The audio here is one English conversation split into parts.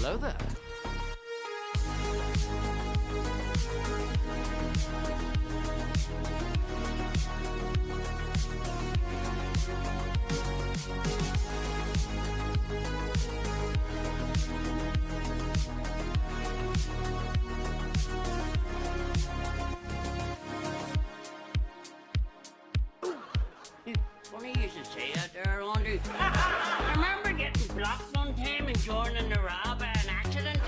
Hello there. Funny you should say that there, Andrew. I remember getting blocked one time and joining the row by an accident.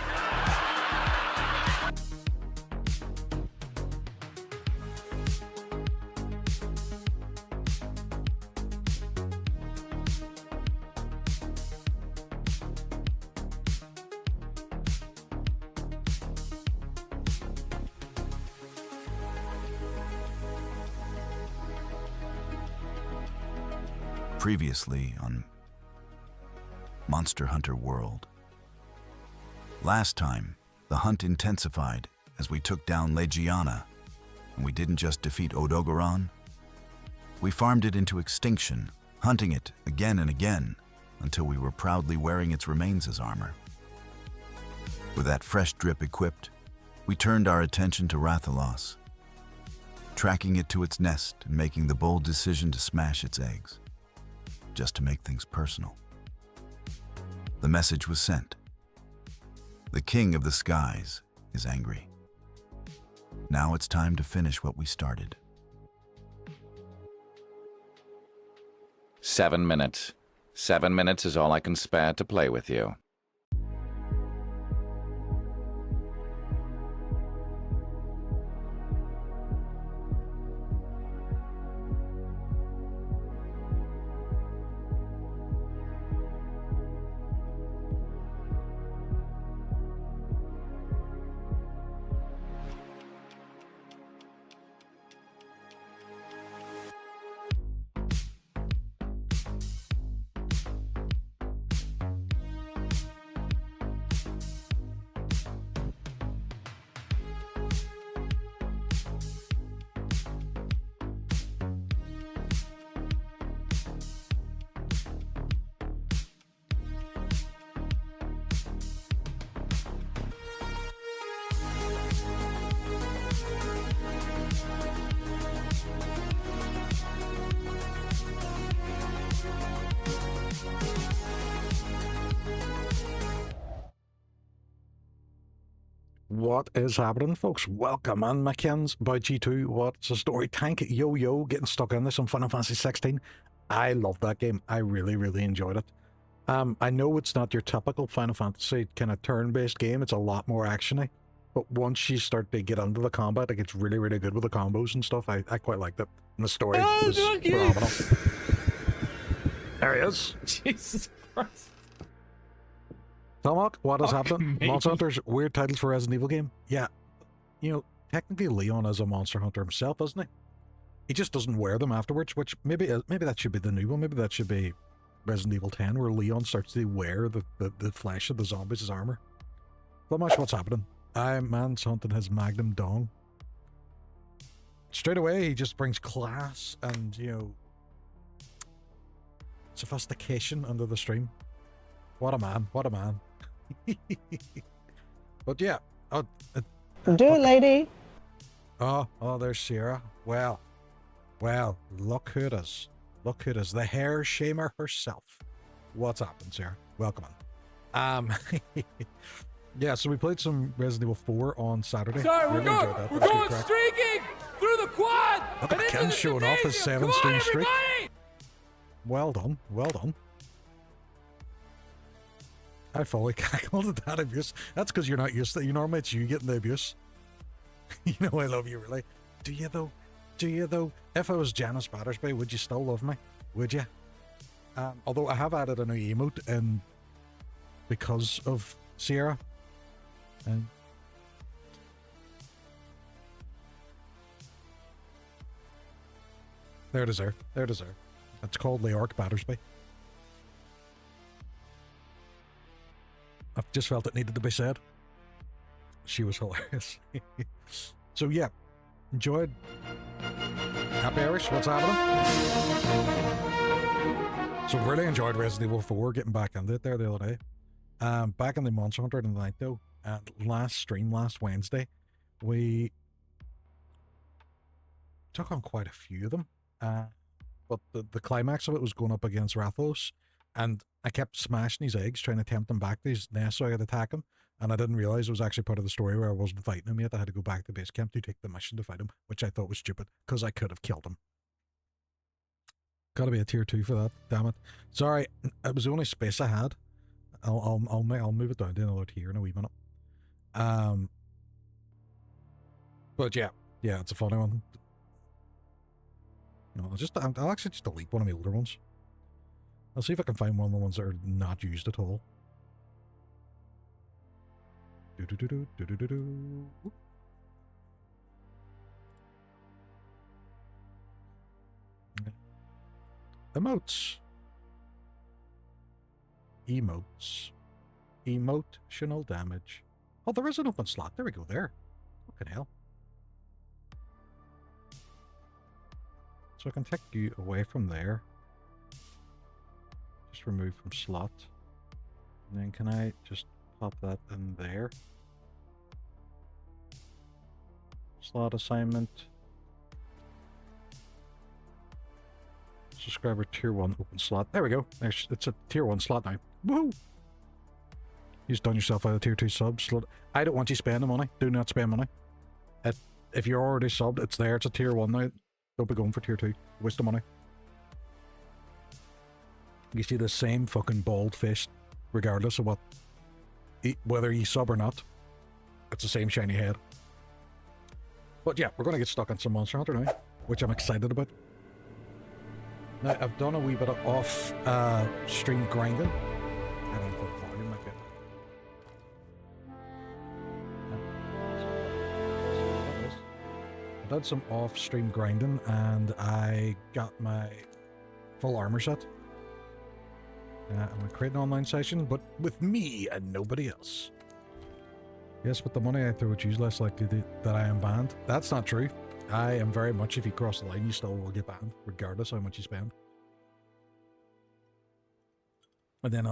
Previously on Monster Hunter World. Last time, the hunt intensified as we took down Legiana, and we didn't just defeat Odogaron. We farmed it into extinction, hunting it again and again until we were proudly wearing its remains as armor. With that fresh drip equipped, we turned our attention to Rathalos, tracking it to its nest and making the bold decision to smash its eggs, just to make things personal. The message was sent. The King of the Skies is angry. Now it's time to finish what we started. 7 minutes. 7 minutes is all I can spare to play with you. What is happening, folks? Welcome, and McKen's by G2. What's the story? Tank Yo-Yo getting stuck in this on Final Fantasy 16. I love that game. I really, really enjoyed it. I know it's not your typical Final Fantasy kind of turn-based game. It's a lot more actiony. But once you start to get into the combat, it gets really, really good with the combos and stuff. I quite liked it. And the story was phenomenal. There he is. Jesus Christ. Tomahawk, what is Fucking happening? me. Monster Hunter's weird titles for Resident Evil game. Yeah, you know, technically Leon is a Monster Hunter himself, isn't he? He just doesn't wear them afterwards, which maybe that should be the new one. Maybe that should be Resident Evil 10, where Leon starts to wear the flesh of the zombies as armor. Flamash, what's happening? Man's hunting his Magnum Dong. Straight away, he just brings class and, you know, sophistication under the stream. What a man, what a man. But yeah. Do it, lady. Oh, there's Sierra. Well, look who it is. Look who it is. The hair shamer herself. What's happened, Sierra? Welcome on. Yeah, so we played some Resident Evil 4 on Saturday. Sorry, Really we're enjoyed that. going That was good crack. streaking through the quad. Look at and into Ken the showing off his gymnasium. 7-stream Come on, streak. everybody! Well done, well done. I fully cackled at that abuse. That's because you're not used to it. Normally it's you getting the abuse. You know I love you, really. Do you though? Do you though? If I was Janice Battersby, would you still love me? Would you? Although I have added a new emote in because of Sierra. And there it is there. There it is there. It's called Leork Battersby. I just felt it needed to be said. She was hilarious. So yeah, enjoyed. Happy Irish, what's happening? So really enjoyed Resident Evil 4, getting back into it there the other day. Back in the Monster Hunter tonight though, last stream, last Wednesday, we took on quite a few of them. But the climax of it was going up against Rathalos, and I kept smashing these eggs, trying to tempt them back to his nest so I could attack him, and I didn't realize it was actually part of the story where I wasn't fighting him yet. I had to go back to base camp to take the mission to fight him, which I thought was stupid, because I could have killed him. Gotta be a tier 2 for that, damn it. Sorry, it was the only space I had. I'll move it down to another tier in a wee minute. But yeah, it's a funny one. No, I'll actually just delete one of my older ones. I'll see if I can find one of the ones that are not used at all. Emotes. Emotional damage. Oh, there is an open slot. There we go there. Fucking hell. So I can take you away from there. Just remove from slot. And then can I just pop that in there? Slot assignment. Subscriber tier 1 open slot. There we go. It's a tier 1 slot now. Woohoo! You've done yourself out of tier 2 subs. I don't want you spending money. Do not spend money. If you're already subbed, it's there. It's a tier 1 now. Don't be going for tier 2. Waste of money. You see the same fucking bald fish, regardless of whether you sub or not. It's the same shiny head. But yeah, we're going to get stuck on some Monster Hunter now, which I'm excited about. Now, I've done a wee bit of off-stream grinding. I don't know what volume might be. I did some off-stream grinding, and I got my full armor set. I'm going to create an online session, but with me and nobody else. Yes, with the money I throw at you, less likely that I am banned. That's not true. I am very much, if you cross the line, you still will get banned, regardless of how much you spend. And then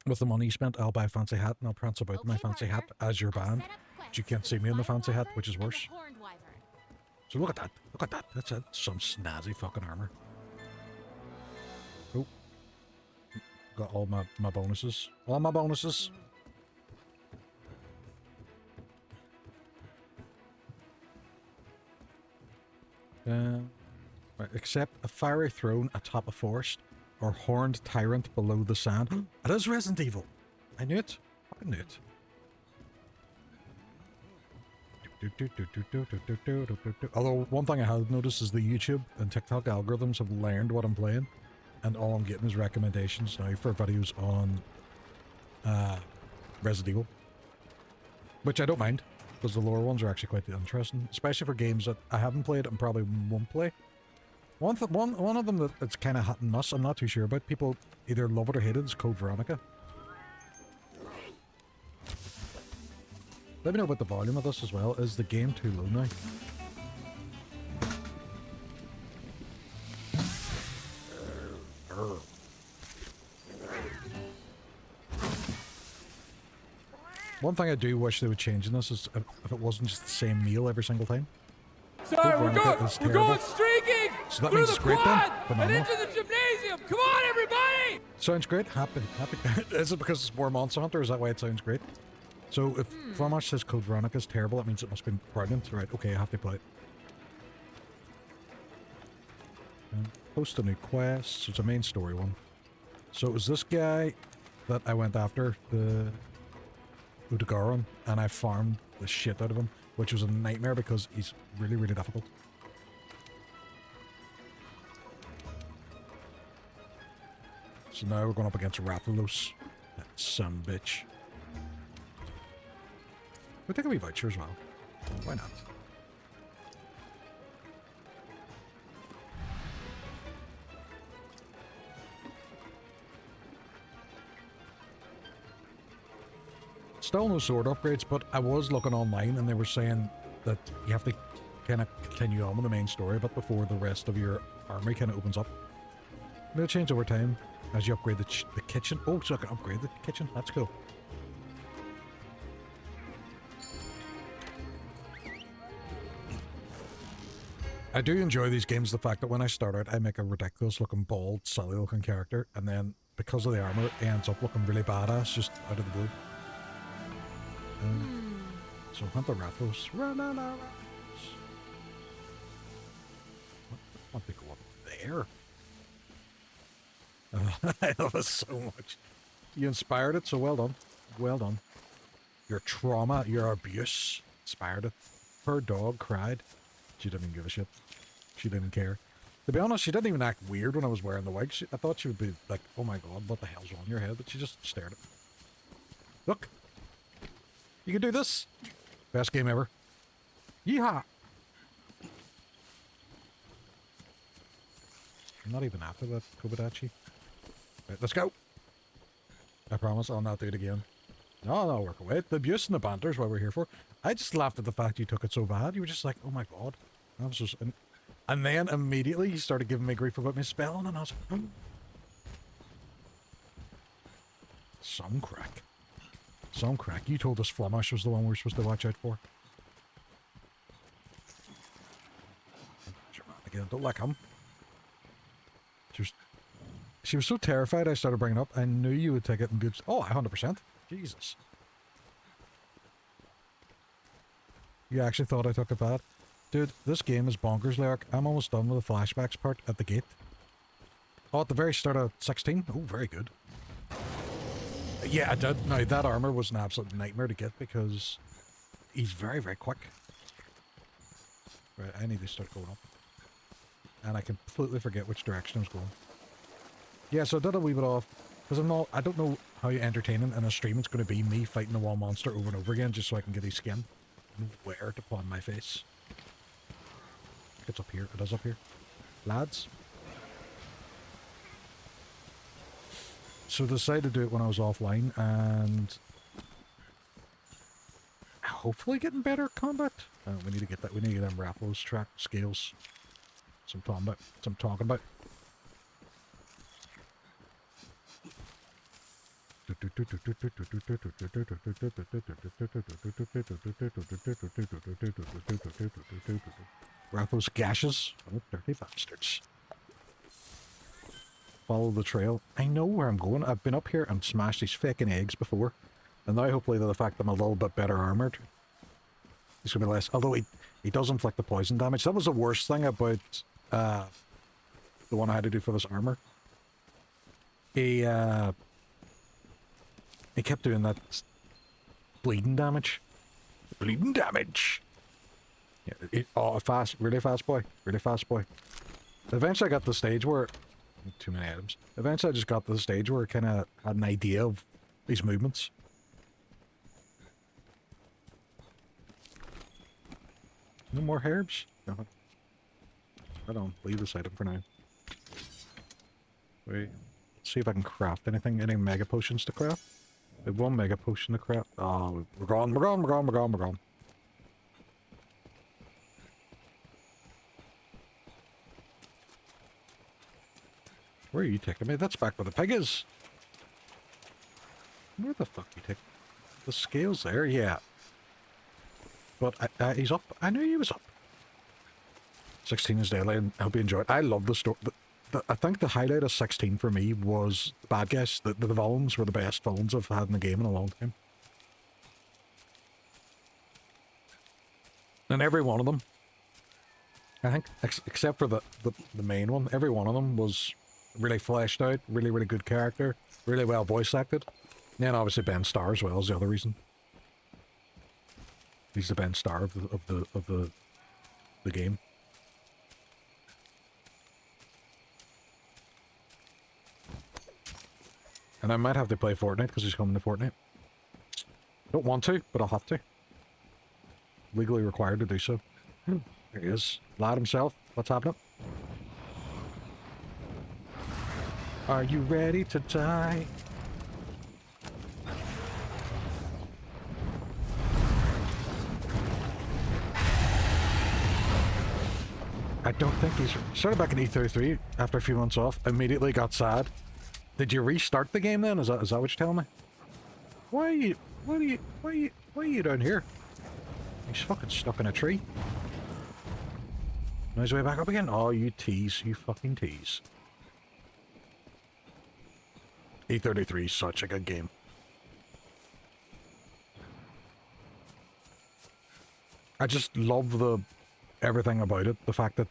with the money you spent, I'll buy a fancy hat, and I'll prance about in my fancy hat as you're banned. But you can't see me in the fancy hat, which is worse. So look at that. Look at that. That's some snazzy fucking armor. Oh. Got all my bonuses. All my bonuses. Right, except a fiery throne atop a forest, or horned tyrant below the sand. It is Resident Evil. I knew it. I knew it. Although one thing I have noticed is the YouTube and TikTok algorithms have learned what I'm playing, and all I'm getting is recommendations now for videos on Resident Evil, which I don't mind, because the lower ones are actually quite interesting, especially for games that I haven't played and probably won't play. One of them that's kind of hot and nuss, I'm not too sure about. People either love it or hate it, is Code Veronica. Let me know about the volume of this as well. Is the game too low now? One thing I do wish they would change in this is if it wasn't just the same meal every single time. Sorry, we're going streaking! So that means it's great then? And into the gymnasium! Come on, everybody! Sounds great. Happy. Is it because it's more Monster Hunter? Is that why it sounds great? So if Flamash says Code Veronica is terrible, that means it must be brilliant. Right, okay, I have to play it. Post a new quest. So it's a main story one. So it was this guy that I went after, the Udagaron, and I farmed the shit out of him, which was a nightmare because he's really, really difficult. So now we're going up against Rathalos. That son bitch. We'll take a wee voucher as well. Why not? Still no sword upgrades, but I was looking online and they were saying that you have to kind of continue on with the main story, but before the rest of your army kind of opens up. It'll change over time. as you upgrade the kitchen. Oh, so I can upgrade the kitchen. That's cool. I do enjoy these games, the fact that when I start out, I make a ridiculous looking, bald, silly looking character, and then because of the armor, it ends up looking really badass just out of the blue. So hunt the raffles. What they go up there? I love it so much. You inspired it, so well done. Well done. Your trauma, your abuse inspired it. Her dog cried. She didn't even give a shit. She didn't care. To be honest, she didn't even act weird when I was wearing the wig. I thought she would be like, oh my god, what the hell's on your head? But she just stared at me. Look. You can do this. Best game ever. Yeehaw. I'm not even after that, Kobayashi. Right, let's go. I promise I'll not do it again. No, work away. The abuse and the banter is what we're here for. I just laughed at the fact you took it so bad. You were just like, oh my god. I was just, and then immediately you started giving me grief about my spelling, and I was like, Some craic. You told us Flemish was the one we were supposed to watch out for. Again, don't like him. She was so terrified I started bringing it up. I knew you would take it in good... Oh, 100%. Jesus. You actually thought I took it bad? Dude, this game is bonkers, Lyric. I'm almost done with the flashbacks part at the gate. Oh, at the very start of 16? Oh, very good. Yeah, I did. Now, that armor was an absolute nightmare to get because he's very, very quick. Right, I need to start going up. And I completely forget which direction I was going. Yeah, so I did a wee bit off, because I don't know how entertaining in a stream it's going to be me fighting the wall monster over and over again just so I can get his skin. And wear it upon my face. It's up here. It is up here. Lads. So I decided to do it when I was offline, and hopefully getting better at combat. We need to get that. We need to get them raffles, track, scales. Some combat. Some talking about. Raffles gashes. Oh, dirty bastards. Follow the trail. I know where I'm going. I've been up here and smashed these fucking eggs before. And now hopefully the fact that I'm a little bit better armoured, he's going to be less. Although he does inflict the poison damage. That was the worst thing about the one I had to do for this armour. He kept doing that bleeding damage. Bleeding damage! Yeah, really fast boy. Really fast boy. Eventually I got to the stage where... Too many items. Eventually I just got to the stage where I kind of had an idea of these movements. No more herbs? No. I don't. Leave this item for now. Wait. See if I can craft anything. Any mega potions to craft? We have one mega potion to craft. Oh, we're gone. Where are you taking me? That's back where the pig is. Where the fuck you take? The scale's there, yeah. But he's up. I knew he was up. 16 is deadly, and I hope you enjoy it. I love the story. I think the highlight of 16 for me was the bad guys. The villains were the best villains I've had in the game in a long time. And every one of them, I think, except for the main one, every one of them was really fleshed out, really, really good character, really well voice acted. And then obviously Ben Starr as well is the other reason. He's the Ben Starr of the game. And I might have to play Fortnite because he's coming to Fortnite. Don't want to, but I'll have to. Legally required to do so. There he is. Lad himself. What's happening? Are you ready to die? I don't think he's... Started back in E33 after a few months off. Immediately got sad. Did you restart the game then? Is that what you're telling me? Why are you down here? He's fucking stuck in a tree. On his way back up again? Oh, you tease. You fucking tease. E33 is such a good game. I just love everything about it. The fact that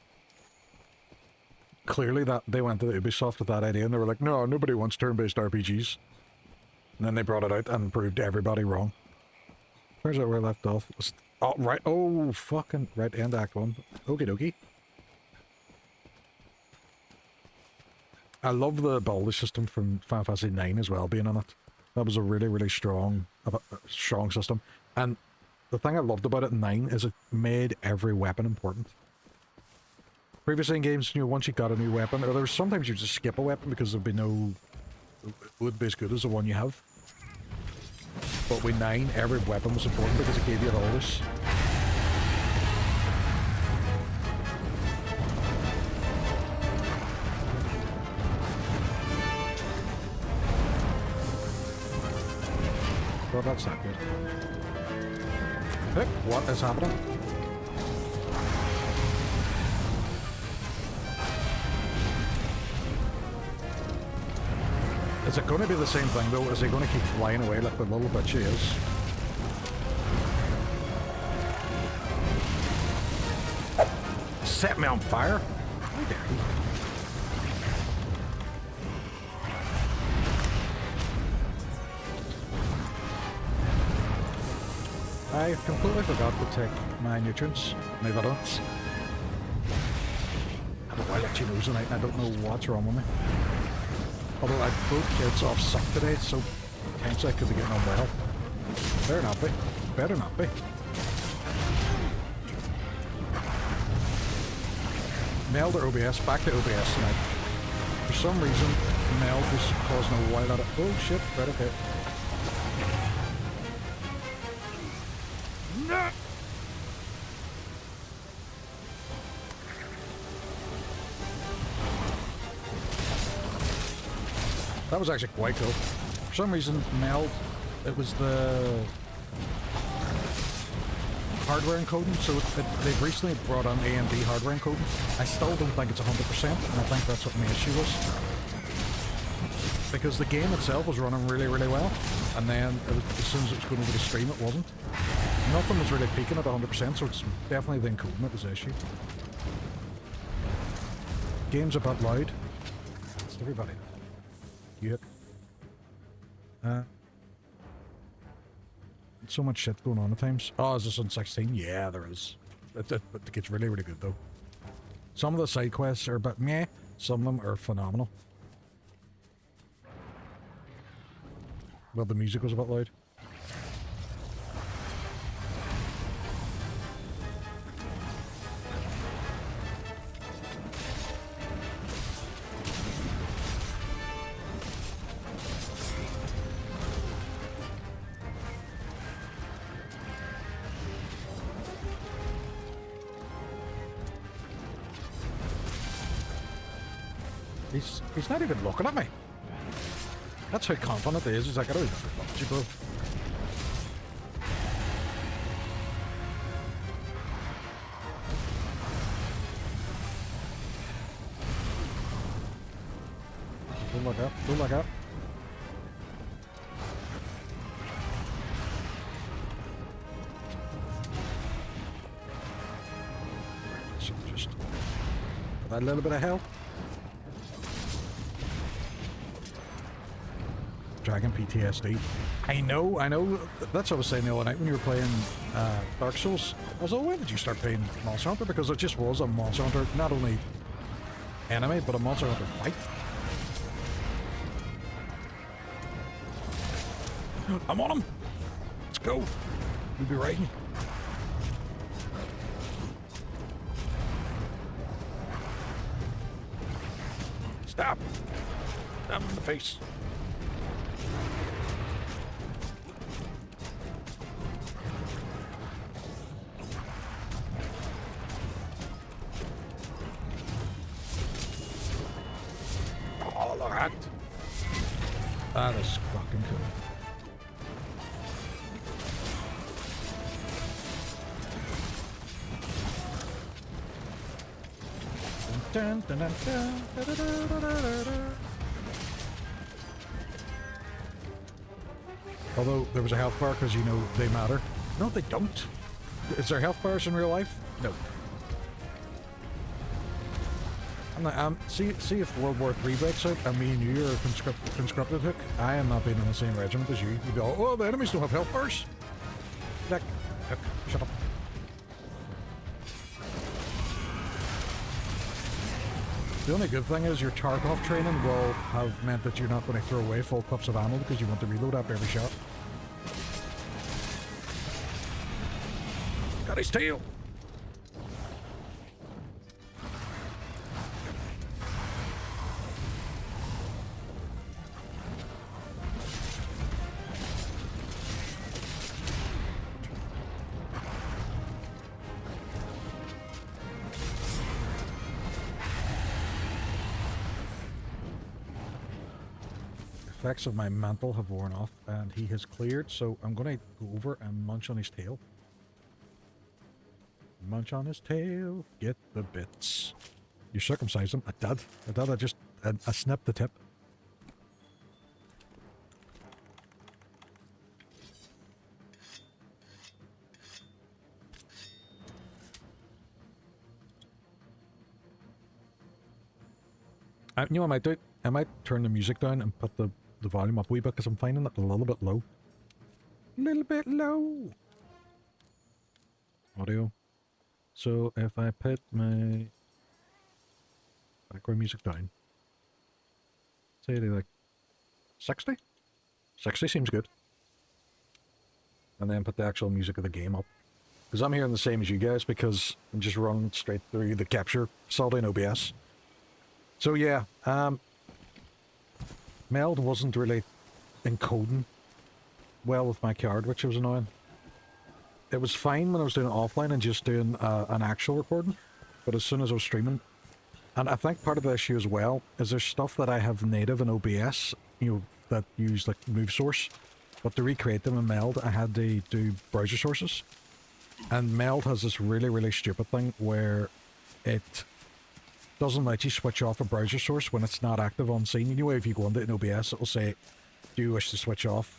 clearly that they went to Ubisoft with that idea and they were like, no, nobody wants turn-based RPGs. And then they brought it out and proved everybody wrong. Where's that where I left off? Oh, right. Oh, fucking right. End Act 1. Okie dokie. I love the ability system from Final Fantasy 9 as well being on it. That was a really, really strong system. And the thing I loved about it in 9 is it made every weapon important. Previously in games, you know, once you got a new weapon, or there was sometimes you just skip a weapon because there'd be no... It wouldn't be as good as the one you have. But with 9, every weapon was important because it gave you all this. Well, that's not good. Hey, what is happening? Is it going to be the same thing though? Is he going to keep flying away like the little bitch she is? Set me on fire? How dare he? I completely forgot to take my nutrients, my vitamins. I don't know why I let you know tonight, I don't know what's wrong with me. Although I had both kids off sick today, so potentially I could be getting on well. Better not be. Better not be. Meld or OBS? Back to OBS tonight. For some reason, Meld was causing a wild out of... Oh shit, right, okay. No! That was actually quite cool. For some reason, Meld, it was the hardware encoding, so they've recently brought on AMD hardware encoding. I still don't think it's 100%, and I think that's what my issue was. Because the game itself was running really, really well, and then as soon as it was going over the stream, it wasn't. Nothing was really peaking at 100%, so it's definitely the encoding that was the issue. Game's a bit loud. It's everybody. Yep. So much shit going on at times. Oh, is this on 16? Yeah, there is. It gets really, really good though. Some of the side quests are a bit meh. Some of them are phenomenal. Well, the music was a bit loud. He's not even looking at me. That's how confident he is. He's like, I don't even look at you, bro. Don't look up. Don't look up. So just that little bit of help. Dragon PTSD. I know. That's what I was saying the other night when you were playing Dark Souls. I was like, when did you start playing Monster Hunter? Because it just was a Monster Hunter, not only enemy, but a Monster Hunter fight. I'm on him! Let's go! We'll be riding. Stop! Stab him in the face. Oh, look at that. That is fucking cool. Dun, dun, dun, dun, da, da, da, da, da, da. Although there was a health bar because you know they matter. No, they don't. Is there health bars in real life? No. See if World War III breaks out and me and you are conscripted hook, I am not being in the same regiment as you. You go, oh, the enemies don't have health bars. Like, Hook, shut up. The only good thing is your Tarkov training will have meant that you're not going to throw away full clips of ammo because you want to reload after every shot. Got his tail! Effects of my mantle have worn off and he has cleared, so I'm gonna go over and munch on his tail. Munch on his tail, get the bits. You circumcised him? I did. I snipped the tip. You know what I might do? I might turn the music down and put the volume up a wee bit because I'm finding it a little bit low. Little bit low. Audio. So if I put my background music down, say to like 60? 60 seems good. And then put the actual music of the game up. Because I'm hearing the same as you guys because I'm just running straight through the capture facility in OBS. So yeah, Meld wasn't really encoding well with my card, which was annoying. It was fine when I was doing it offline and just doing an actual recording, but as soon as I was streaming, and I think part of the issue as well is there's stuff that I have native in OBS, you know, that use like move source, but to recreate them in Meld, I had to do browser sources, and Meld has this really stupid thing where it doesn't let you switch off a browser source when it's not active on scene. You know, if you go into an OBS, it will say, do you wish to switch off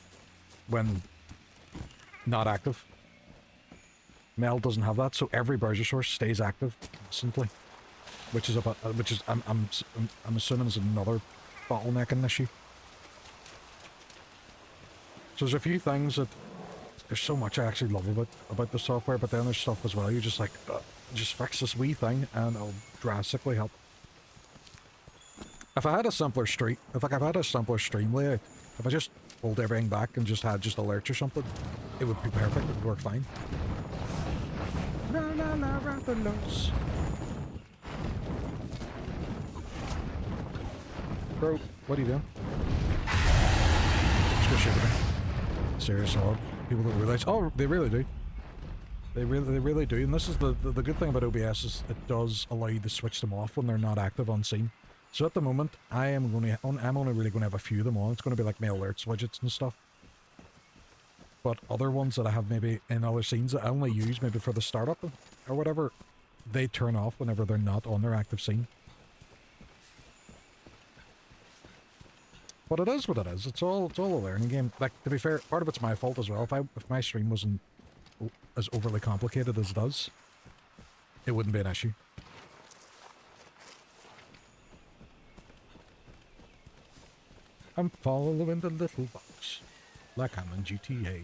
when not active? Meld doesn't have that, so every browser source stays active constantly, I'm assuming is another bottlenecking issue. So there's a few things that there's so much I actually love about the software, but then there's stuff as well. You're just like, just fix this wee thing and it'll drastically help. If I had a simpler stream, if I've had a simpler stream layout, if I just pulled everything back and just had just alerts or something, it would be perfect. It would work fine. La la la Rathalos. Bro, what are you doing? Just go shoot me. Serious hard. People don't realize. Oh, they really do. They really do. And this is the good thing about OBS is it does allow you to switch them off when they're not active on scene. So at the moment, I'm only really going to have a few of them on. It's going to be like my alerts widgets and stuff. But other ones that I have maybe in other scenes that I only use maybe for the startup or whatever, they turn off whenever they're not on their active scene. But it is what it is. It's all a learning game. Like, to be fair, part of it's my fault as well. If my stream wasn't as overly complicated as it does, it wouldn't be an issue. I'm following the little box like I'm in GTA.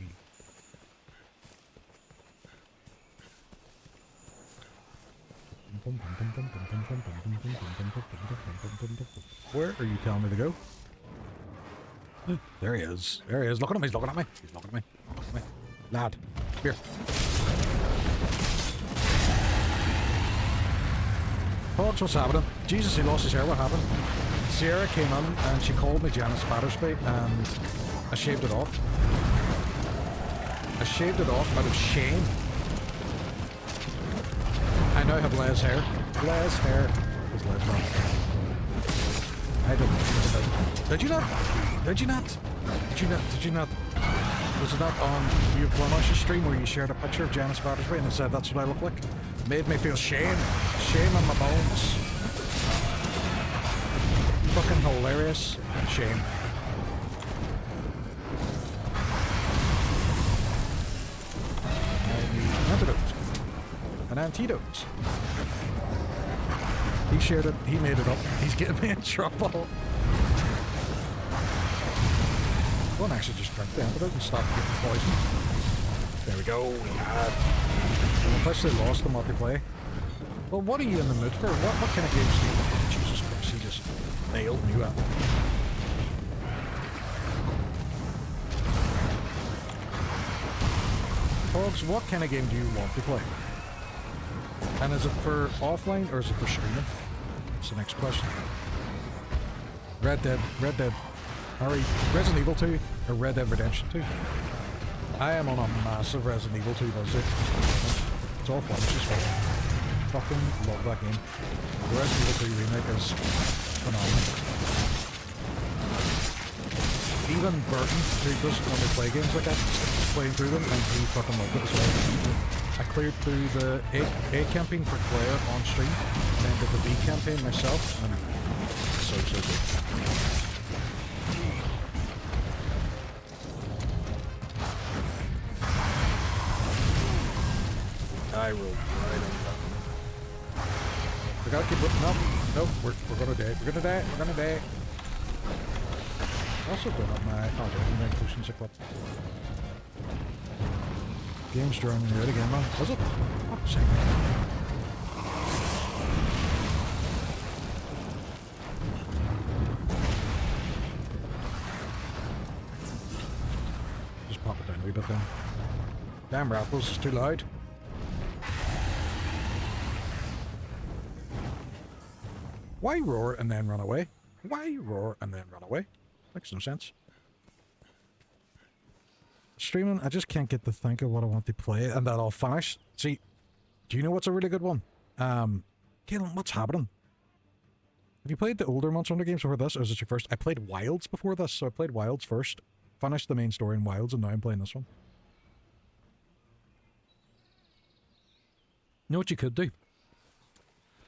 Where are you telling me to go? There he is. There he is. Look at him. He's looking at me. He's looking at me. Looking at me. Lad, here. Folks, what's happening? Jesus, he lost his hair. What happened? Sierra came in and she called me Janice Battersby and I shaved it off. I shaved it off out of shame. I now have Les hair. Les hair is Les hair. I don't know. Did you not? Did you not? Did you not? Did you not? Was it not on your Planosh's stream where you shared a picture of Janice Battersby and it said that's what I look like? Made me feel shame. Shame on my bones. Fucking hilarious. Shame. An antidote. An antidote. He shared it. He made it up. He's getting me in trouble. Well, actually just drink the antidote and stop getting poisoned. There we go. We had. We officially lost the multiplayer. Well, what are you in the mood for? What kind of games do you want? Jesus Christ, he just nailed me out. Folks, what kind of game do you want to play? And is it for offline or is it for streaming? That's the next question. Red Dead. Harry, Resident Evil 2 or Red Dead Redemption 2? I am on a massive Resident Evil 2 buzz. It's all fun, it's just fun. Fucking love that game. The Resident Evil 2 remake is phenomenal. Even Burton, who doesn't normally play games like that, playing through them, and he fucking loved it as well. I cleared through the A campaign for Claire on stream, and then did the B campaign myself, and so good. I rolled right on that. We gotta keep looking up. Nope, we're gonna die. We're gonna die. We're gonna die. I also don't have my potions equipped. Game's drawing me out again, man. Was it? Fuck's sake. Just pop it down a wee bit then. Damn rattles, it's too loud. Why roar and then run away? Why roar and then run away? Makes no sense. Streaming, I just can't get to think of what I want to play and that I'll finish. See, do you know what's a really good one? Caitlin, what's happening? Have you played the older Monster Hunter games before this, or is it your first? I played Wilds before this, so I played Wilds first. Finished the main story in Wilds, and now I'm playing this one. You know what you could do?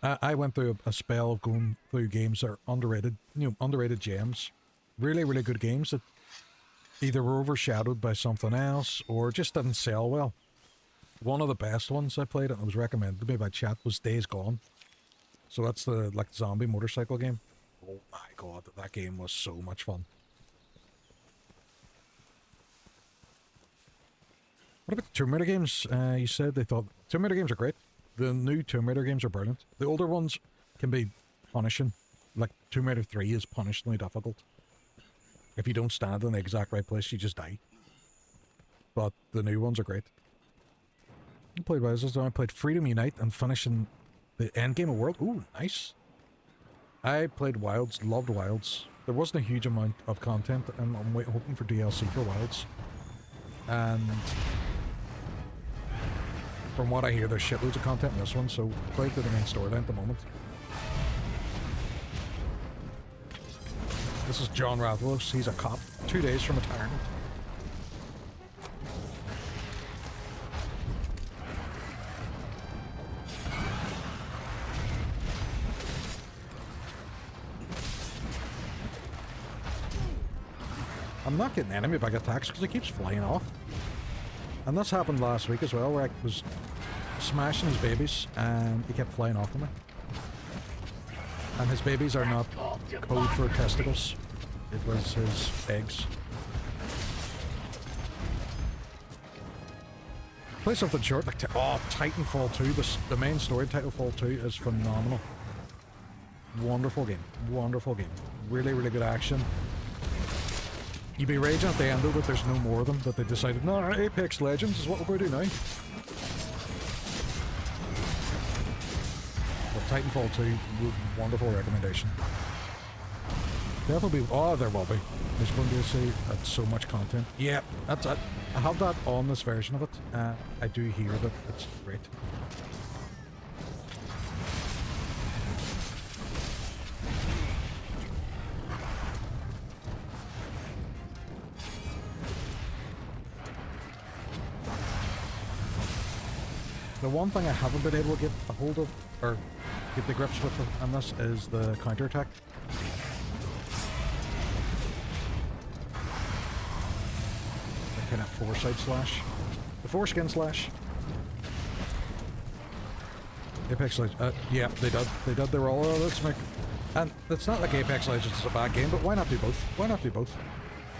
I went through a spell of going through games that are underrated, underrated gems. Really, really good games that either were overshadowed by something else or just didn't sell well. One of the best ones I played, and it was recommended to me by chat, was Days Gone. So that's the zombie motorcycle game. Oh my god, that game was so much fun. What about the Tomb Raider games? You said they thought Tomb Raider games are great. The new Tomb Raider games are brilliant. The older ones can be punishing. Like Tomb Raider 3 is punishingly difficult. If you don't stand in the exact right place, you just die. But the new ones are great. I played Wilds, I played Freedom Unite and finishing the endgame of World. Ooh, nice. I played Wilds, loved Wilds. There wasn't a huge amount of content, and I'm hoping for DLC for Wilds. And from what I hear, there's shitloads of content in this one, so play through the main storyline at the moment. This is John Rathlos. He's a cop. 2 days from retirement. I'm not getting enemy bug attacks because he keeps flying off. And this happened last week as well, where I was smashing his babies and he kept flying off of me. And his babies are not code for testicles. It was his eggs. Play something short like Titanfall 2. The main story, Titanfall 2, is phenomenal. Wonderful game. Wonderful game. Really, really good action. You'd be raging at the end of it, there's no more of them, but they decided, no, Apex Legends is what we're going to do now. But Titanfall 2, wonderful recommendation. Definitely, there will be. There's going to say that's so much content. Yeah, that's it. I have that on this version of it. I do hear that it's great. The one thing I haven't been able to get a hold of, or get the grips with on this, is the counterattack. The kind of four-side slash. The foreskin slash. Apex Legends, yeah, they did. They did. They were all over this, Mick. And it's not like Apex Legends is a bad game, but why not do both? Why not do both?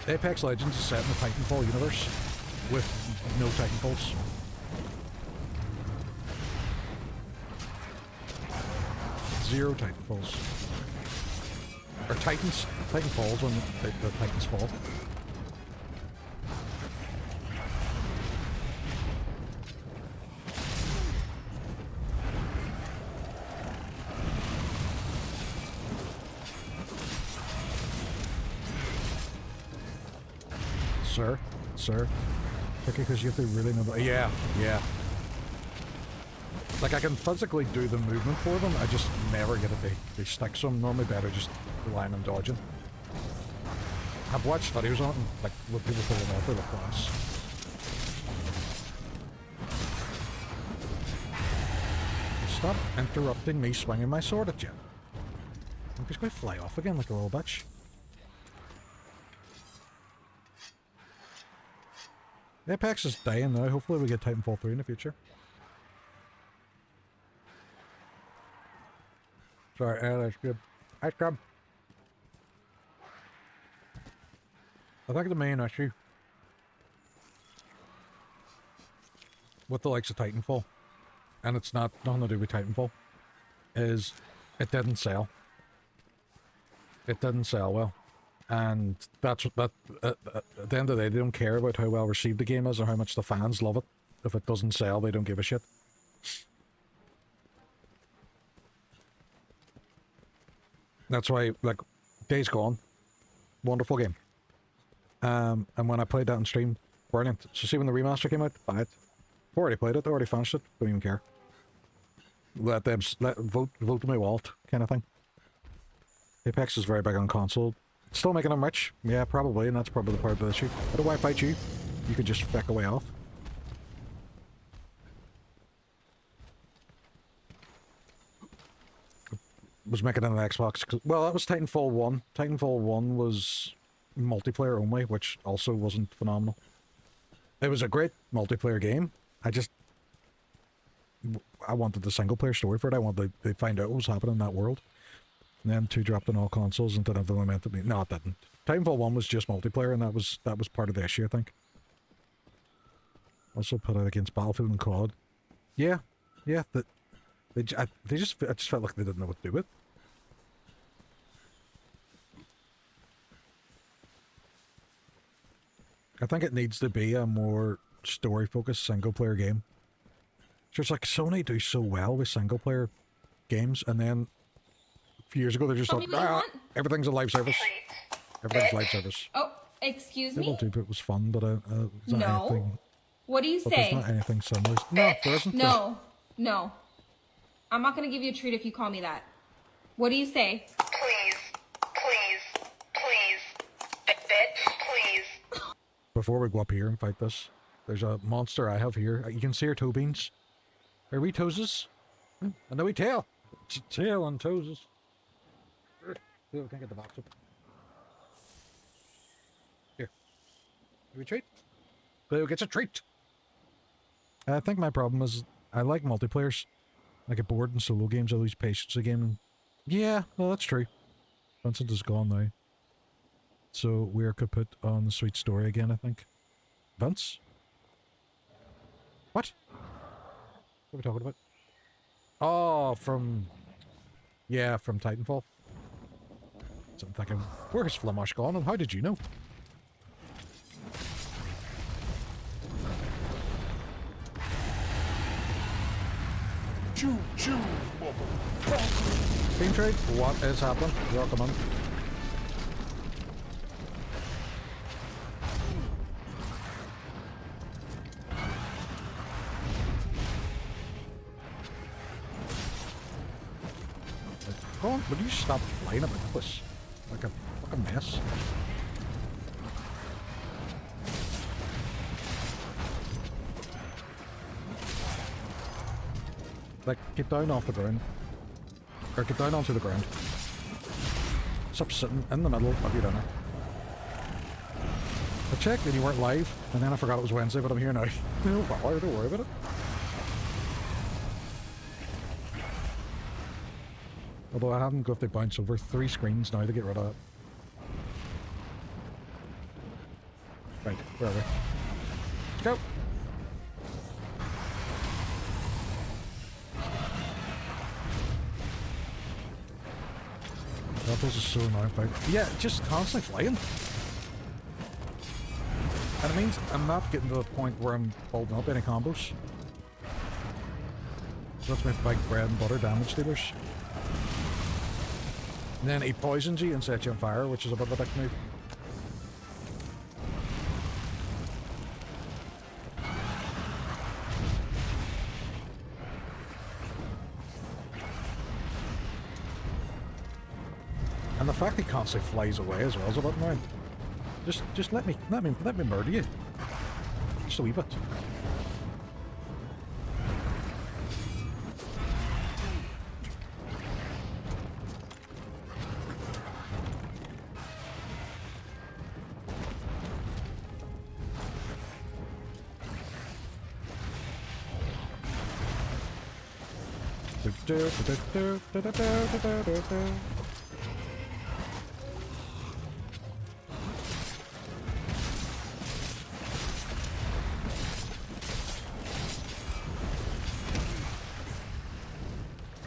Apex Legends is set in the Titanfall universe with no Titanfalls. Zero Titanfalls. Or Titans. Titanfalls when the Titans fall. Sir. Okay, because you have to really know that. Yeah. Like, I can physically do the movement for them, I just never get it. They stick, so I'm normally better just relying on dodging. I've watched videos on it, and, like, with people pulling off with a class. Stop interrupting me swinging my sword at you. I'm just going to fly off again like a little bitch. Apex is dying now. Hopefully we get Titanfall 3 in the future. Sorry, that's good. Ice cream. I think the main issue with the likes of Titanfall, and it's nothing to do with Titanfall, is it didn't sell. It didn't sell well. And that's at the end of the day, they don't care about how well received the game is or how much the fans love it. If it doesn't sell, they don't give a shit. That's why, like, Days Gone, wonderful game. And when I played that on stream, brilliant. So see when the remaster came out, buy it. I've already played it, already finished it, don't even care. Let them vote to my wallet, kind of thing. Apex is very big on console. Still making them rich? Yeah, probably, and that's probably the part of the issue. I don't want to fight you. You could just feck away off. Was making it on the Xbox. Well, that was Titanfall 1. Titanfall 1 was multiplayer only, which also wasn't phenomenal. It was a great multiplayer game. I wanted the single player story for it. I wanted to find out what was happening in that world. And then 2 dropped on all consoles and didn't have the momentum. No, it didn't. Titanfall 1 was just multiplayer, and that was part of the issue, I think. Also put it against Battlefield and COD. Yeah. I just felt like they didn't know what to do with it. I think it needs to be a more story-focused single-player game. Just like Sony do so well with single-player games, and then a few years ago they just thought, everything's a live service. Everything's live service. Oh, excuse me? People do, it was fun, but it's not No. anything. What do you But say? there's not anything similar. No, there isn't. No. I'm not gonna give you a treat if you call me that. What do you say? Please. Bitch, please. Before we go up here and fight this, there's a monster I have here. You can see her toe beans. Her wee toeses. And the wee tail. Tail and toeses. Oh, I can't get the box up. Here. Have a treat? Blue gets a treat. I think my problem is I like multiplayers. I get bored in solo games. I lose patience again. Yeah, well, that's true. Vincent is gone now. So we're kaput on the sweet story again, I think. Vince? What? What are we talking about? Oh, from Titanfall. So I'm thinking, where's Flamash gone and how did you know? Team trade? What is happening? Welcome on. Go on, will you stop flying about this? Like a fucking mess. Like, get down off the ground. Or get down onto the ground. Stop sitting in the middle of your dinner. I checked and you weren't live, and then I forgot it was Wednesday, but I'm here now. No bother, don't worry about it. Although I haven't got to bounce over 3 screens now to get rid of it. Right, where are we? Go! Raffles is so annoying, but yeah, just constantly flying. And it means I'm not getting to the point where I'm holding up any combos. So that's my big bread and butter damage dealers. And then he poisons you and sets you on fire, which is a bit of a dick move. And the fact he constantly flies away as well is a bit annoying. Just let me murder you. Just a wee bit.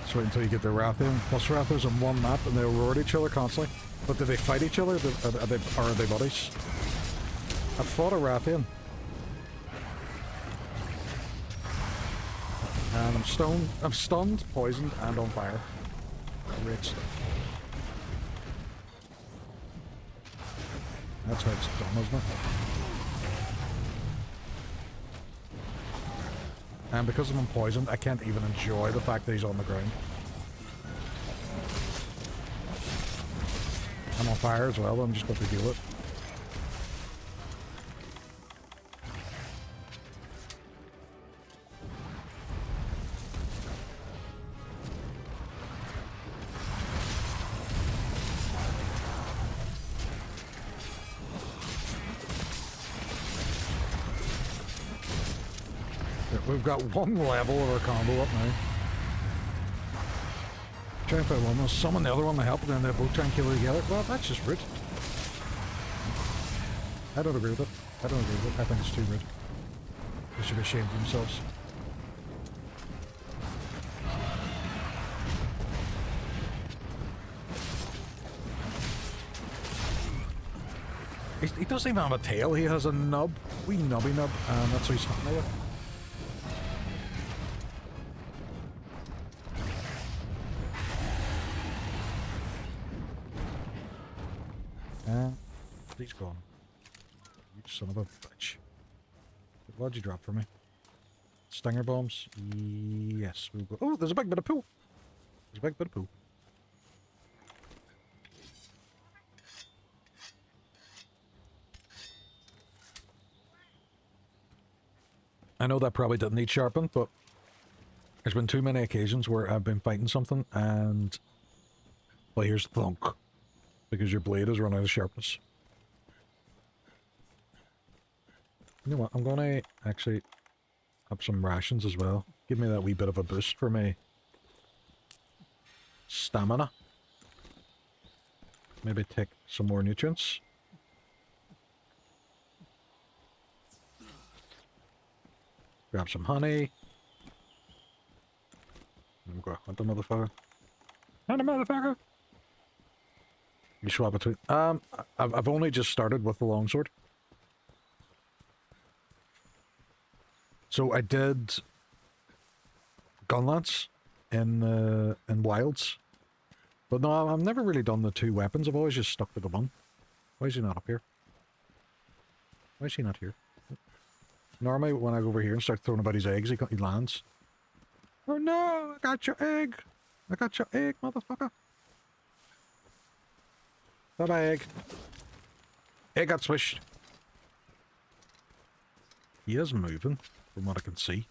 Just wait until you get the Rathian. Plus Rathians on one map and they reward each other constantly. But do they fight each other or are they buddies? I fought a Rathian. And I'm stunned, poisoned, and on fire. Great stuff. That's how it's done, isn't it? And because I'm poisoned, I can't even enjoy the fact that he's on the ground. I'm on fire as well, I'm just going to deal with it. We've got one level of our combo up now. Try and find one, we'll summon the other one to help, and then they both try and kill her together. Well, that's just rude. I don't agree with it. I don't agree with it. I think it's too rude. They should be ashamed of themselves. He doesn't even have a tail, he has a nub. Wee nubby nub, and that's what he's hunting with. He's gone. You son of a bitch. What'd you drop for me? Stinger bombs? Yes, we'll go. Oh, there's a big bit of poo! There's a big bit of poo. I know that probably didn't need sharpened, but there's been too many occasions where I've been fighting something and, well, here's thunk. Because your blade has run out of sharpness. You know what, I'm gonna actually have some rations as well. Give me that wee bit of a boost for my stamina. Maybe take some more nutrients. Grab some honey. I'm gonna hunt the motherfucker. Hunt the motherfucker! You swap between. I've only just started with the longsword. So I did Gunlance in Wilds. But no, I've never really done the 2 weapons. I've always just stuck to the 1. Why is he not up here? Why is he not here? Normally when I go over here and start throwing about his eggs, he lands. Oh no! I got your egg! I got your egg, motherfucker! Bye-bye, egg. Egg got swished. He is moving, from what I can see.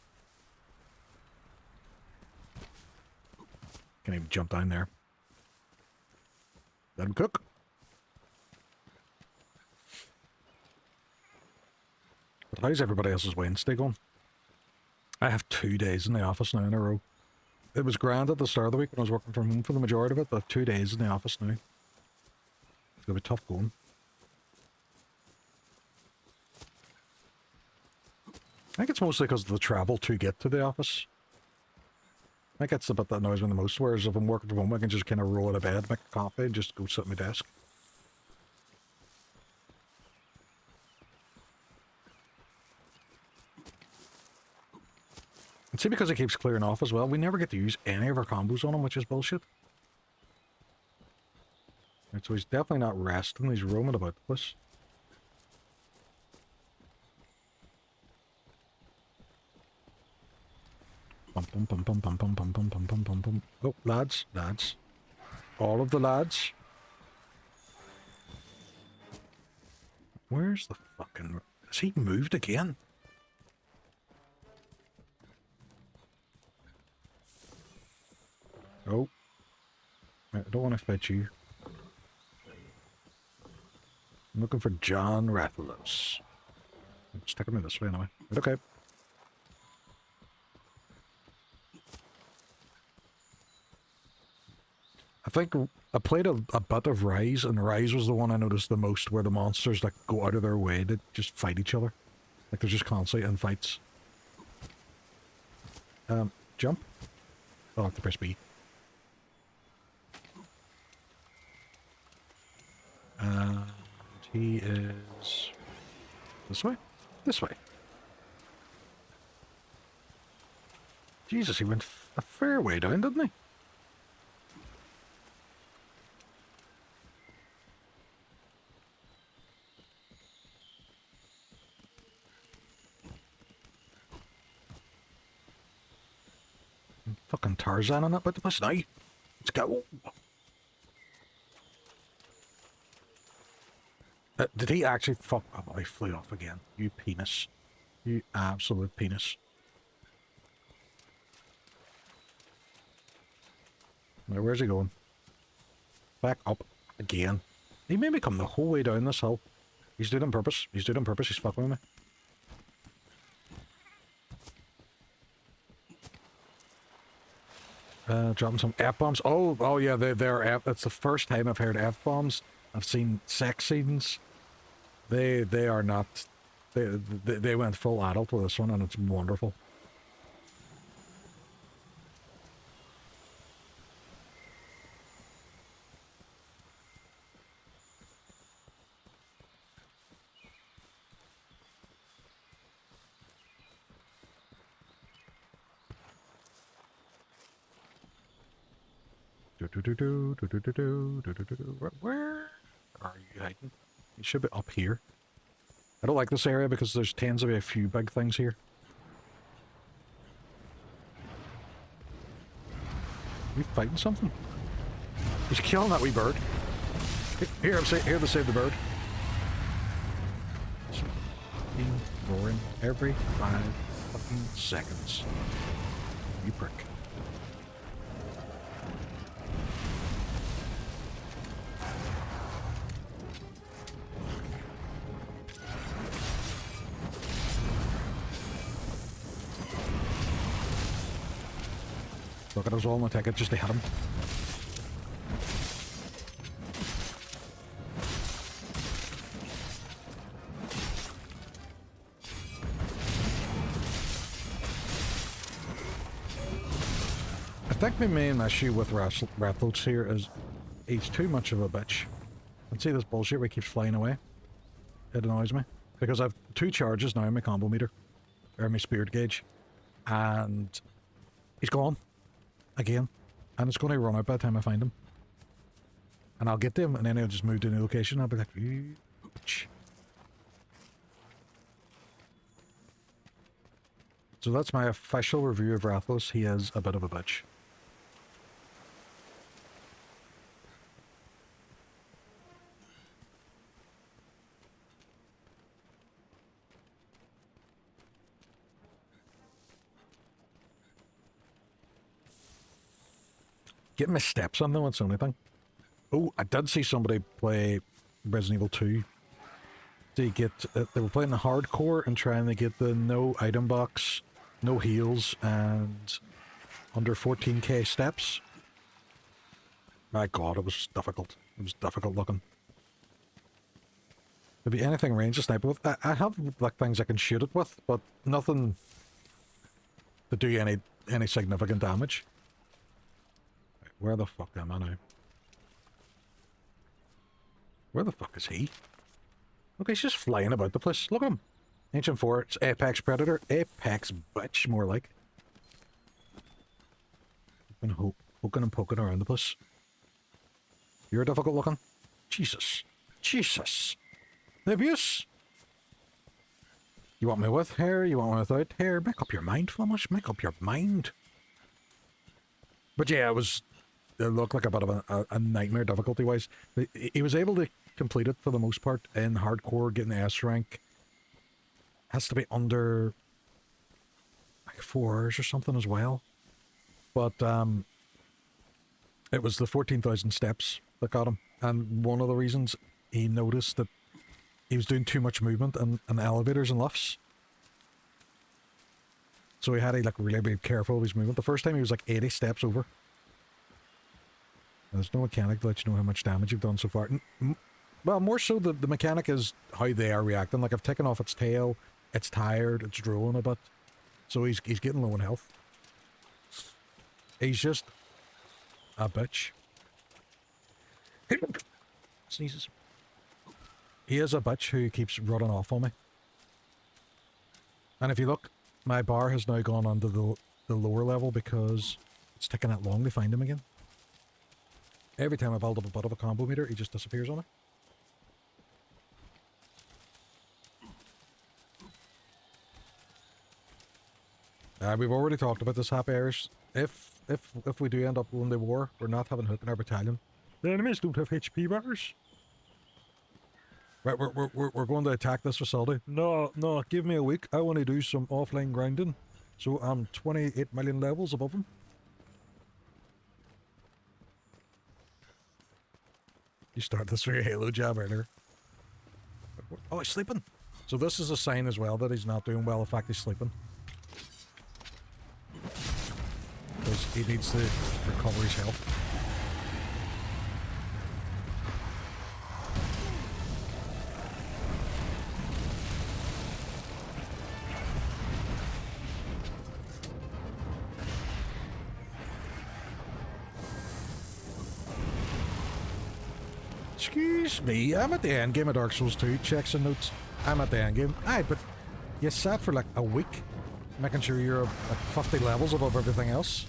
Can't even jump down there. Let him cook. But how's everybody else's Wednesday going? I have 2 days in the office now in a row. It was grand at the start of the week when I was working from home for the majority of it, but 2 days in the office now. It's going to be tough going. I think it's mostly because of the travel to get to the office. I think that's the bit that annoys me the most, whereas if I'm working from home I can just kind of roll out of bed, make a coffee, and just go sit at my desk. And see, because it keeps clearing off as well, we never get to use any of our combos on him, which is bullshit. Right, so he's definitely not resting, he's roaming about the place. Bum, bum, bum, bum, bum, bum, bum, bum, bum, bum, bum, bum. Oh, lads, lads. All of the lads. Where's the fucking... Has he moved again? Oh. I don't want to fight you. I'm looking for John Rathalos. Stick him in this way anyway. But okay. I think I played a bit of Rise, and Rise was the one I noticed the most, where the monsters like go out of their way to just fight each other. Like they're just constantly in fights. Jump. I'll have to press B. And he is this way? This way. Jesus, he went a fair way down, didn't he? Fucking Tarzan on it, but let's now. Let's go. Did he actually fuck? Oh, he flew off again. You penis. You absolute penis. Now, where's he going? Back up again. He made me come the whole way down this hill. He's doing it on purpose. He's doing it on purpose. He's fucking with me. Dropping some F-bombs. Oh yeah, they're F. That's the first time I've heard F-bombs. I've seen sex scenes. They are not. They went full adult with this one, and it's wonderful. Where are you hiding? You should be up here. I don't like this area because there's tends to be a few big things here. Are you fighting something? He's killing that wee bird. Here to save the bird. Roaring every 5 fucking seconds. You prick. Look at us all in the ticket just to hit him. I think my main issue with Rathalos here is he's too much of a bitch. And see this bullshit where he keeps flying away? It annoys me. Because I have 2 charges now in my combo meter. Or my spirit gauge. And he's gone. Again. And it's going to run out by the time I find him. And I'll get to him, and then I'll just move to a new location. I'll be like, you bitch. So that's my official review of Rathalos. He is a bit of a bitch. Getting my steps on them, it's the only thing. Oh, I did see somebody play Resident Evil 2. They were playing the hardcore and trying to get the no item box, no heals, and under 14k steps. My god, it was difficult. It was difficult looking. There'd be anything range to sniper with. I have like things I can shoot it with, but nothing to do any significant damage. Right, where the fuck am I now? Where the fuck is he? Okay, he's just flying about the place. Look at him. Ancient Forest, Apex Predator, Apex Bitch, more like. Poking and poking around the place. You're difficult looking. Jesus. Jesus. The abuse. You want me with hair? You want me without hair? Make up your mind, Flemish. Make up your mind. But yeah, it looked like a bit of a nightmare difficulty-wise. He was able to complete it for the most part in hardcore, getting the S rank. Has to be under like 4 hours or something as well. But it was the 14,000 steps that got him. And one of the reasons he noticed that he was doing too much movement in elevators and lifts. So he had to like really be careful of his movement. The first time he was like 80 steps over. There's no mechanic to let you know how much damage you've done so far. Well, more so the mechanic is how they are reacting. Like I've taken off its tail, it's tired, it's drooling a bit. So he's getting low in health. He's just a bitch. Sneezes. He is a bitch who keeps running off on me. And if you look, my bar has now gone onto the lower level because it's taking that long to find him again. Every time I build up a bit of a combo meter, he just disappears on me. We've already talked about this, Happy Irish. If we do end up going to war, we're not having hook in our battalion. The enemies don't have HP bars. Right, we're going to attack this facility. No, give me a week. I want to do some offline grinding. So I'm 28 million levels above him. You started this for your Halo jab earlier. Oh, he's sleeping. So this is a sign as well that he's not doing well. In fact, he's sleeping. Because he needs to recover his health. Excuse me, I'm at the end game of Dark Souls 2. Checks and notes. I'm at the end game. Aye, but you sat for like a week making sure you're like 50 levels above everything else.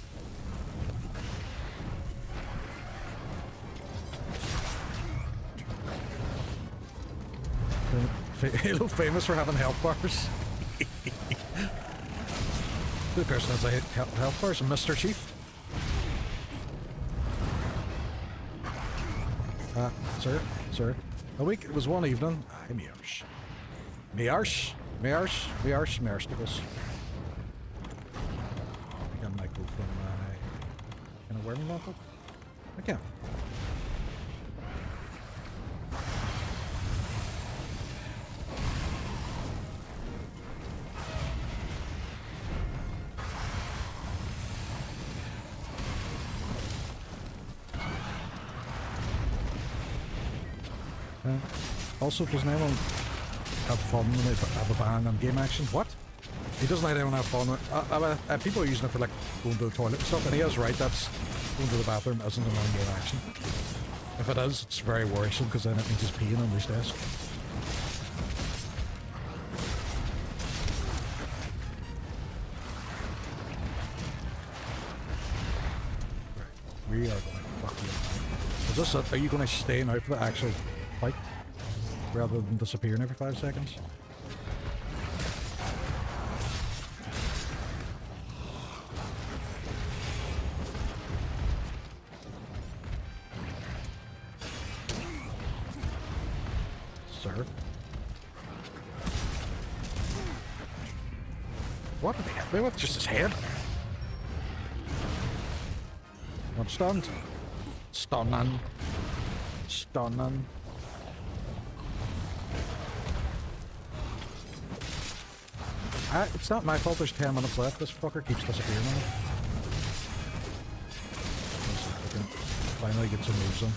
Halo famous for having health bars. The person has a health bars, Mr. Chief. Sir. A week, it was one evening. Aye, me arse. Stickles. I think I might go from my... Can I wear my mantle? I can. Also, doesn't anyone have fun when they have a ban on game action? What? He doesn't let anyone have fun. People are using it for like going to the toilet and stuff, and he is right, that's going to the bathroom isn't an on-game action. If it is, it's very worrisome because then it means he's peeing on his desk. Right. We are going to fuck you. Is this it? Are you going to stay now for the actual fight? Rather than disappearing every 5 seconds. Sir? What did he hit me with? Just his head? I'm stunned. Stunning. Stunning. It's not my fault there's 10 minutes left. This fucker keeps disappearing on me. I can finally get some moves on.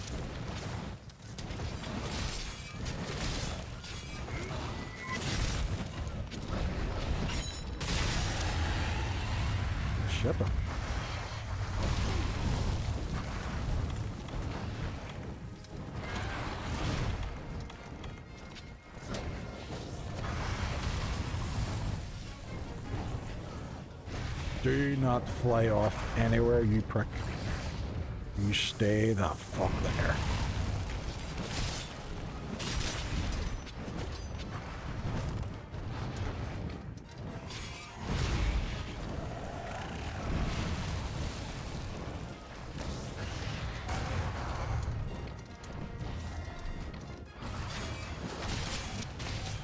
Shit. Do not fly off anywhere, you prick. You stay the fuck there.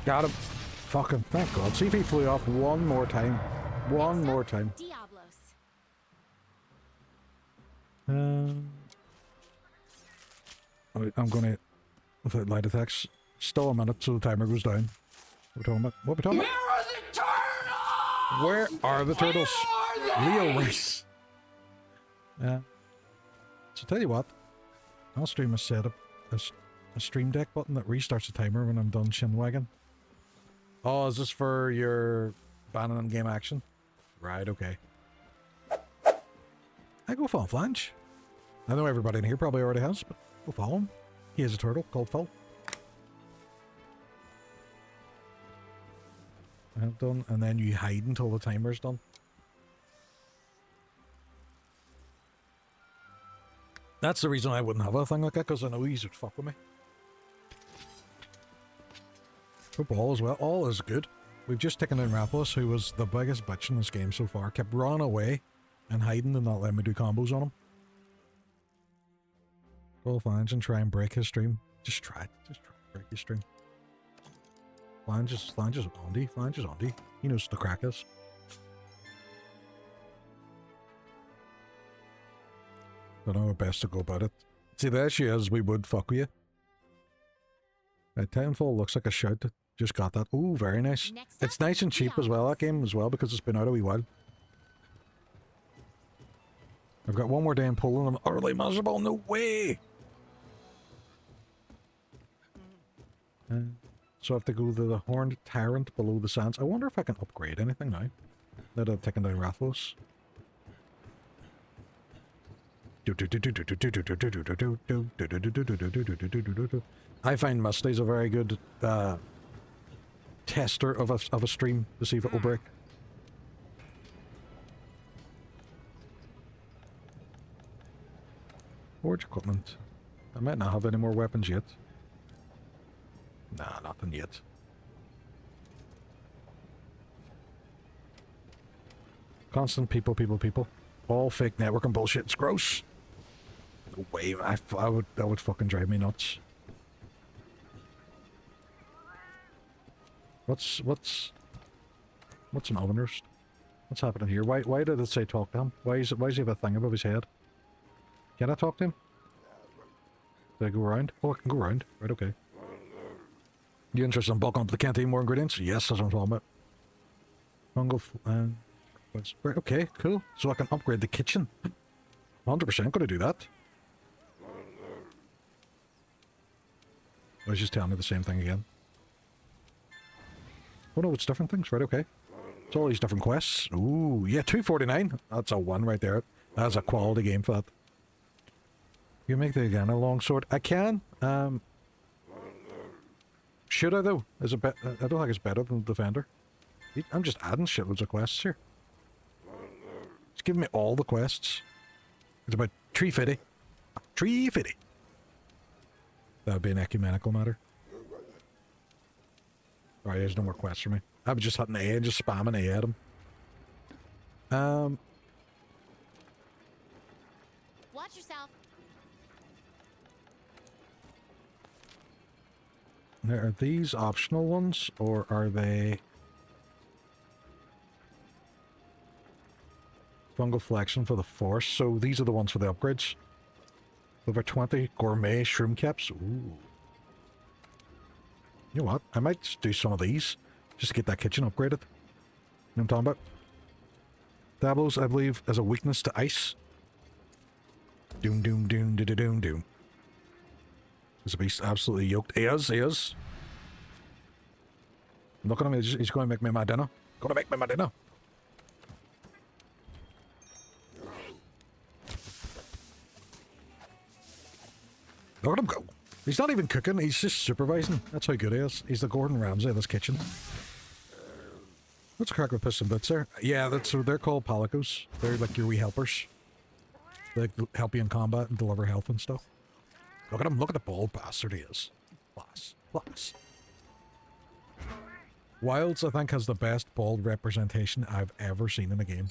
Got him. Fucking thank God. See if he flew off one more time. One more time. I'm gonna, without light attacks, still a minute so the timer goes down. What are we talking about? What are we talking about? Where are the turtles? Leo race. Yeah. So tell you what, I'll stream a setup, a stream deck button that restarts the timer when I'm done chinwagging. Oh, is this for your banning on game action? Right, okay. I go follow Flange. I know everybody in here probably already has, but go follow him. He has a turtle called Phil. I have done, and then you hide until the timer's done. That's the reason I wouldn't have a thing like that, because I know he's would fuck with me. Football as well. All is good. We've just taken in Rapalus, who was the biggest bitch in this game so far. Kept running away and hiding and not letting me do combos on him. Go Flange and try and break his stream. Just try it. Just try to break his stream. Flange is Andy. Flange is Andy. He knows the crack is. Don't know how best to go about it. See, there she is. We would fuck with you. Right, Titanfall looks like a shout. Just got that. Ooh, very nice. It's nice and cheap as well, that game as well, because it's been out a wee while. I've got one more day in Poland. I'm utterly miserable. No way! So I have to go to the Horned Tyrant below the sands. I wonder if I can upgrade anything now that I've taken down Rathlos. I find Misty's a very good tester of a stream to see if it will break. Forge equipment. I might not have any more weapons yet. Nah, nothing yet. Constant people. All fake networking bullshit. It's gross. No way. That would fucking drive me nuts. What's an oven roast? What's happening here? Why did it say talk to him? Why does he have a thing above his head? Can I talk to him? Did I go around? Oh, I can go around. Right, okay. You interested in bulking up the canteen more ingredients? Yes, that's what I'm talking about. Fungal, right, okay, cool. So I can upgrade the kitchen. 100% gonna do that. I was just telling me the same thing again. Oh no, it's different things. Right, okay. It's all these different quests. Ooh, yeah, 249. That's a 1 right there. That's a quality game for that. You make the Agana longsword. I can. Should I though? Is it I don't think it's better than the Defender. I'm just adding shitloads of quests here. It's giving me all the quests. It's about 350. 350. That would be an ecumenical matter. Alright, there's no more quests for me. I was just hitting A and just spamming A at him. Watch yourself. Now, are these optional ones, or are they... Fungal flexion for the force. So these are the ones for the upgrades. Over 20 gourmet shroom caps. Ooh. You know what? I might just do some of these. Just to get that kitchen upgraded. You know what I'm talking about? Dablos, I believe, as a weakness to ice. Doom, doom, doom, doom, doom, doom. Is the beast absolutely yoked? He is. Look at him, he's going to make me my dinner. Gonna make me my dinner. Look at him go. He's not even cooking, he's just supervising. That's how good he is. He's the Gordon Ramsay of this kitchen. What's a crack with piston bits there? Yeah, they're called palicos. They're like your wee helpers. They help you in combat and deliver health and stuff. Look at him, look at the bald bastard he is. Class. Wilds, I think, has the best bald representation I've ever seen in a game.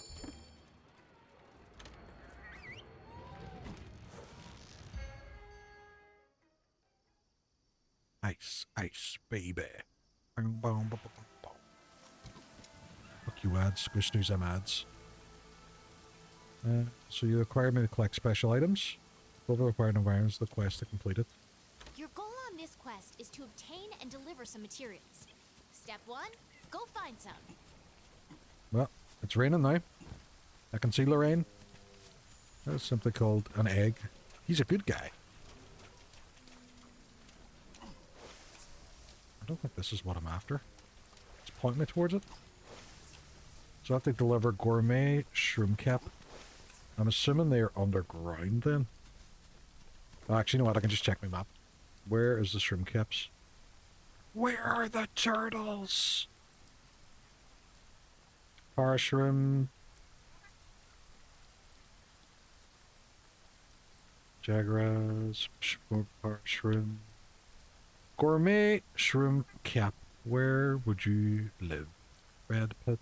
Ice, baby. Fuck you ads, go snooze them ads. So you require me to collect special items. All the required environments of the quest to complete it. Your goal on this quest is to obtain and deliver some materials. Step 1, go find some. Well, it's raining now. I can see Lorraine. That's simply called an egg. He's a good guy. I don't think this is what I'm after. It's pointing me towards it. So I have to deliver gourmet shroom cap. I'm assuming they are underground then. Oh, actually, you know what? I can just check my map. Where is the shroom caps? Where are the turtles? Power shroom. Jagras. Power shroom. Gourmet shroom cap. Where would you live? Red pit.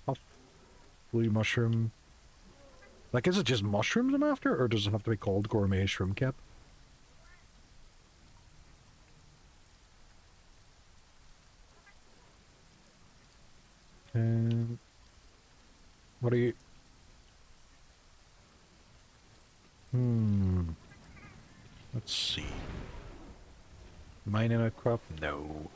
Puff. Blue mushroom. Like, is it just mushrooms I'm after, or does it have to be called gourmet shroom cap? What are you... Let's see. Mining outcrop? No.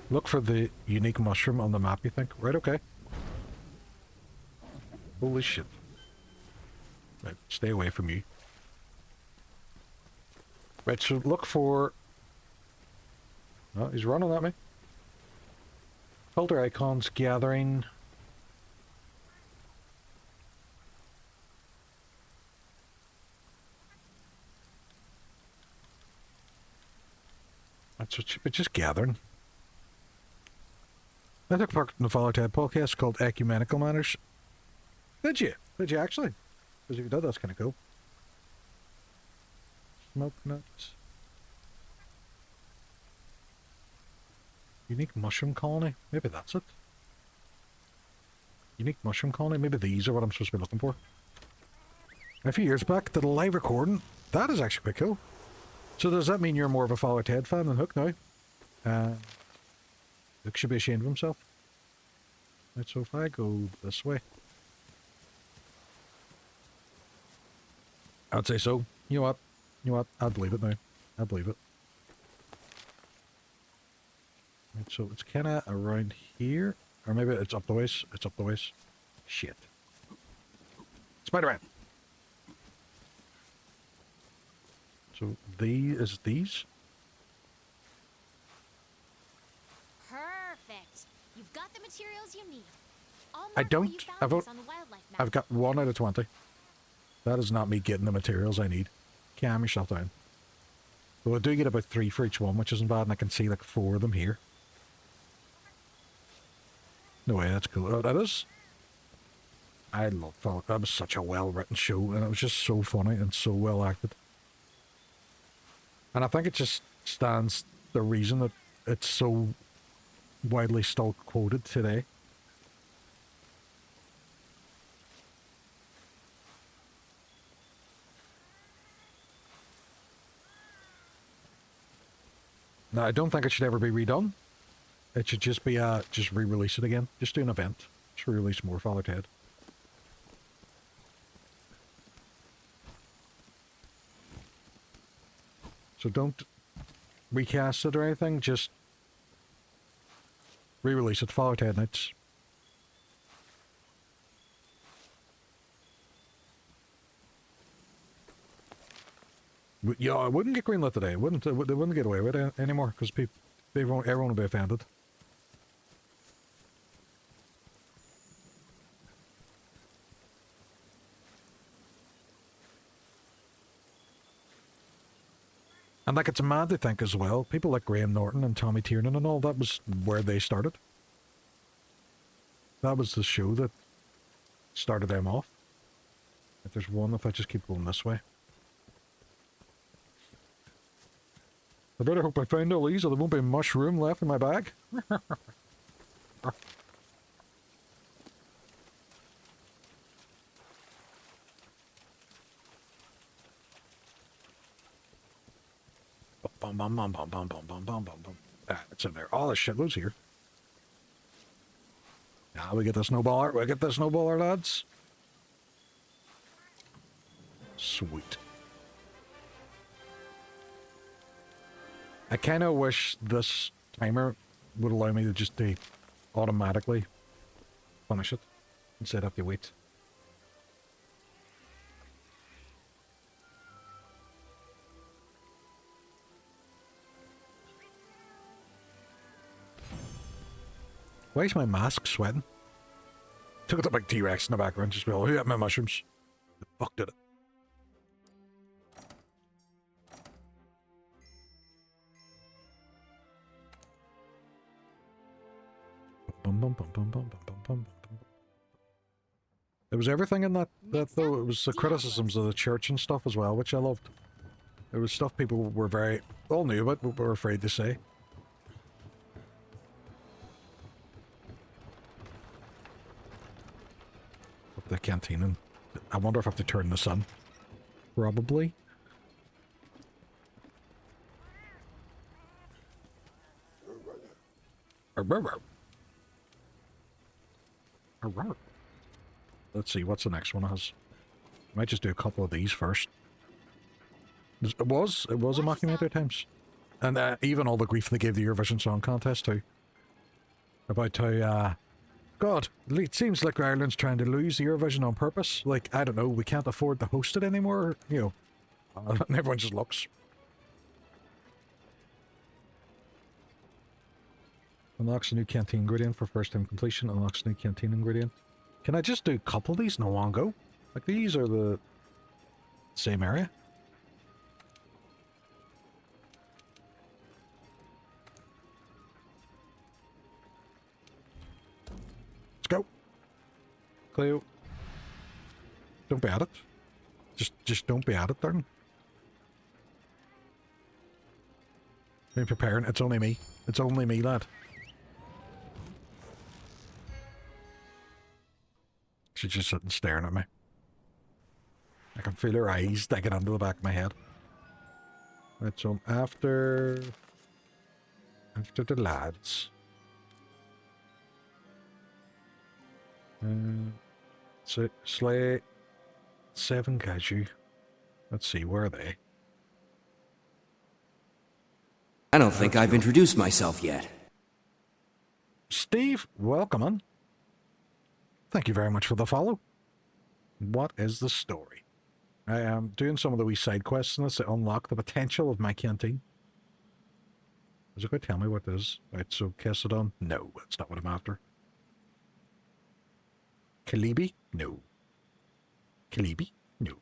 Look for the unique mushroom on the map, you think? Right, okay. Holy shit. Right, stay away from you. Right, so look for... Oh, he's running at me. Filter icons, gathering... That's what but just gathering. I took part in the Follow Ted podcast called Ecumenical Manners. Did you? Did you actually? Because if you did, that's kind of cool. Smoke nuts. Unique mushroom colony? Maybe that's it. Unique mushroom colony? Maybe these are what I'm supposed to be looking for. A few years back, did a live recording. That is actually quite cool. So does that mean you're more of a Follow Ted fan than Hook now? Hook should be ashamed of himself. Right, so if I go this way... I'd say so. You know what? You know what? I'd believe it now. I'd believe it. Right, so it's kind of around here. Or maybe it's up the ways. It's up the ways. Shit. Spider-Man! So is these? Perfect. You've got the materials you need. I don't. I've got 1 out of 20. That is not me getting the materials I need. Calm yourself down. Well, I do get about 3 for each one, which isn't bad, and I can see like 4 of them here. No way, that's cool. Oh, that is. I love that. That was such a well-written show, and it was just so funny and so well acted. And I think it just stands the reason that it's so widely still quoted today. Now, I don't think it should ever be redone. It should just be, just re-release it again. Just do an event. Just re-release more Father Ted. So don't recast it or anything, just re-release it, Father Ted Nights. Yeah, I wouldn't get greenlit today. They wouldn't get away with it anymore because everyone would be offended. And like, it's mad to think as well, people like Graham Norton and Tommy Tiernan and all, that was where they started. That was the show that started them off. If there's one, if I just keep going this way. I better hope I find all these or there won't be much room left in my bag. Bum, bum, bum, bum, bum, bum, bum, bum, bum, bum. Ah, it's in there. All this shitloads here. Now we get the snowballer. We get the snowballer, lads. Sweet. I kind of wish this timer would allow me to just automatically finish it instead of have to wait. Why is my mask sweating? Took the big T-Rex in the background, just be all, who had my mushrooms? The fuck did it? Bum, bum, bum, bum, bum, bum, bum, bum, bum. There was everything in that though. It was the criticisms of the church and stuff as well, which I loved. There was stuff people were all knew about, but were afraid to say. The canteen. I wonder if I have to turn this on. Probably. Let's see, what's the next one has? I might just do a couple of these first. It was a mockumentary at times. And even all the grief they gave the Eurovision Song Contest too. About how, God, it seems like Ireland's trying to lose the Eurovision on purpose. Like, I don't know, we can't afford to host it anymore, you know. And everyone just looks. Unlocks a new canteen ingredient for first time completion. Unlocks a new canteen ingredient. Can I just do a couple of these in one go? Like, these are the same area. Let's go. Cleo. Don't be at it. Just don't be at it, darling. Be preparing. It's only me. It's only me, lad. She's just sitting staring at me. I can feel her eyes digging into the back of my head. Right, so I'm after the lads. So slay 7 Kaiju. Let's see, where are they? I don't think I've introduced myself yet. Steve, welcome on. Thank you very much for the follow. What is the story? I am doing some of the wee side quests in this to unlock the potential of my canteen. Is it going to tell me what it is? Right, so Kessadon? No, that's not what I'm after. Kalibi? No. Kalibi? No.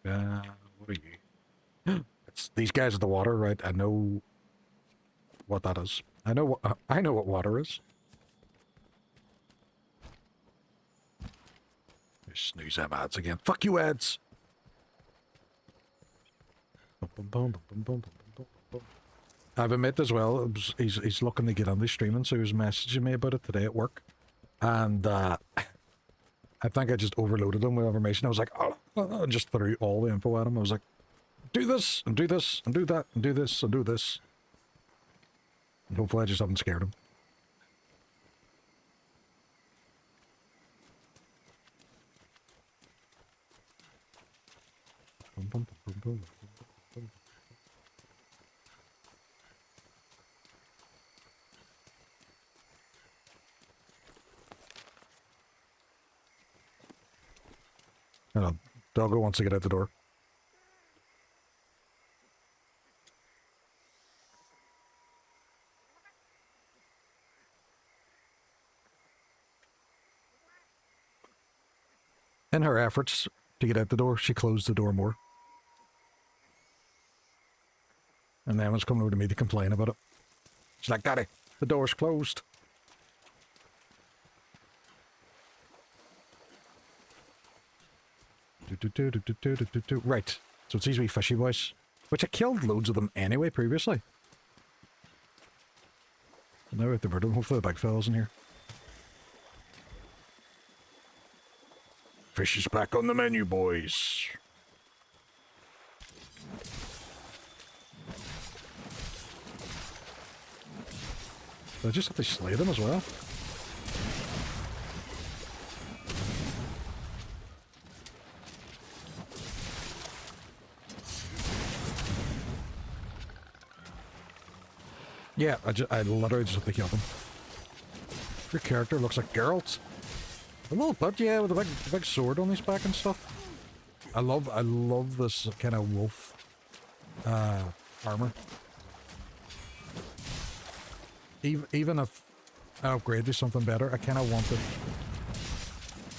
What are you? It's these guys at the water, right? I know what that is. I know what water is. Snooze them ads again. Fuck you, ads! I've admitted as well, he's looking to get on the streaming, so he was messaging me about it today at work. And I think I just overloaded him with information. I was like, oh, and just threw all the info at him. I was like, do this, and do this, and do that, and do this, and do this. And hopefully I just haven't scared him. Hello. Doggo wants to get out the door. In her efforts to get out the door, she closed the door more. And then was coming over to me to complain about it. She's like, Daddy, the door's closed. Right. So it's these wee fishy boys. Which I killed loads of them anyway previously. Now we have to murder them. Hopefully the big fella's in here. Fish is back on the menu, boys. I just have to slay them as well. Yeah, I literally just have to kill them. Your character looks like Geralt. A little bit, yeah, with a big sword on his back and stuff. I love this kind of wolf armor. Even if I upgrade to something better, I kind of want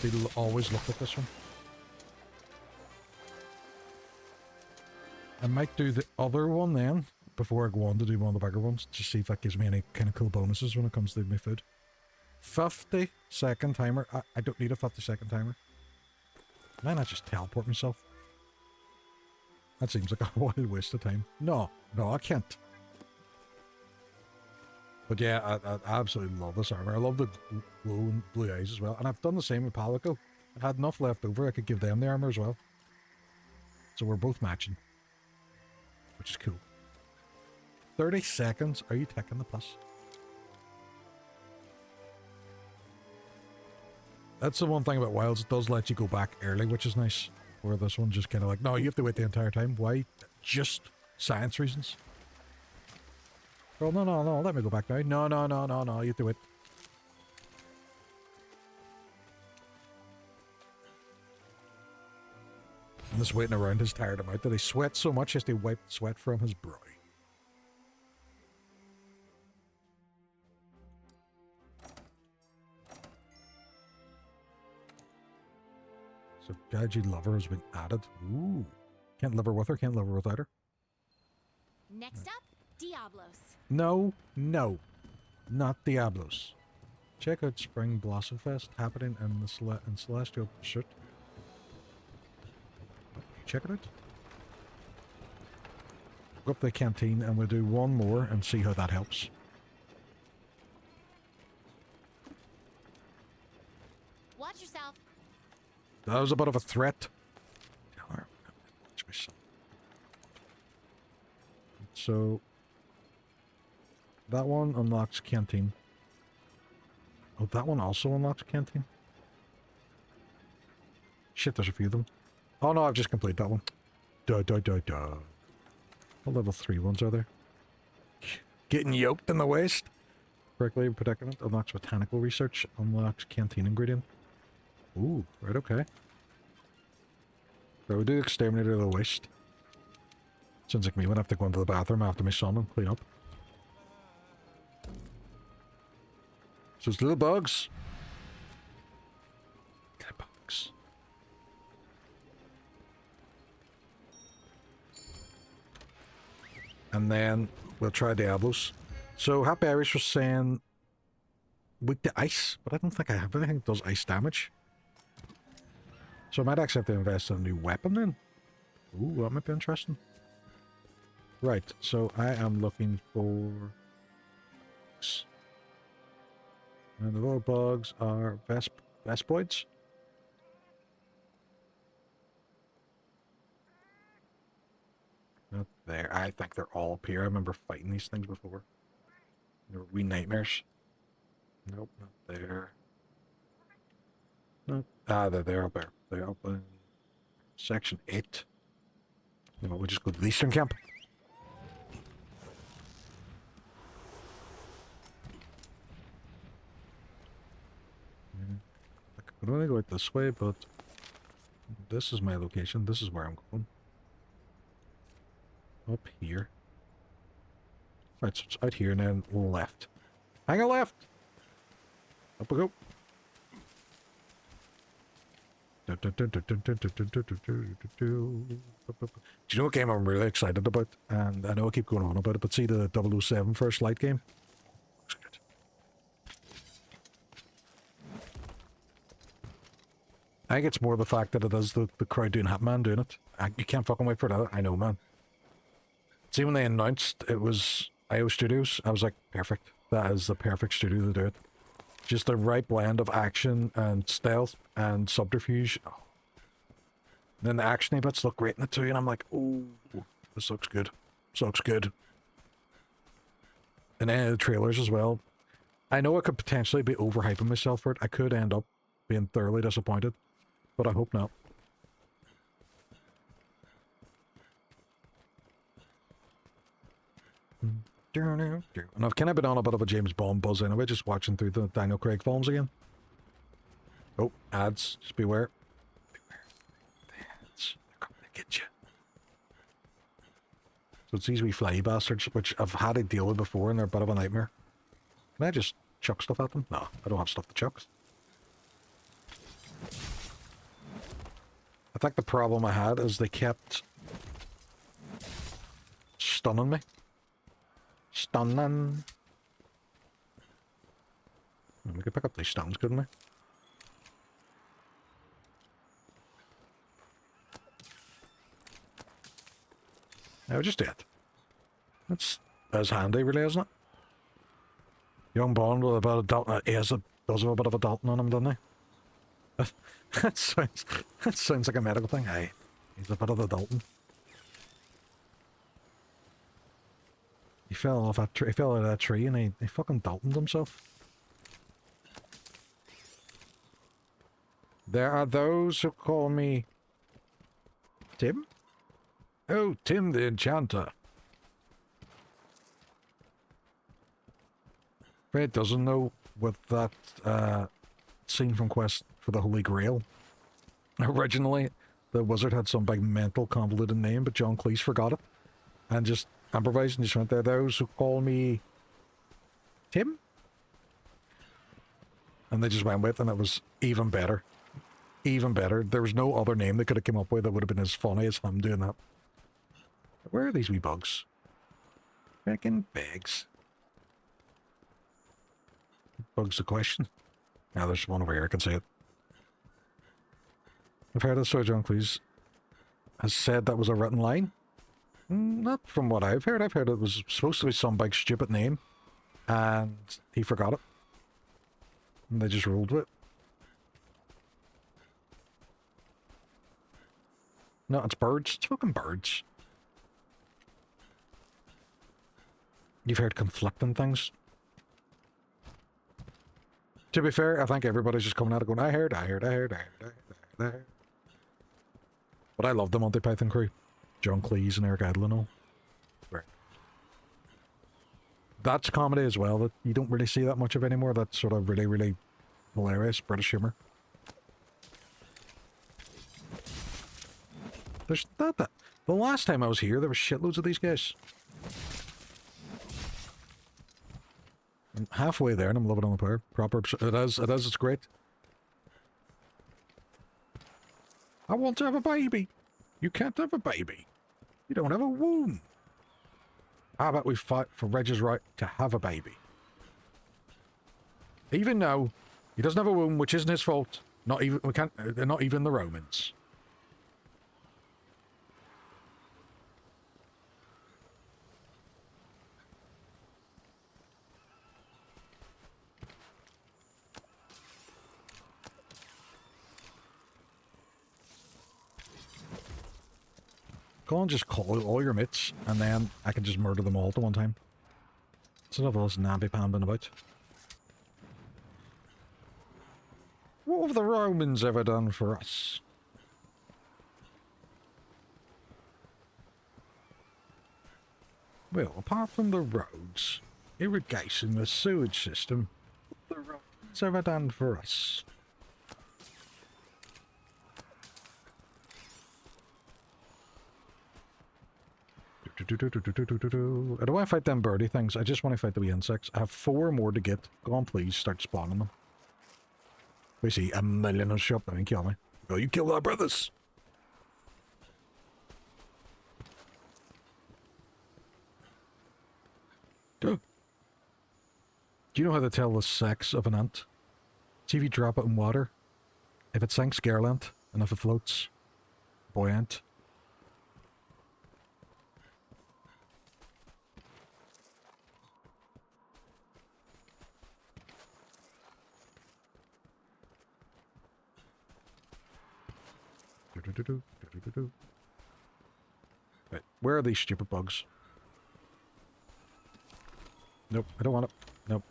to always look at this one. I might do the other one then, before I go on to do one of the bigger ones, to see if that gives me any kind of cool bonuses when it comes to my food. 50-second timer. I don't need a 50-second timer. Why not just teleport myself? That seems like a wild waste of time. No, I can't. But yeah, I absolutely love this armor. I love the glowing blue eyes as well. And I've done the same with Palico. I had enough left over, I could give them the armor as well. So we're both matching. Which is cool. 30 seconds? Are you taking the piss? That's the one thing about Wilds, it does let you go back early, which is nice. Where this one just kind of like, no, you have to wait the entire time. Why? Just science reasons. Oh, no, let me go back now. No, you have to wait. And this waiting around has tired him out. That he sweats so much, he has to wipe sweat from his brow. So, Gaiji Lover has been added. Ooh. Can't live her with her, can't live her without her. Next up, Diablos. No, not Diablos. Check out Spring Blossom Fest happening in the Celestial Pursuit. Check it out. Go up to the canteen and we'll do one more and see how that helps. Watch yourself. That was a bit of a threat. So that one unlocks canteen. Oh, that one also unlocks canteen. Shit, there's a few of them. Oh no, I've just completed that one. What level 3 ones are there? Getting yoked in the waist. Correctly predicament unlocks botanical research. Unlocks canteen ingredient. Ooh, right, okay. So we do exterminator of the waste. Sounds like me when I have to go into the bathroom after my son and clean up. So it's little bugs. Little bugs. And then we'll try Diablos. So Happy Irish was saying weak to ice, but I don't think I have anything that does ice damage. So I might actually have to invest in a new weapon then. Ooh, that might be interesting. Right, so I am looking for... And the little bugs are Vespoids. Not there. I think they're all up here. I remember fighting these things before. There wee nightmares. Nope, not there. No. Ah, they're there up there. They're up in section 8. You know, we'll just go to the Eastern Camp. I could only go out this way, but this is my location. This is where I'm going. Up here. Right, so it's out here and then left. Hang a left! Up we go. Do you know what game I'm really excited about? And I know I keep going on about it, but see the 007 First Light game? Looks good. I think it's more the fact that it is the crowd doing Hitman doing it. You can't fucking wait for that. I know, man. See, when they announced it was IO Studios, I was like, perfect. That is the perfect studio to do it. Just the right blend of action and stealth and subterfuge. Oh. Then the action bits look great in it too, and I'm like, oh, this looks good. This looks good. And then the trailers as well. I know I could potentially be overhyping myself for it. I could end up being thoroughly disappointed, but I hope not. And I've kind of been on a bit of a James Bond buzz anyway, just watching through the Daniel Craig films again. Oh, ads. Just beware. Beware. The ads. They're coming to get you. So it's these wee fly bastards, which I've had to deal with before, and they're a bit of a nightmare. Can I just chuck stuff at them? No, I don't have stuff to chuck. I think the problem I had is they kept stunning me. Stunning. We could pick up these stones, couldn't we? No, just it. That's handy, really, isn't it? Young Bond with a bit of Dalton. He does have a bit of a Dalton on him, doesn't he? that sounds like a medical thing. Aye, he's a bit of a Dalton. He fell off that tree. He fell out of that tree, and he fucking Daltoned himself. There are those who call me Tim. Oh, Tim the Enchanter. Fred doesn't know with that scene from Quest for the Holy Grail. Originally, the wizard had some big mental convoluted name, but John Cleese forgot it and just improvised and just went there. Those who call me Tim, and they just went with it, and it was even better. Even better. There was no other name they could have come up with that would have been as funny as him doing that. Where are these wee bugs? Freaking bags. Bugs the question. Now there's one over here, I can see it. I've heard that Sir John Cleese has said that was a written line. Not from what I've heard. I've heard it was supposed to be some big stupid name, and he forgot it. And they just rolled with it. No, it's birds. It's fucking birds. You've heard conflicting things. To be fair, I think everybody's just coming out and going, I heard. But I love the Monty Python crew. John Cleese and Eric Idle and all. Right. That's comedy as well that you don't really see that much of anymore. That's sort of really, really hilarious British humour. There's not that. The last time I was here, there were shitloads of these guys. I'm halfway there and I'm loving on the power. Proper. It is, it's great. I want to have a baby. You can't have a baby. You don't have a womb. How about we fight for Reg's right to have a baby? Even though he doesn't have a womb, which isn't his fault. Not even not even the Romans. Go and just call all your mates, and then I can just murder them all at one time. It's enough of us namby-pambing about. What have the Romans ever done for us? Well, apart from the roads, irrigation, the sewage system, what have the Romans ever done for us? I don't want to fight them birdie things, I just want to fight the wee insects. I have 4 more to get. Go on, please, start spawning them. We see a million will show up and kill me. Oh, you killed our brothers! Go. Do you know how to tell the sex of an ant? See if you drop it in water. If it sinks, girl ant, and if it floats, boy ant. Right, where are these stupid bugs? Nope, I don't want it. Nope.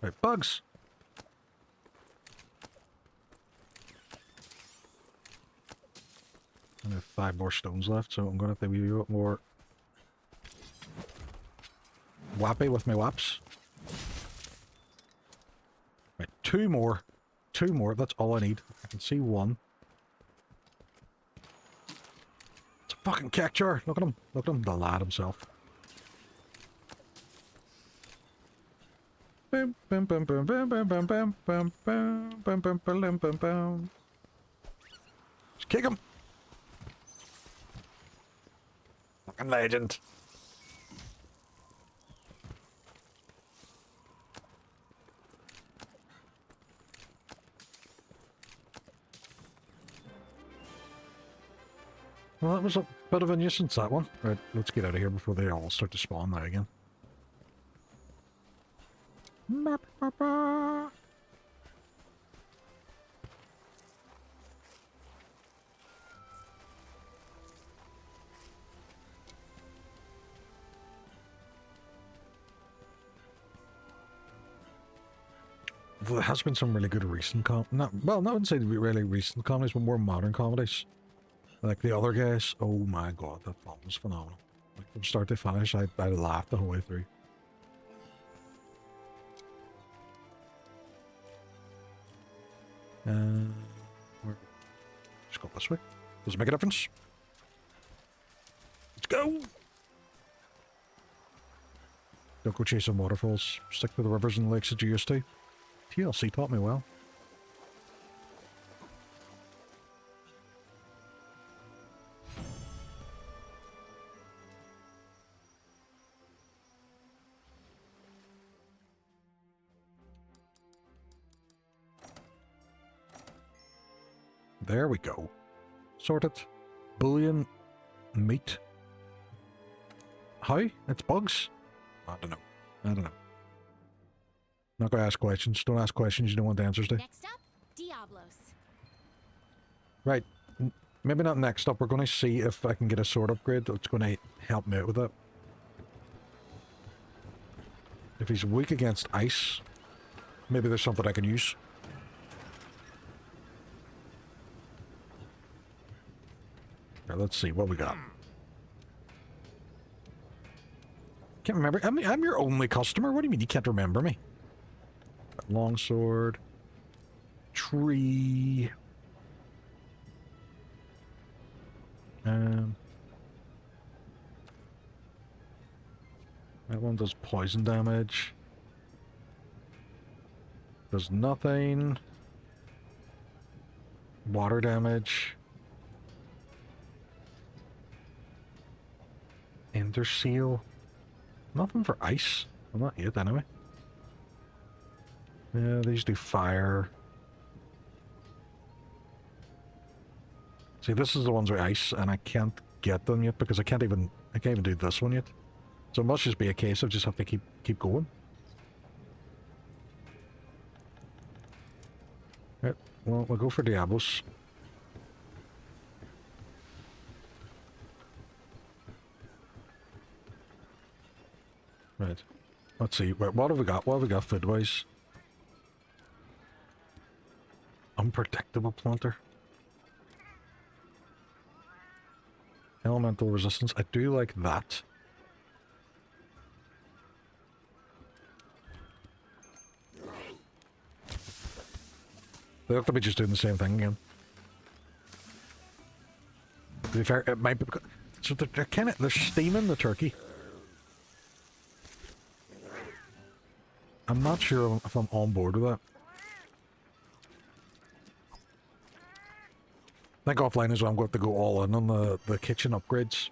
Right, bugs! I have 5 more stones left, so I'm gonna have to be a bit more wappy with my waps. Right, 2 more. 2 more, that's all I need. I can see 1. It's a fucking cactuar! Look at him. Look at him, the lad himself. Bam, bam, bam, bam, bam, bam, bam, bam, bam, bam, bam, bam, bam, bam, bam. Just kick him! Fucking legend. Well, that was a bit of a nuisance, that one. Right, let's get out of here before they all start to spawn now again. There has been some really good recent well, not wouldn't say really recent comedies, but more modern comedies. Like the other guys. Oh my god, that film was phenomenal. Like from start to finish, I laughed the whole way through. Let's go this way. Does it make a difference? Let's go! Don't go chasing waterfalls. Stick to the rivers and lakes that you used to. TLC taught me well. There we go. Sorted. Bullion. Meat. How? It's bugs? I don't know. I don't know. Not gonna ask questions. Don't ask questions you don't want answers to. Next up, Diablos. Right. Maybe not next up. We're gonna see if I can get a sword upgrade that's gonna help me out with that. If he's weak against ice, maybe there's something I can use. Right, let's see what we got. Can't remember. I'm your only customer. What do you mean you can't remember me? Longsword. Tree. That one does poison damage. Does nothing. Water damage. Ender seal. Nothing for ice. Well, not yet, anyway. Yeah, these do fire. See, this is the ones with ice, and I can't get them yet because I can't even do this one yet. So it must just be a case of just have to keep going. Right, well, we'll go for Diablos. Let's see. Wait, what have we got? What have we got food-wise? Unpredictable planter. Elemental resistance. I do like that. They look to be just doing the same thing again. To be fair, it might be because... So they're steaming the turkey. I'm not sure if I'm on board with that. I think offline is when I'm going to go all in on the kitchen upgrades.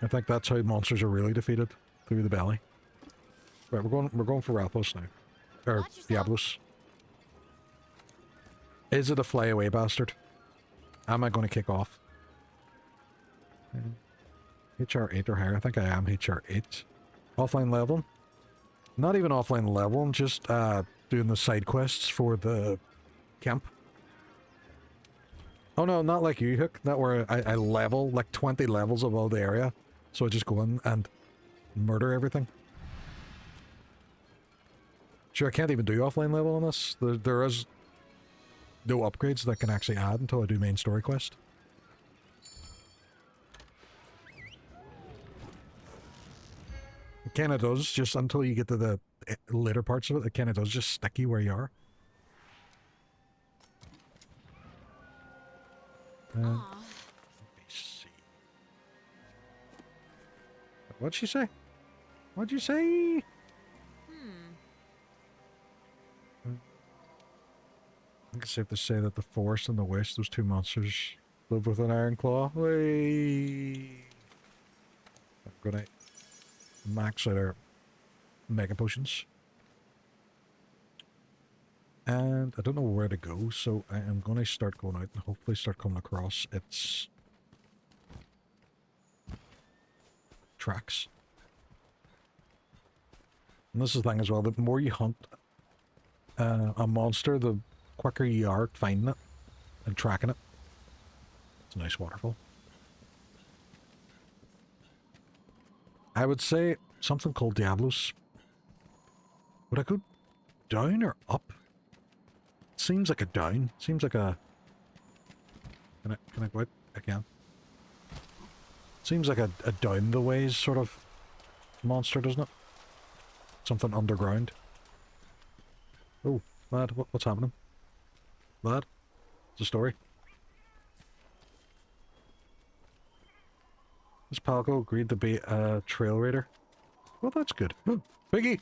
I think that's how monsters are really defeated, through the belly. Right, we're going for Rathos now. Or Diablos. Is it a flyaway bastard? Am I going to kick off? HR 8 or higher. I think I am HR 8. Offline level. Not even offline level, I'm just doing the side quests for the camp. Oh no, not like you, Hook. Not where I level, like 20 levels above the area. So I just go in and murder everything. Sure, I can't even do offline level on this. There is no upgrades that I can actually add until I do main story quest. It kinda does, just until you get to the later parts of it, it kinda does just stick you where you are. Let me see. What'd she say? What'd you say? I think it's safe to say that the forest and the west, those two monsters live with an iron claw. Whee! I'm gonna max out our mega potions. And I don't know where to go, so I am going to start going out and hopefully start coming across its tracks. And this is the thing as well, the more you hunt a monster, the quicker you are finding it and tracking it. It's a nice waterfall. I would say something called Diablos. Would I go down or up? Seems like a down. Seems like a... Can I go out again? Seems like a down the ways sort of monster, doesn't it? Something underground. Oh, lad, what's happening? Lad? It's a story. This Palco agreed to be a trail raider. Well, that's good. Piggy!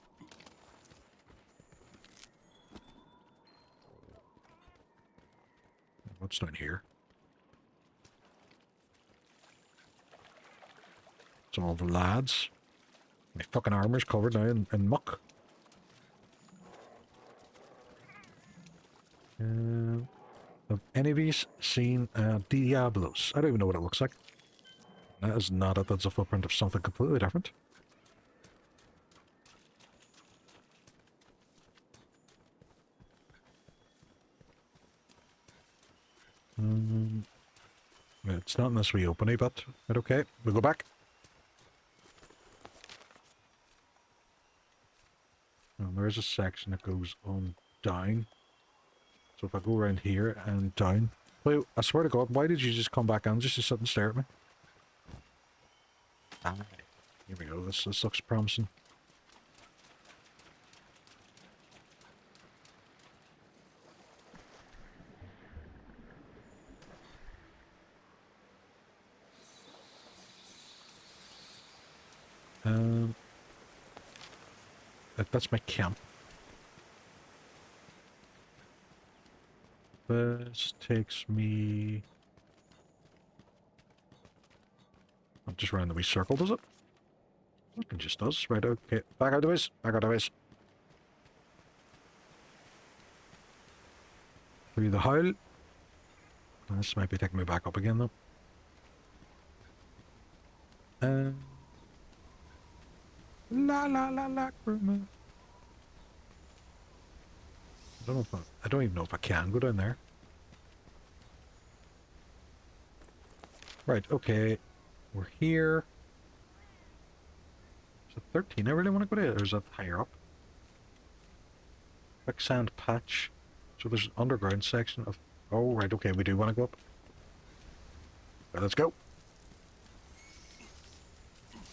What's down here? It's all the lads. My fucking armor's covered now in muck. Have any of you seen Diablos? I don't even know what it looks like. That is not it. That's a footprint of something completely different. It's not unless we open it, but okay. We'll go back. And there is a section that goes on down. So if I go around here and down... Wait, I swear to God, why did you just come back on just to sit and stare at me? Ah, here we go. This looks promising. That's my camp. This takes me... I'm just around the wee circle, does it? It just does. Right, okay. Back out the ways. Back out the ways. Through the hole. This might be taking me back up again, though. La la la la. I don't even know if I can go down there. Right, okay. We're here. Is it 13 I really want to go to, or is that higher up? Quicksand patch. So there's an underground section of... Oh, right, okay, we do want to go up. Right, let's go.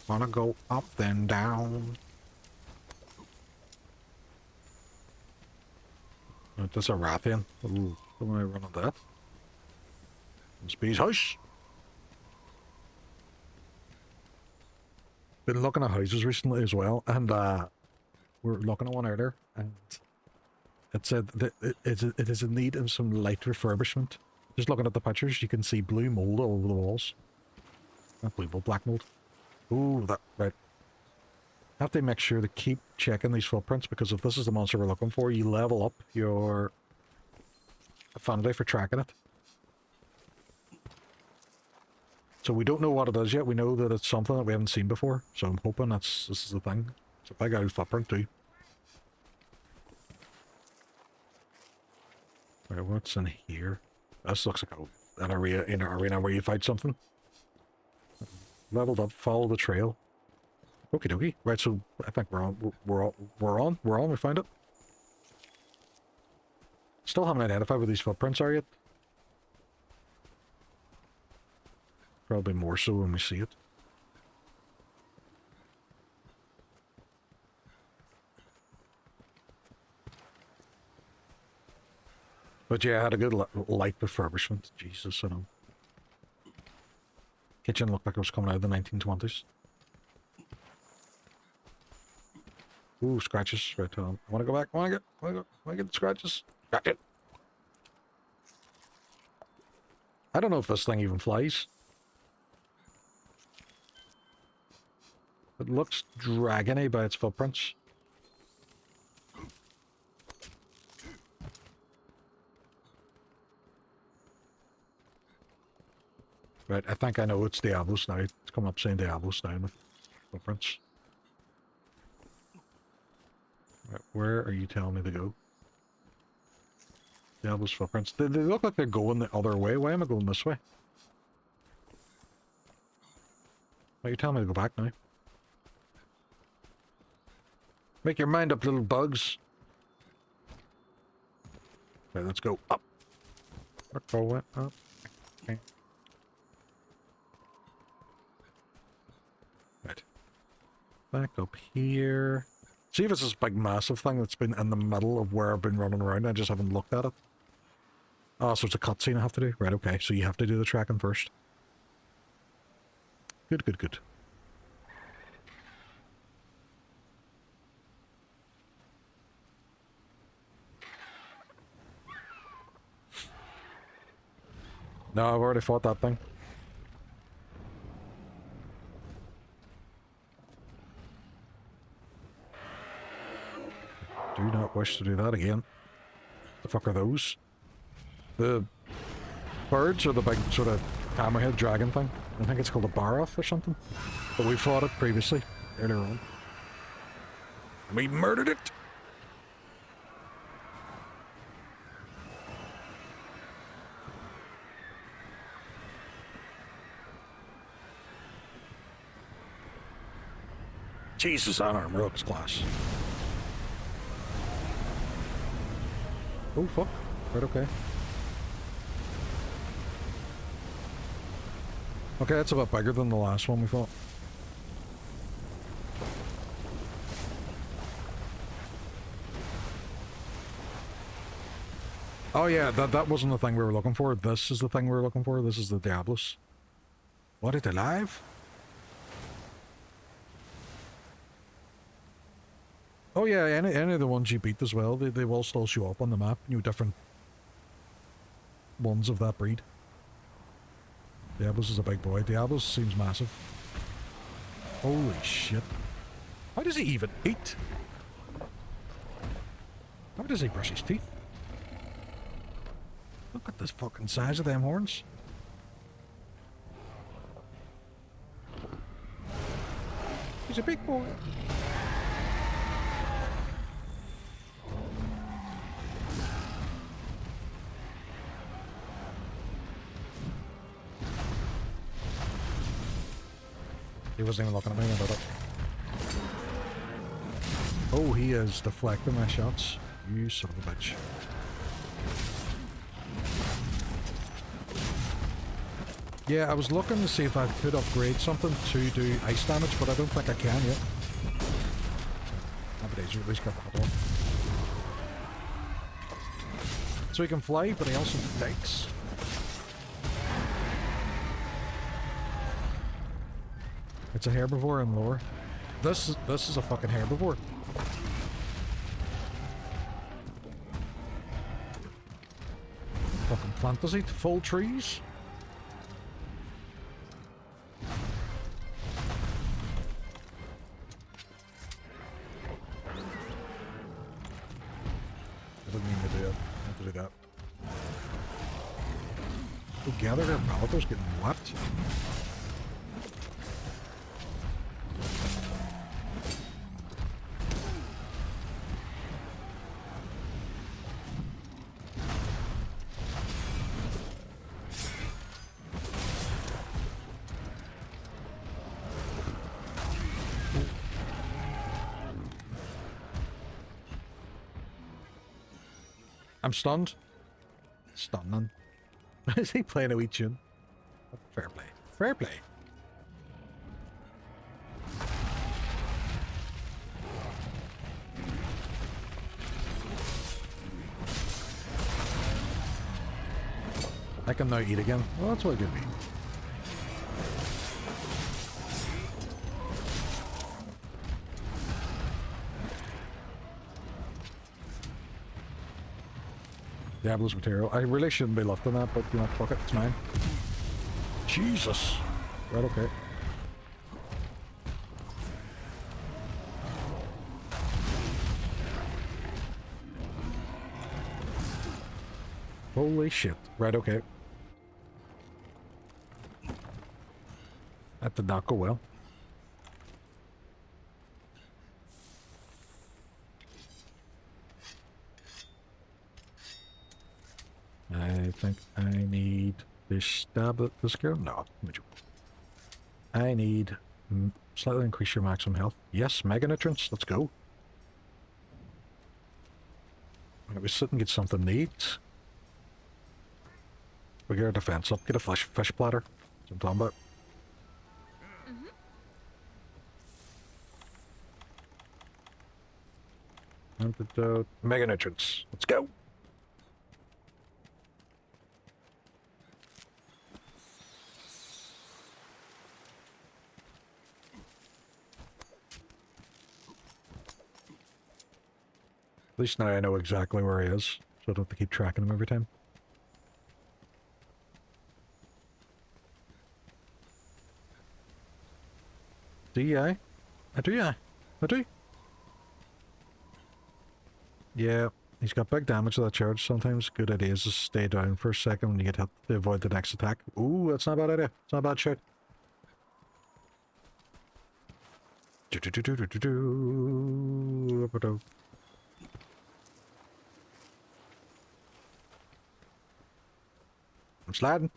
Wanna go up, then down. Right, that's a Rathian. Ooh, don't want to run on that. Speed's house. Been looking at houses recently as well, and we're looking at one earlier, and it said that it is in need of some light refurbishment. Just looking at the pictures, you can see blue mold all over the walls. Not blue mold, black mold. Ooh, that right. Have to make sure to keep checking these footprints, because if this is the monster we're looking for, you level up your affinity for tracking it. So we don't know what it is yet. We know that it's something that we haven't seen before. So I'm hoping this is the thing. It's a big old footprint too. Right, what's in here? This looks like an arena where you fight something. Leveled up, follow the trail. Okie dokie. Right, so I think we're on. We found it. Still haven't identified where these footprints are yet. Probably more so when we see it. But yeah, I had a good light refurbishment. Jesus, I know. Kitchen looked like it was coming out of the 1920s. Ooh, scratches. Right, I want to go back. I want to get the scratches. Got it. I don't know if this thing even flies. It looks dragony by its footprints. Right, I think I know it's Diablos now. It's coming up saying Diablos now with footprints. Right, where are you telling me to go? Diablos footprints. They look like they're going the other way. Why am I going this way? Why are you telling me to go back now? Make your mind up, little bugs. Right, let's go up. We're going up. Okay. Right. Back up here. See if it's this big massive thing that's been in the middle of where I've been running around. I just haven't looked at it. Oh, so it's a cutscene I have to do? Right, okay. So you have to do the tracking first. Good, good, good. No, I've already fought that thing. Do not wish to do that again. The fuck are those? The birds or the big sort of hammerhead dragon thing? I think it's called a Baroth or something. But we fought it previously, earlier on. And we murdered it! Jesus, on armor looks class. Oh, fuck. Right, okay. Okay, that's a bit bigger than the last one we fought. Oh yeah, that wasn't the thing we were looking for. This is the thing we were looking for. This is the Diablos. What, it alive? Oh yeah, any of the ones you beat as well, they will still show up on the map. Different ones of that breed. Diablos is a big boy. Diablos seems massive. Holy shit. How does he even eat? How does he brush his teeth? Look at this fucking size of them horns. He's a big boy. He wasn't even looking at me about it. Oh, he is deflecting my shots. You son of a bitch. Yeah, I was looking to see if I could upgrade something to do ice damage, but I don't think I can yet. But he's at least got that one. So he can fly, but he also takes. It's a herbivore in lore. This is a fucking herbivore. Fucking fantasy to full trees. I didn't mean to do it. I have to do that. Together, their Balthor's getting whacked. I'm stunned. Stunning. Is he playing a wee tune? Fair play. Fair play. I can now eat again. Well, that's what it could be. Diablo's material. I really shouldn't be lifting that, but you know, fuck it, it's mine. Jesus! Right, okay. Holy shit. Right, okay. That did not go well. I think I need to stab at this girl. No, I need slightly increase your maximum health. Yes, mega nutrients. Let's go. We sit and get something neat. We get our defense up. Get a fish platter. That's what I'm talking about. Antidote. Mega nutrients. Let's go. At least now I know exactly where he is, so I don't have to keep tracking him every time. Do I? I do, yeah. I do. Yeah, he's got big damage to that charge. Sometimes good idea is to stay down for a second when you get hit to avoid the next attack. Ooh, that's not a bad idea. It's not a bad shot. I'm sliding.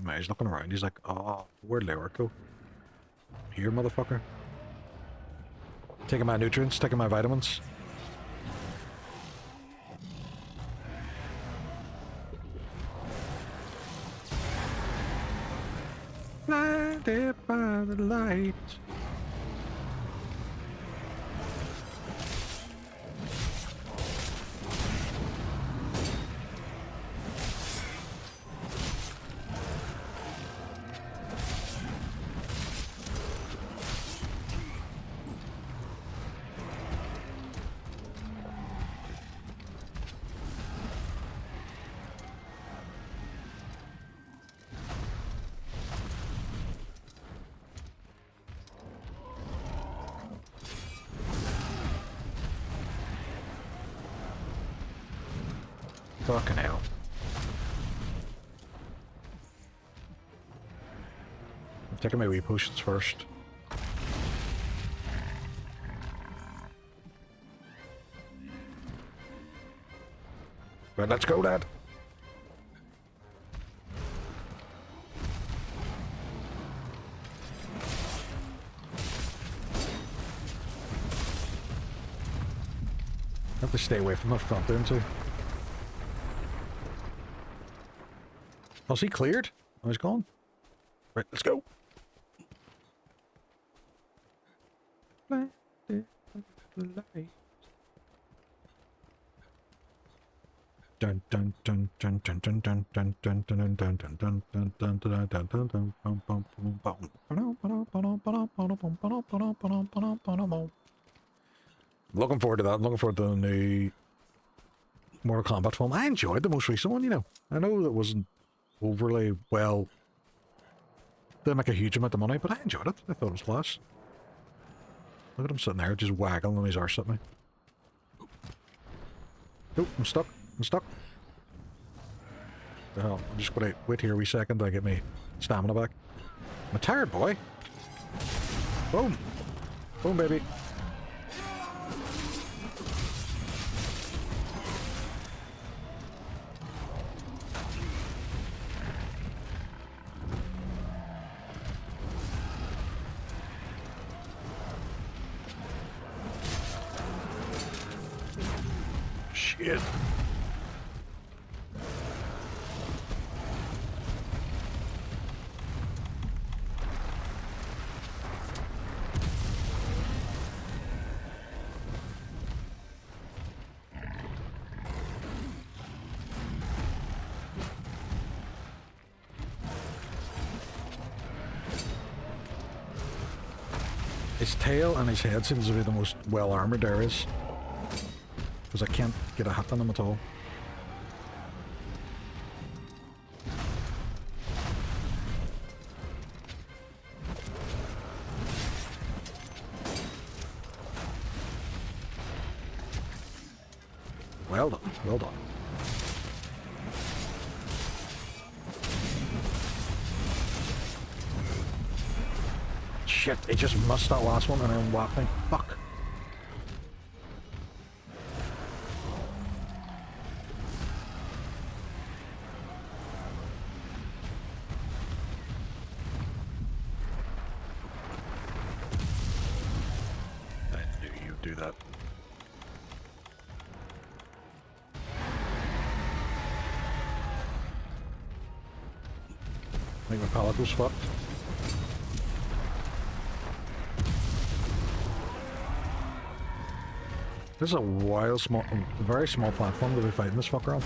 Man, he's looking around. He's like, oh, where'd Lyric go? Here, motherfucker. Taking my nutrients, taking my vitamins. Blinded by the light. Fucking hell. I'm taking my wee potions first. Right, let's go, Dad. have to stay away from the front end too. Oh, is he cleared? Oh, he's gone. Right, let's go. Dun dun dun dun dun dun dun dun dun dun dun dun dun dun dun dun dun dun dun dun. Looking forward to that. I'm looking forward to the new Mortal Kombat film. I enjoyed the most recent one, you know. I know that wasn't overly well, didn't make a huge amount of money, but I enjoyed it. I thought it was class. Look at him sitting there just waggling on his arse at me. Oh, I'm stuck. I'm stuck. The hell, I'm just gonna wait here a wee second to get me stamina back. I'm a tired boy. Boom. Boom, baby. Shit. His tail and his head seems to be the most well-armored areas. Because I can't get a hit on them at all. Well done, well done. Shit, it just missed that last one and then whacked me. Fuck. Do that. I think my pallet was fucked. This is a wild, small, very small platform to be fighting this fucker on.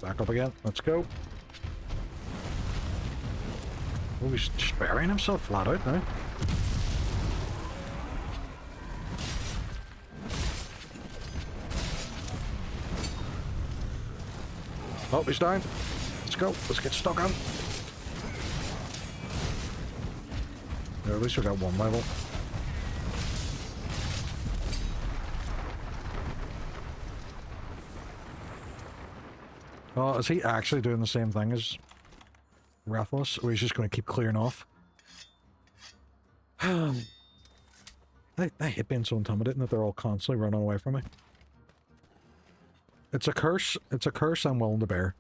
Back up again. Let's go. Oh, he's just burying himself flat out now. Oh, he's down. Let's go. Let's get stuck on. Yeah, at least we got one level. Oh, is he actually doing the same thing as Rathalos, or he's just going to keep clearing off? I hate being so intimidating that they're all constantly running away from me. It's a curse. It's a curse I'm willing to bear,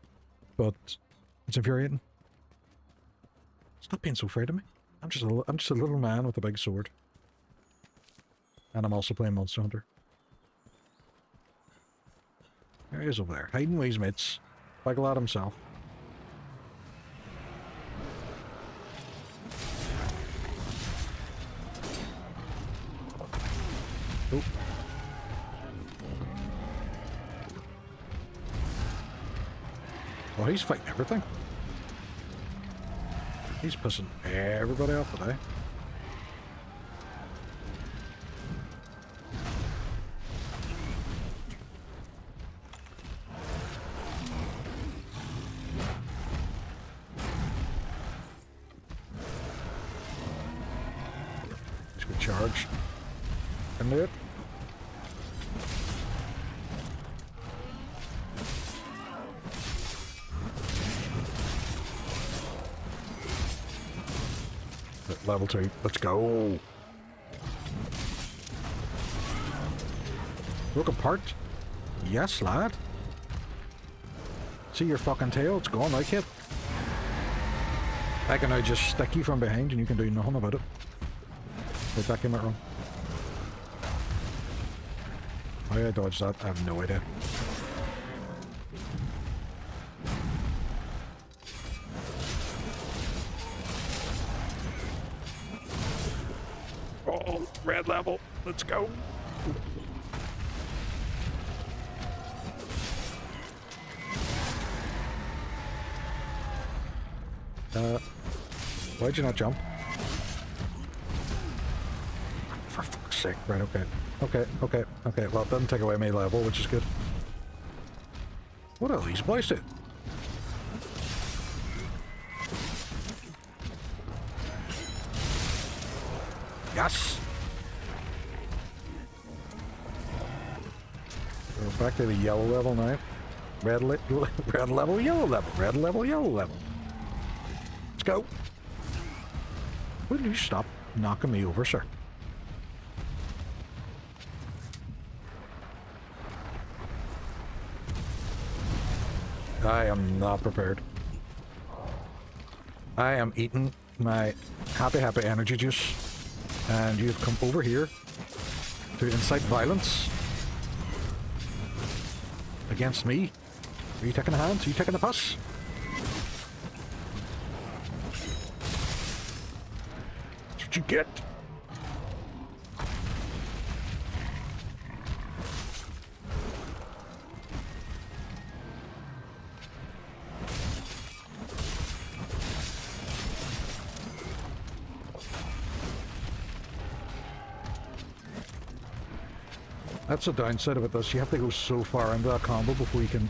but it's infuriating. Stop being so afraid of me. I'm just a little man with a big sword, and I'm also playing Monster Hunter. There he is over there, hiding with his mates. Like a lad himself. Oh. Oh, he's fighting everything. He's pissing everybody off today. Charge. Can do it. Level 2. Let's go. Broke apart. Yes, lad. See your fucking tail? It's gone now, kid. I can now just stick you from behind and you can do nothing about it. Wait, that came out wrong. How did I dodge that? I have no idea. Oh, red level. Let's go. Why'd you not jump? For fuck's sake. Right, okay. Okay. Well, it doesn't take away my level, which is good. What are these boys do? Yes! We're back to the yellow level now. Red level, yellow level. Red level, yellow level. Let's go. Will you stop knocking me over, sir? I am not prepared. I am eating my happy energy juice, and you've come over here to incite violence against me. Are you taking a hand? Are you taking a puss? That's what you get. That's the downside of it, though. You have to go so far into that combo before you can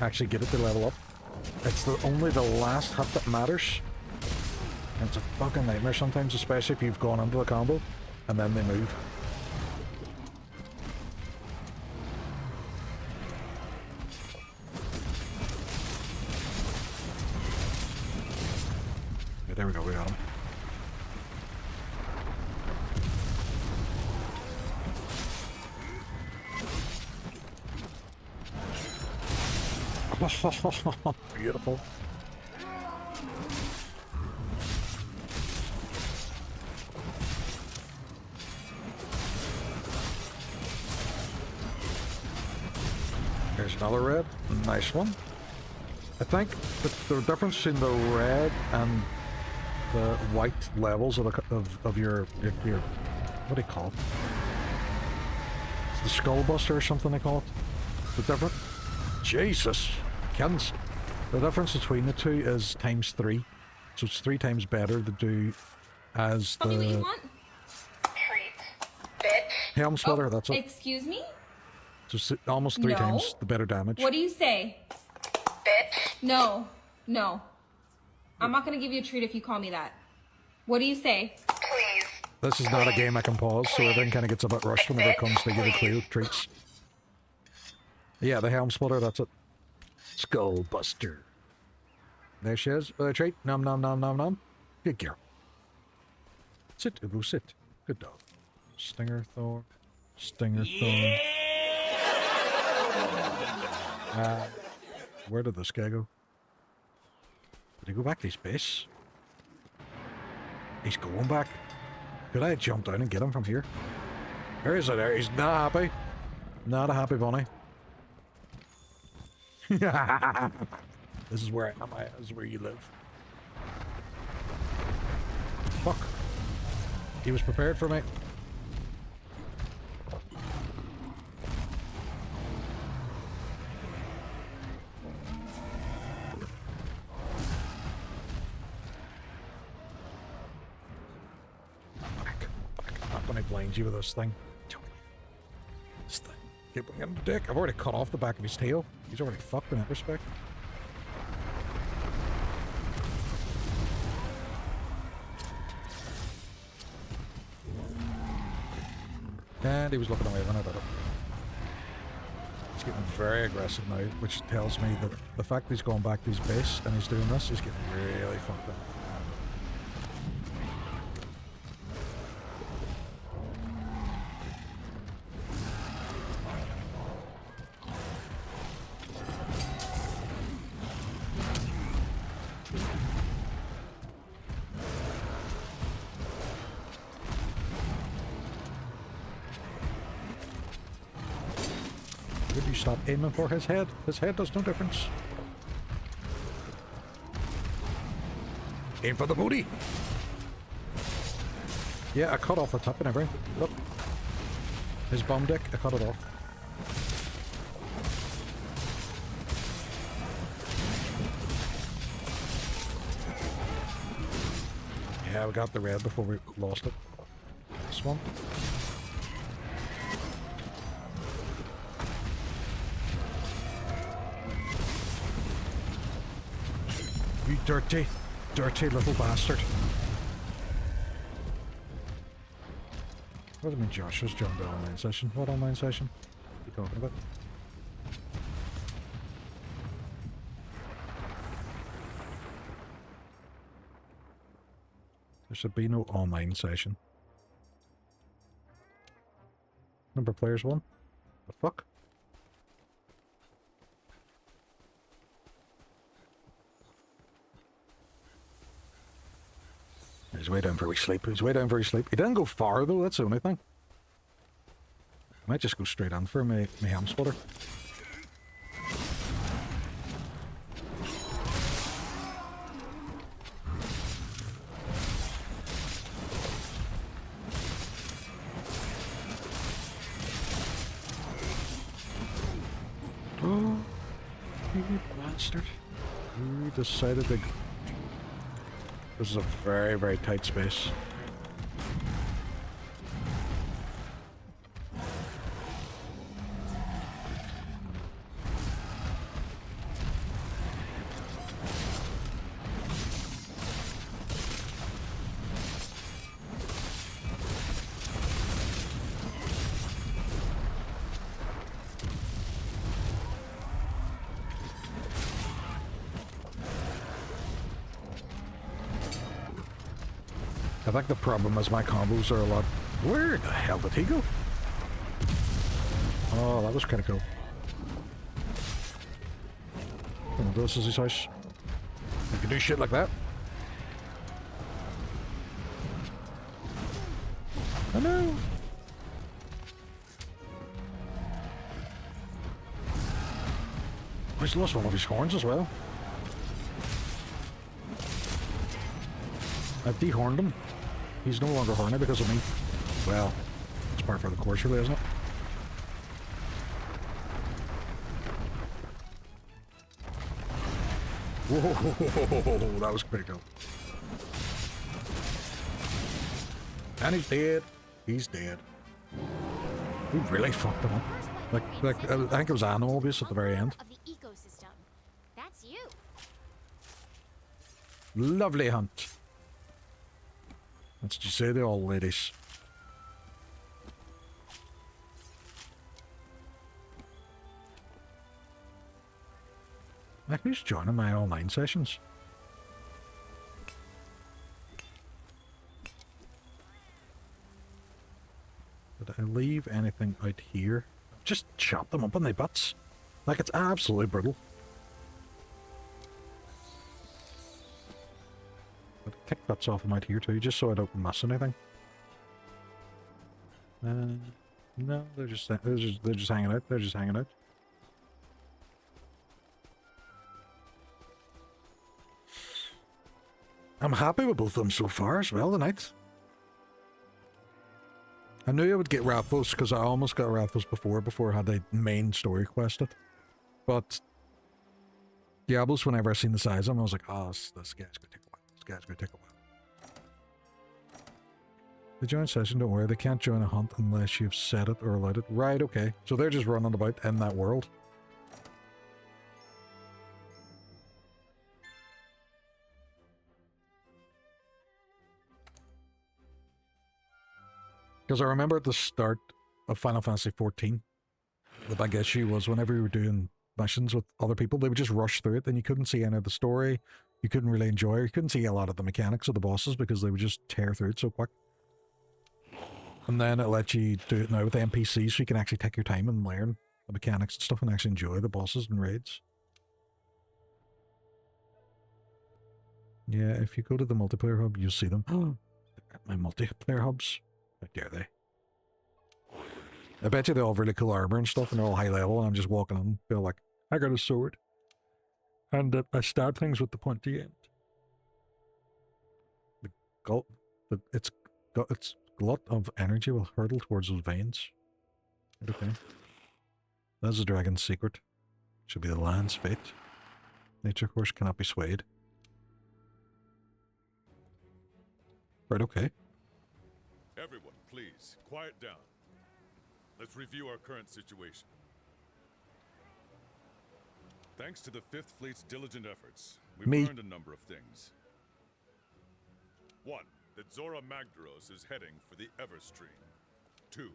actually get it to level up. It's only the last hit that matters. And it's a fucking nightmare sometimes, especially if you've gone into the combo and then they move. Yeah, there we go, we got him. Beautiful. There's another red. Nice one. I think the difference between the red and the white levels of your what do you call it? It's the skull buster or something they call it. The different. Jesus, kids. The difference between the two is ×3, so it's 3 times better to do as Tell me what you the want. Treat. Bitch. helm splitter. That's it. Excuse me? So it's almost 3 No. times the better damage. What do you say? Bitch. No. I'm not gonna give you a treat if you call me that. What do you say? Please. This is not a game I can pause, so everything kind of gets a bit rushed whenever it comes to giving clear treats. Yeah, the helm splitter, that's it. Skull buster. There she is. Treat. Nom nom nom nom nom. Good girl. Sit, Ubu, sit. Good dog. Stinger thorn. Stinger thorn. Where did this guy go? Did he go back to his base? He's going back. Could I jump down and get him from here? Where is it there? He's not happy. Not a happy bunny. This is where I am. This is where you live. Fuck. He was prepared for me. I'm not gonna blind you with this thing. This thing. Keep bringing him to dick. I've already cut off the back of his tail. He's already fucked in that respect. And he was looking away when I did it. He's getting very aggressive now, which tells me that the fact that he's going back to his base and he's doing this, he's getting really fucked up. Would you stop aiming for his head? His head does no difference. Aim for the booty! Yeah, I cut off the top and everything. Look. His bomb deck, I cut it off. Yeah, we got the red before we lost it. This one. You dirty, dirty little bastard. What do you mean Joshua's joined the online session? What online session? What are you talking about? There should be no online session. Number of players 1? The fuck? He's way down for a wee sleep. He's way down for a sleep. He didn't go far though, that's the only thing. Might just go straight on for my ham spotter. Oh, you bastard. You decided to... This is a very, very tight space. I think the problem is my combos are a lot... Where the hell did he go? Oh, that was kind of cool. Oh, this is his house. You can do shit like that. I know. He's lost one of his horns as well. I've dehorned him. He's no longer horny because of me. Well, it's part of the course really, isn't it? Whoa, that was pretty cool. And he's dead. He's dead. We really fucked him up. Like I think it was animal abuse at the very end. Of the ecosystem. That's you. Lovely hunt. What did you say to all ladies? Like, who's joining my online sessions? Did I leave anything out here? Just chop them up in their butts. Like, it's absolutely brutal. But kick butts off them out here too, just so I don't miss anything. No, they're just hanging out. They're just hanging out. I'm happy with both of them so far as well tonight. I knew I would get Rathos because I almost got Rathos before I had the main story quested. But Diablos, whenever I seen the size of him, I was like, oh, this guy's gonna take a while. This guy's gonna take a while. They join session, don't worry, they can't join a hunt unless you've set it or allowed it. Right, okay. So they're just running about in that world. Because I remember at the start of Final Fantasy XIV, the big issue was whenever you were doing missions with other people, they would just rush through it and you couldn't see any of the story. You couldn't really enjoy it. You couldn't see a lot of the mechanics of the bosses because they would just tear through it so quick. And then it lets you do it now with NPCs so you can actually take your time and learn the mechanics and stuff and actually enjoy the bosses and raids. Yeah, if you go to the multiplayer hub, you'll see them. My multiplayer hubs. How dare they? I bet you they all have really cool armor and stuff, and they're all high level, and I'm just walking on, feel like, I got a sword. And I stab things with the pointy end. Its glut of energy will hurtle towards those veins. Okay. That's the dragon's secret. Should be the land's fate. Nature course cannot be swayed. Right, okay. Everyone, please, quiet down. Let's review our current situation. Thanks to the 5th Fleet's diligent efforts, we've learned a number of things. 1. That Zora Magdaros is heading for the Everstream. 2.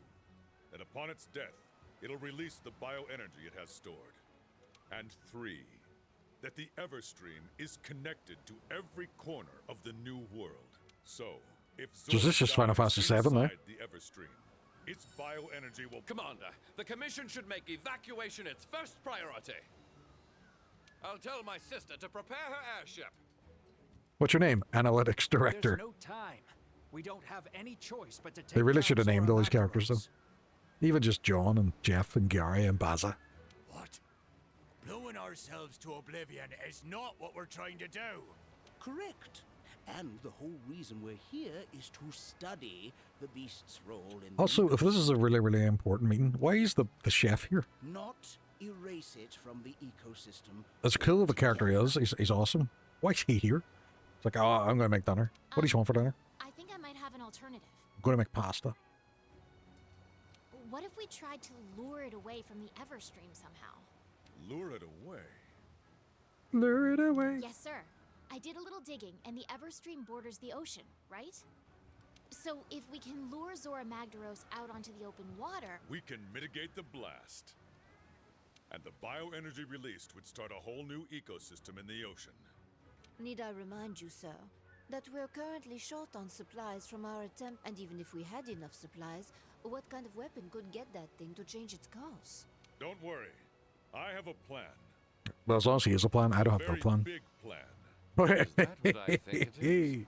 That upon its death, it'll release the bioenergy it has stored. And 3. That the Everstream is connected to every corner of the new world. So, if Zora this just Final Fantasy VII, eh? the Everstream, its bioenergy will... Commander, the Commission should make evacuation its first priority. I'll tell my sister to prepare her airship. What's your name? Analytics Director. There's no time. We don't have any choice but to take They really down should have named Zora all these characters, though. Magdaros. Even just John and Jeff and Gary and Baza. What? Blowing ourselves to oblivion is not what we're trying to do. Correct. And the whole reason we're here is to study the beast's role in... Also, if this is a really, really important meeting, why is the chef here? Not erase it from the ecosystem. As cool of a character he is, he's awesome. Why is he here? It's like, oh, I'm going to make dinner. What do you want for dinner? I think I might have an alternative. I'm going to make pasta. What if we tried to lure it away from the Everstream somehow? Lure it away? Lure it away. Yes, sir. I did a little digging, and the Everstream borders the ocean, right? So if we can lure Zora Magdaros out onto the open water... We can mitigate the blast. And the bioenergy released would start a whole new ecosystem in the ocean. Need I remind you, sir, that we're currently short on supplies from our attempt, and even if we had enough supplies, what kind of weapon could get that thing to change its course? Don't worry. I have a plan. Well, as long as he has a plan, I don't have no plan. Big plan. Is that what I think it is?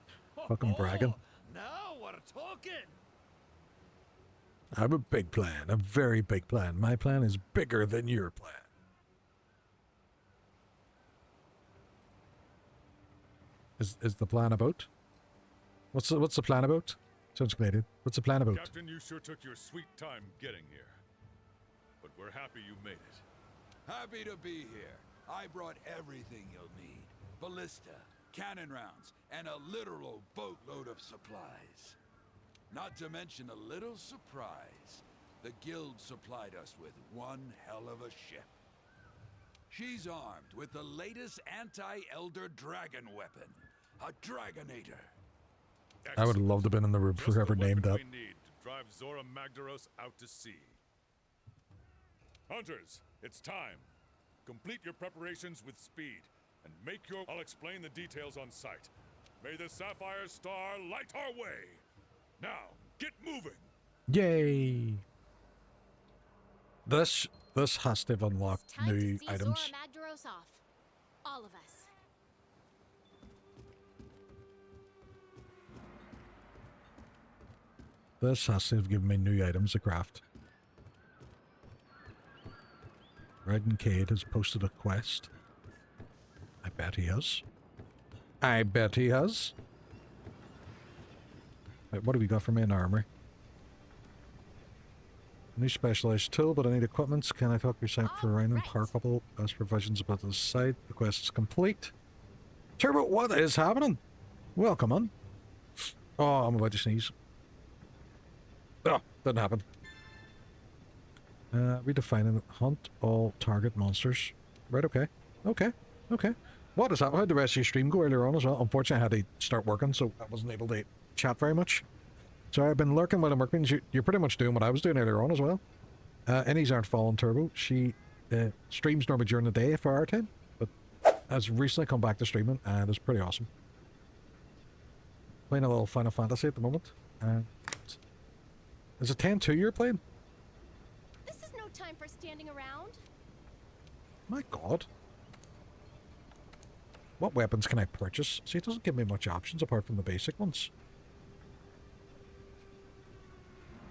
Fucking bragging. Now we're talking. I have a big plan, a very big plan. My plan is bigger than your plan. Is the plan about? What's the plan about? Sounds Canadian. What's the plan about? Captain, you sure took your sweet time getting here. But we're happy you made it. Happy to be here. I brought everything you'll need. Ballista, cannon rounds, and a literal boatload of supplies. Not to mention a little surprise. The guild supplied us with one hell of a ship. She's armed with the latest anti-Elder dragon weapon, a Dragonator. I would love to have been in the room for whoever named that. We need to drive Zora Magdaros out to sea. Hunters, it's time. Complete your preparations with speed, and make your... I'll explain the details on site. May the Sapphire Star light our way. Now, get moving. Yay! This has to have unlocked Time new to see items. Zora Magdaros off. All of us. This has to have given me new items to craft. Red Cade has posted a quest. I bet he has. I bet he has. Wait, what have we got for me in armory? New specialized tool, but I need equipment. Can I talk your site for random power couple? As provisions about the site. The quest is complete. Turbo, what is happening? Welcome on. Oh, I'm about to sneeze. Oh, didn't happen. Redefining hunt all target monsters. Right, okay. Okay. What is that? How did the rest of your stream go earlier on as well? Unfortunately, I had to start working, so I wasn't able to chat very much. So I've been lurking while I'm working. You're pretty much doing what I was doing earlier on as well. Innies aren't following Turbo. She streams normally during the day for our time, but has recently come back to streaming, and it's pretty awesome. Playing a little Final Fantasy at the moment. Is it 10-2 you're playing? This is no time for standing around. My god. What weapons can I purchase? See, it doesn't give me much options apart from the basic ones.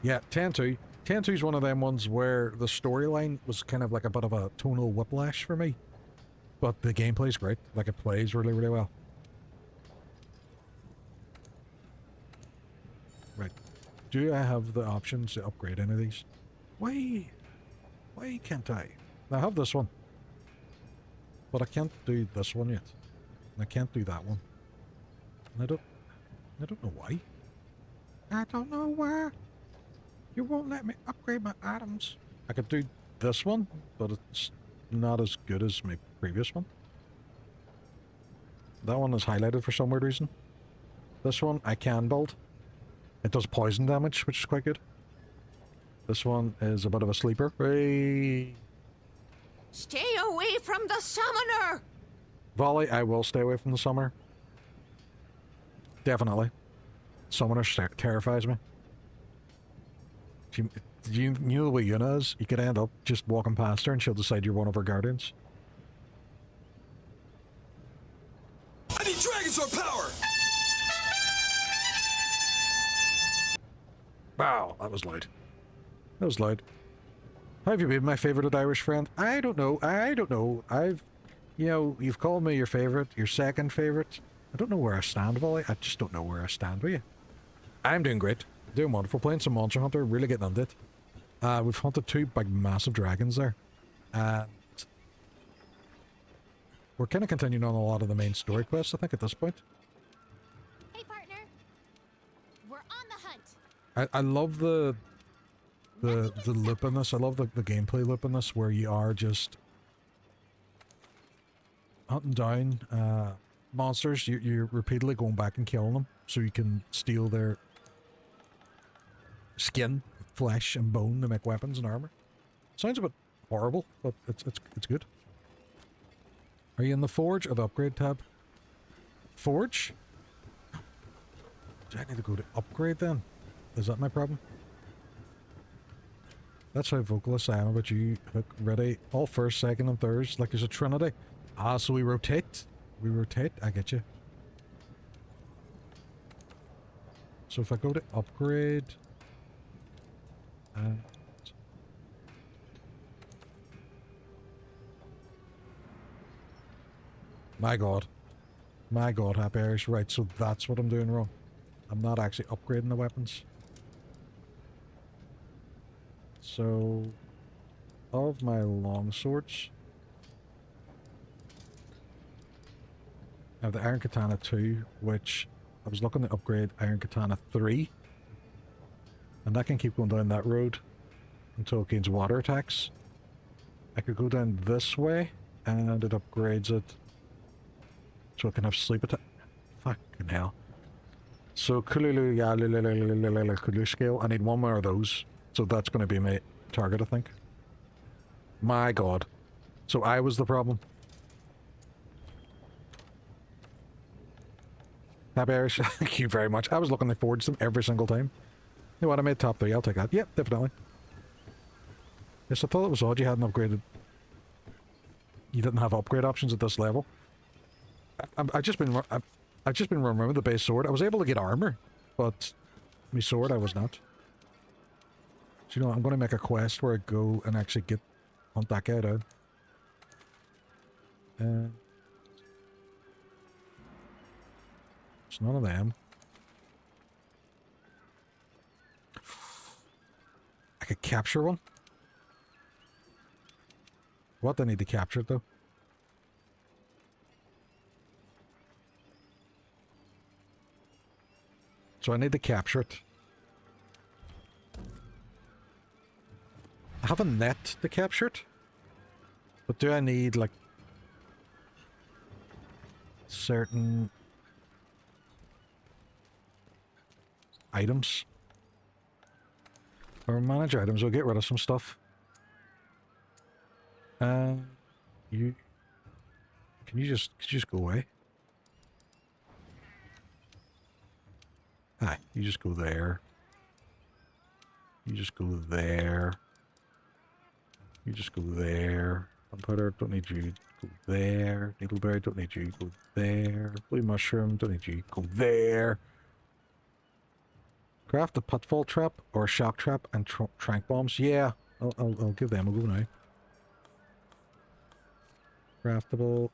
Yeah, 10-2. 10-2 is one of them ones where the storyline was kind of like a bit of a tonal whiplash for me. But the gameplay's great. Like, it plays really, really well. Right. Do I have the options to upgrade any of these? Why can't I? I have this one. But I can't do this one yet. And I can't do that one. And I don't know why. I don't know why. You won't let me upgrade my items. I could do this one, but it's not as good as my previous one. That one is highlighted for some weird reason. This one I can build. It does poison damage, which is quite good. This one is a bit of a sleeper. Hey. Stay away from the summoner! Volley, I will stay away from the summoner. Definitely. Summoner terrifies me. You know the way Yuna is? You could end up just walking past her and she'll decide you're one of her guardians. I need Dragon Sword power! Wow, that was loud. That was loud. How have you been, my favourite Irish friend? I don't know. You know, you've called me your favourite, your second favourite. I don't know where I stand, Volley. I just don't know where I stand with you. I'm doing great. Doing wonderful. Playing some Monster Hunter. Really getting into it. We've hunted 2 big, massive dragons there. And we're kind of continuing on a lot of the main story quests, I think, at this point. Hey, partner. We're on the hunt. I love the loop in this. I love the gameplay loop in this, where you are just hunting down monsters. You're repeatedly going back and killing them, so you can steal their skin, flesh, and bone to make weapons and armor. Sounds a bit horrible, but it's good. Are you in the Forge or the Upgrade tab? Forge? Do I need to go to Upgrade then? Is that my problem? That's how vocalist I am about you. Hook, ready. All first, second, and thirds. Like there's a trinity. Ah, so we rotate. We rotate. I get you. So if I go to Upgrade... My god. My god, Happy Irish. Right, so that's what I'm doing wrong. I'm not actually upgrading the weapons. So, of my longswords, I have the Iron Katana 2, which I was looking to upgrade Iron Katana 3. And that can keep going down that road until it gains water attacks. I could go down this way, and it upgrades it so it can have sleep attack. Fucking hell. So, Kulu scale, I need one more of those. So that's going to be my target, I think. My god. So I was the problem. Happy Irish, thank you very much. I was looking to forge them every single time. You know what, I made top 3, I'll take that. Yep, definitely. Yes, I thought it was odd you hadn't upgraded. You didn't have upgrade options at this level. I've just been running with the base sword. I was able to get armor, but my sword I was not. So, you know, I'm going to make a quest where I go and actually hunt that guy down. It's none of them. I could capture one. What do I need to capture it, though? So I need to capture it. I have a net to capture it. But do I need, like, certain items? Or manage items, we'll get rid of some stuff. Could you just go away? Hi, you just go there. You just go there. You just go there. Gunpowder, don't need you. Go there. Needleberry, don't need you. Go there. Blue mushroom, don't need you. Go there. Craft a pitfall trap or a shock trap and trank bombs. Yeah, I'll give them a go now. Craftable.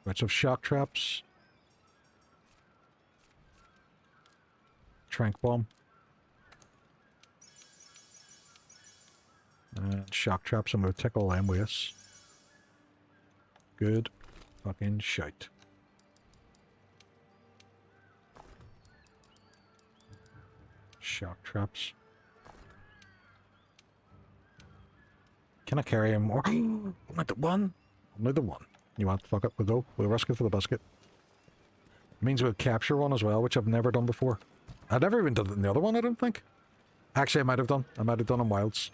Bunch of shock traps. Trank bomb. And shock traps, I'm going to tickle them with us. Good fucking shite. Shock traps. Can I carry him more? Only the one? Only the one. You want to fuck it? We'll risk it for the biscuit. It means we'll capture one as well, which I've never done before. I've never even done it in the other one, I don't think. Actually, I might have done. I might have done in Wilds.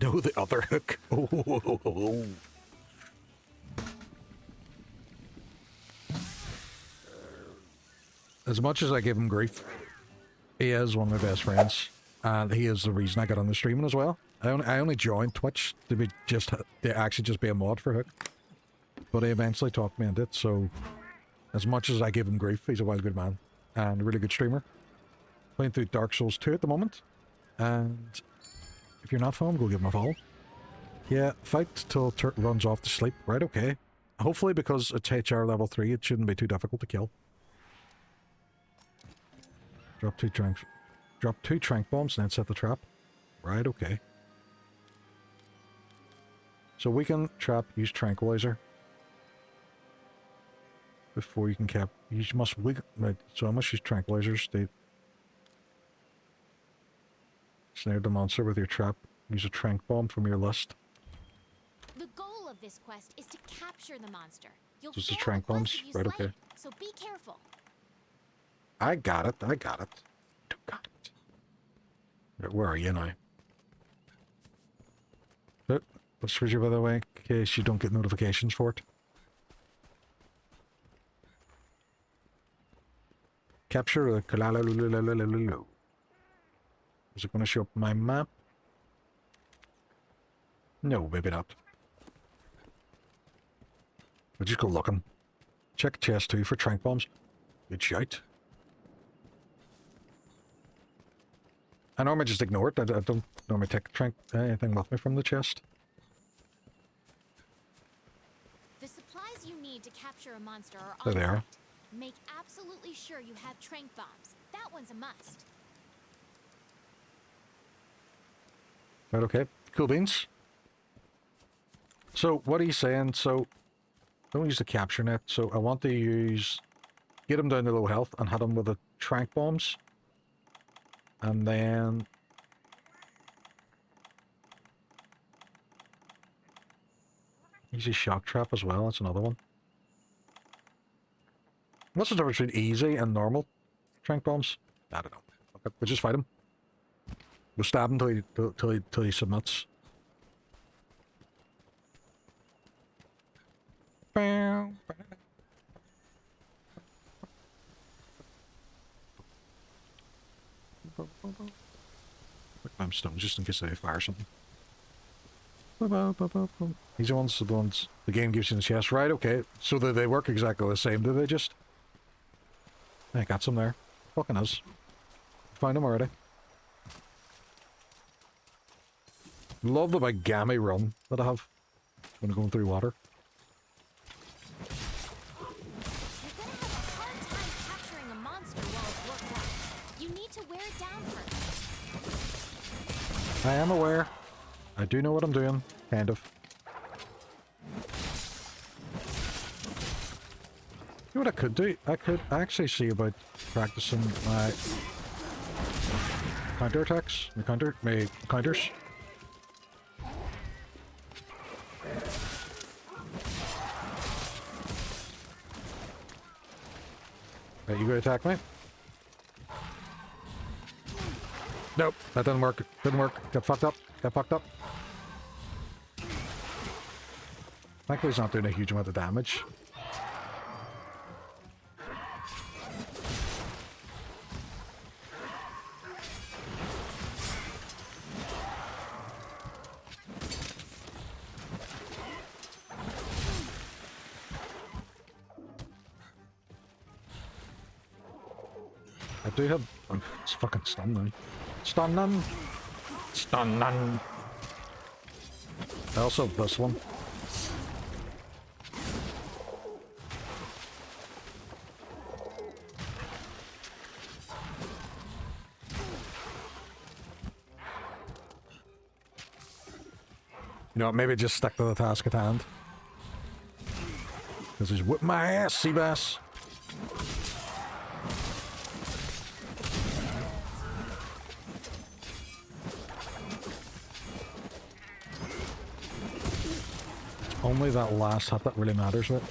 No, the other hook. Oh. As much as I give him grief, he is one of my best friends, and he is the reason I got on the streaming as well. I only joined Twitch to actually just be a mod for Hook, but he eventually talked me into it. So, as much as I give him grief, he's a wild good man and a really good streamer. Playing through Dark Souls 2 at the moment, and if you're not following, go give him a follow. Yeah, fight till Turk runs off to sleep. Right, okay. Hopefully, because it's HR level 3, it shouldn't be too difficult to kill. Drop two trank bombs and then set the trap. Right, okay. So we can trap, use tranquilizer. Before you can cap, you must right, so I must use tranquilizers. They snare the monster with your trap. Use a trank bomb from your list. The goal of this quest is to capture the monster. You'll Just the fail trank the quest bombs? if you Right, slay okay. it, so be careful. I got it. Got it. Right, where are you now? Let's switch you, by the way, in case you don't get notifications for it. Capture the Kalalalulalalalulu. Is it going to show up my map? No, maybe not. We'll just go looking. Check chest 2 for trank bombs. Good shout. I normally just ignore it. I don't normally take anything with me from the chest. The supplies you need to capture a monster are There on they are. site. Make absolutely sure you have trank bombs. That one's a must. Right, okay. Cool beans. So, what are you saying? So, don't use the capture net. So, I want to use... Get him down to low health and hit him with the trank bombs. And then... Easy shock trap as well. That's another one. What's the difference between easy and normal trank bombs? I don't know. Okay, we'll just fight him. We'll stab him till he submits. I'm stoned just in case they fire something. These are the ones the game gives you in the chest. Right, okay. So they work exactly the same, do they just? I got some there. Fucking is. Find them already. Love the big gammy run that I have when I'm going through water. Capturing a monster while it's worked up. You need to wear it down first. I am aware. I do know what I'm doing, kind of. You know what I could do? I could actually see about practicing my counterattacks, my counters. Right, you go attack me? Nope, that didn't work. Didn't work. Got fucked up. Thankfully, he's not doing a huge amount of damage. I do have... Oh, it's fucking stun now. Stunning! Stunning! I also have this one. You know what, maybe just stick to the task at hand. Because he's whipped my ass, Seabass. Only that last hit that really matters, right?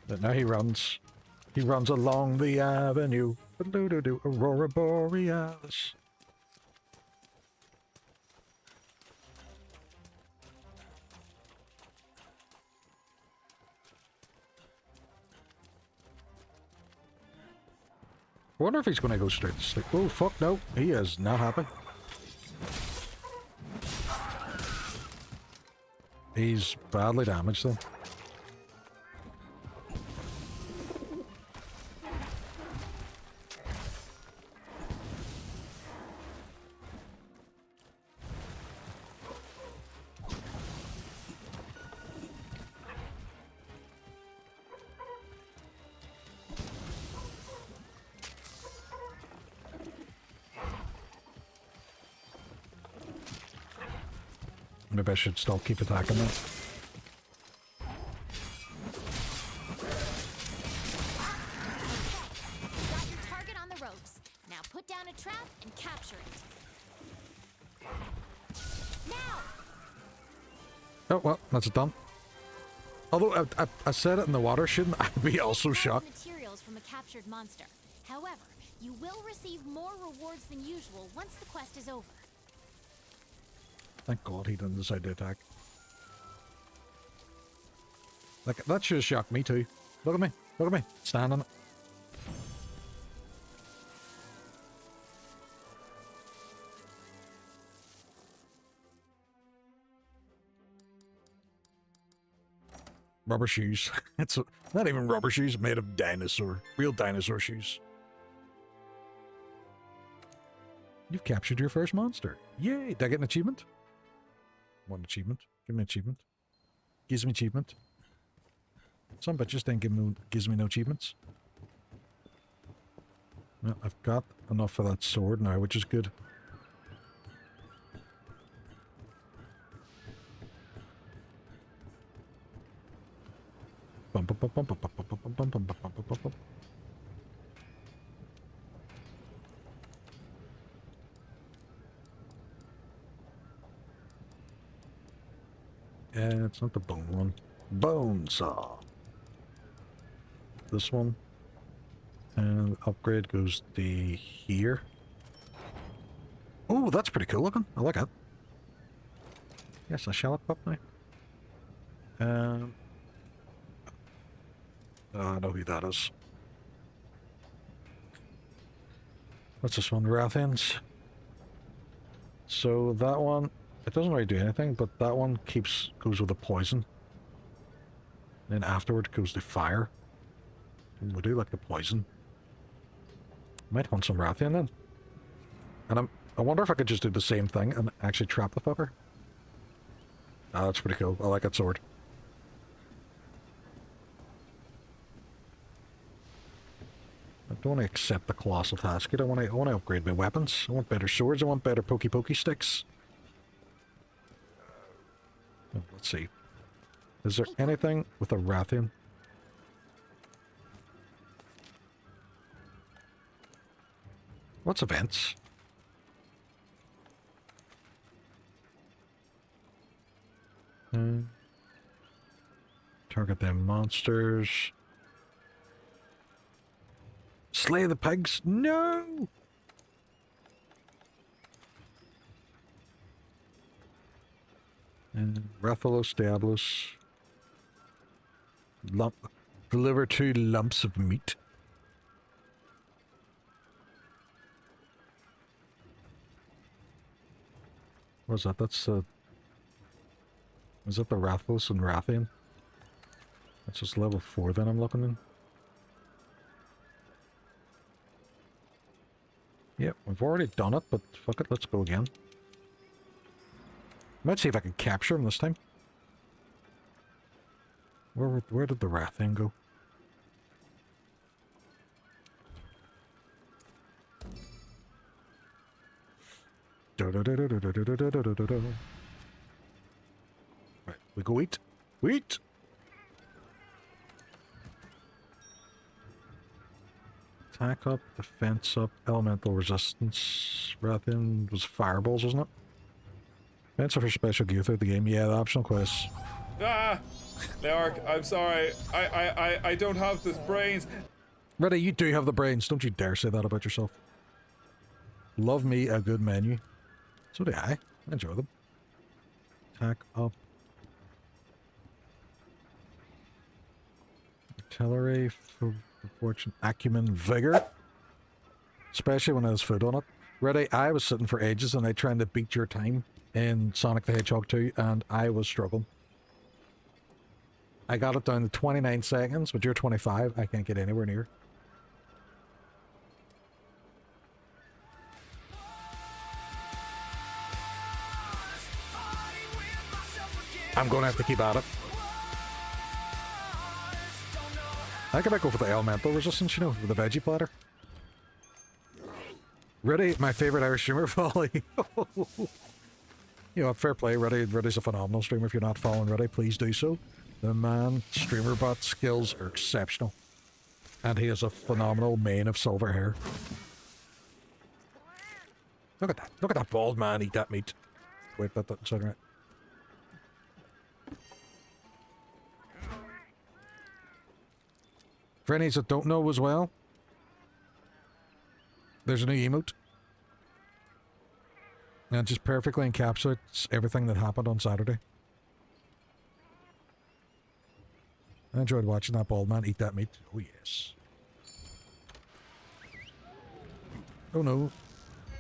But now he runs. He runs along the avenue. Do Aurora Borealis. I wonder if he's going to go straight to sleep. Oh, fuck no. He is not happy. He's badly damaged though. Maybe I should still keep attacking them. Got your target on the ropes. Now put down a trap and capture it. Now! Oh, well, that's it done. Although I said it in the water, shouldn't I be also shocked? Materials from a captured monster. However, you will receive more rewards than usual once the quest is over. Thank God he didn't decide to attack. Like, that should have shocked me too. Look at me. Look at me. Stand on it. Rubber shoes. It's not even rubber shoes, made of dinosaur. Real dinosaur shoes. You've captured your first monster. Yay! Did I get an achievement? One achievement. Give me an achievement. Gives me achievement. Some bitches then gives me no achievements. Well, I've got enough for that sword now, which is good. Bum, bum, bum, bum, bum, bum, bum, bum, bum, bum, bum, bum, bum. Yeah, it's not the bone one. Bone saw. This one. And upgrade goes to here. Oh, that's pretty cool looking. I like it. Yes, I shall equip now. I know who that is. What's this one? Rathians. So that one, it doesn't really do anything, but that one goes with a poison. Then afterward goes to fire. And we do like the poison. Might want some Rathian then. And I wonder if I could just do the same thing and actually trap the fucker. Ah, that's pretty cool. I like that sword. I don't want to accept the colossal task yet. I want to upgrade my weapons. I want better swords. I want better pokey sticks. Oh, let's see. Is there anything with a Rathian? What's events? Target them monsters. Slay the pigs? No! Rathalos, Diablos. Deliver 2 lumps of meat. What's that? That's is that the Rathalos and Rathian? That's just level 4 then I'm looking in. Yep, we've already done it, but fuck it, let's go again. Might see if I can capture him this time. Where did the Rathian go? Right, we go eat. Eat! Attack up, defense up, elemental resistance. Rathian was fireballs, wasn't it? Defense for special gear throughout the game. Yeah, the optional quests. Ah! Leorc, I'm sorry. I don't have the brains. Ready, you do have the brains. Don't you dare say that about yourself. Love me a good menu. So do I. I enjoy them. Attack up. Artillery, fortune, acumen, vigor. Especially when there's food on it. Ready, I was sitting for ages and I tried to beat your time in Sonic the Hedgehog 2 and I was struggling. I got it down to 29 seconds, but you're 25. I can't get anywhere near. I'm going to have to keep at it. I might go for the elemental resistance, you know, with the veggie platter. Ready, my favorite Irish streamer, Folly. You know, fair play. Ready's a phenomenal streamer. If you're not following Ready, please do so. The man, streamer bot skills are exceptional. And he has a phenomenal mane of silver hair. Look at that. Look at that bald man eat that meat. Wait, that doesn't sound right. For any that don't know as well, there's a new emote. And it just perfectly encapsulates everything that happened on Saturday. I enjoyed watching that bald man eat that meat. Oh yes. Oh no.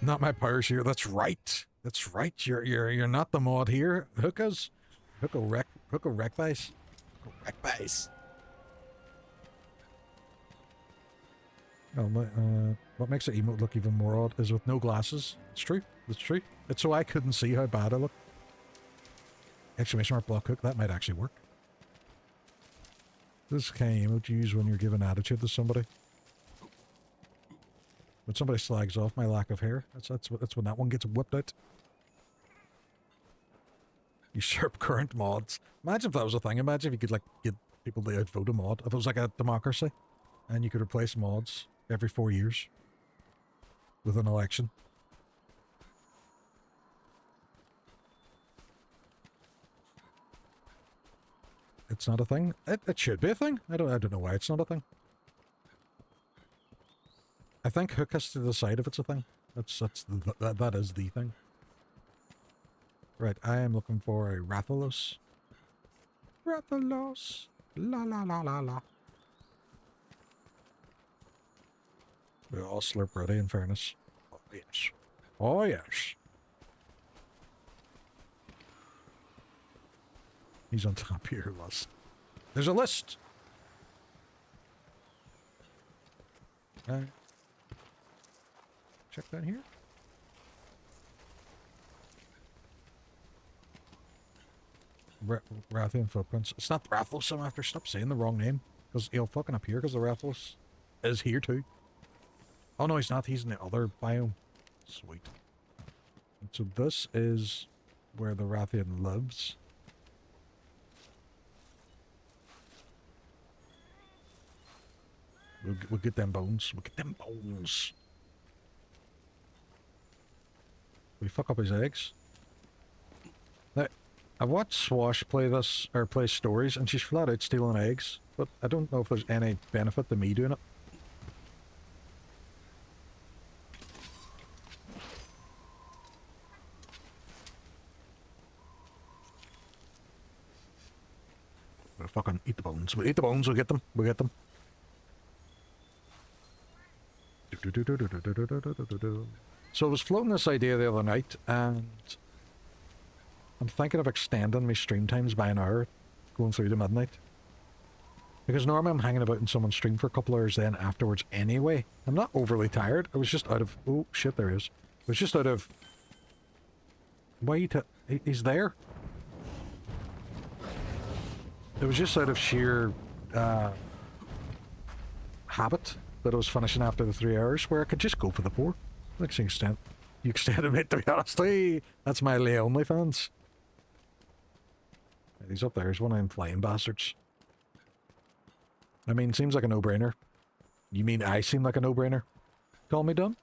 Not my powers here. That's right. That's right. You're not the mod here. Hookahs. Hookah wreck base. Wreck base. Oh, what makes the emote look even more odd is with no glasses. It's true. It's true. It's so I couldn't see how bad I look. Exclamation mark block hook. That might actually work. This is the kind of emote you use when you're giving attitude to somebody. When somebody slags off my lack of hair, that's when that one gets whipped out. Usurp current mods. Imagine if that was a thing. Imagine if you could like get people to outvote a mod. If it was like a democracy, and you could replace mods every 4 years with an election. It's not a thing. It should be a thing. I don't know why it's not a thing. I think Hook has to decide if it's a thing. That is the thing. Right, I am looking for a Rathalos. Rathalos. La la la la la. We all slurp ready in fairness. Oh yes. Oh yes. He's on top of your list. There's a list. Check that here. Rathian footprints. It's not Rathalos I'm after. Stop saying the wrong name. Because he'll fucking appear because the Rathalos is here too. Oh no, he's not. He's in the other biome. Sweet. And so this is where the Rathian lives. We'll get them bones. We'll get them bones. We fuck up his eggs. Now, I've watched Swash play this, or play stories, and she's flat out stealing eggs. But I don't know if there's any benefit to me doing it. fucking eat the bones. We eat the bones, we'll get them. We'll get them. So I was floating this idea the other night, and I'm thinking of extending my stream times by an hour, going through to midnight. Because normally I'm hanging about in someone's stream for a couple hours then afterwards anyway. I'm not overly tired. I was just out of... Oh, shit, there he is. I was just out of... Why he's there? It was just out of sheer... habit that I was finishing after the 3 hours, where I could just go for the 4. Next thing you extended me, to be honest. Hey, that's my only fans. He's up there. He's one of them flying bastards. I mean, seems like a no-brainer. You mean I seem like a no-brainer? Call me dumb?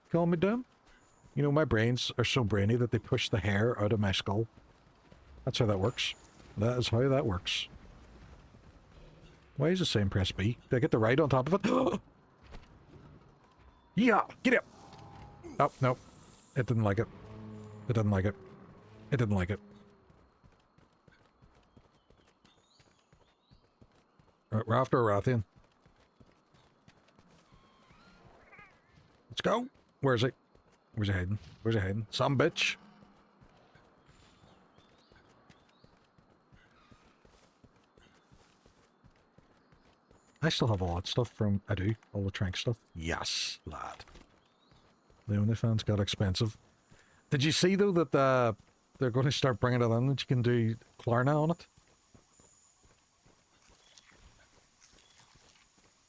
Call me dumb? You know, my brains are so brainy that they push the hair out of my skull. That's how that works. That is how that works. Why is it saying press B? Did I get the right on top of it? Yeah! Get up! Oh, no. It didn't like it. It didn't like it. It didn't like it. Right, we're after a Rathian. Let's go! Where is he? Where's he hiding? Where's he hiding? Some bitch! I still have all that stuff from... I do. All the trank stuff. Yes, lad. The OnlyFans got expensive. Did you see, though, that they're going to start bringing it in that you can do Klarna on it?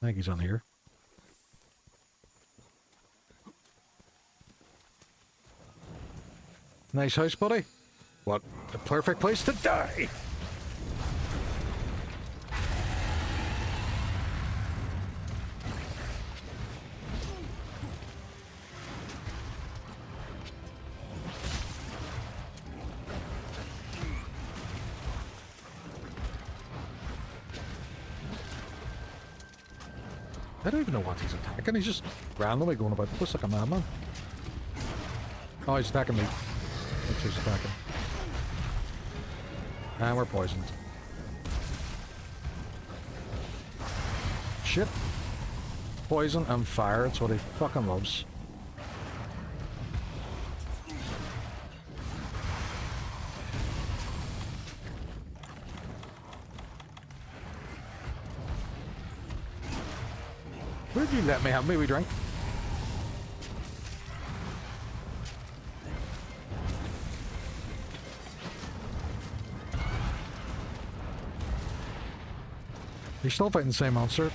I think he's on here. Nice house, buddy. What a perfect place to die! I don't even know what he's attacking. He's just randomly going about the place like a madman. Oh, he's attacking me. That's who's attacking. And we're poisoned. Shit. Poison and fire, it's what he fucking loves. Would you let me have me wee drink? You're still fighting the same monster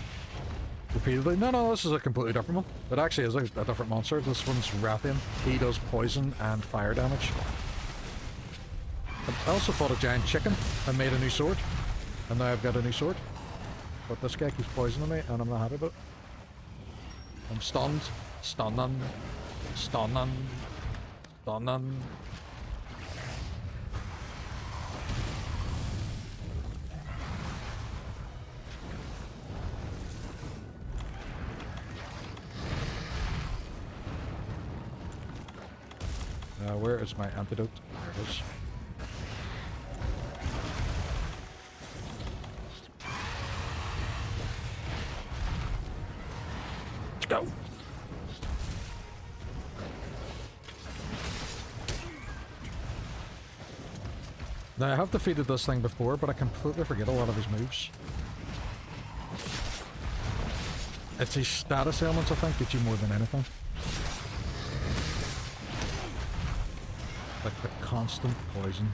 repeatedly? No, this is a completely different one. It actually is a different monster. This one's Rathian. He does poison and fire damage. I also fought a giant chicken and made a new sword. And now I've got a new sword. But this guy keeps poisoning me and I'm not happy about it. I'm stunned. Stunning. Stunning. Stunning. Where is my antidote? There it is. Let's go! Now, I have defeated this thing before, but I completely forget a lot of his moves. It's his status elements, I think, get you more than anything. Like the constant poison.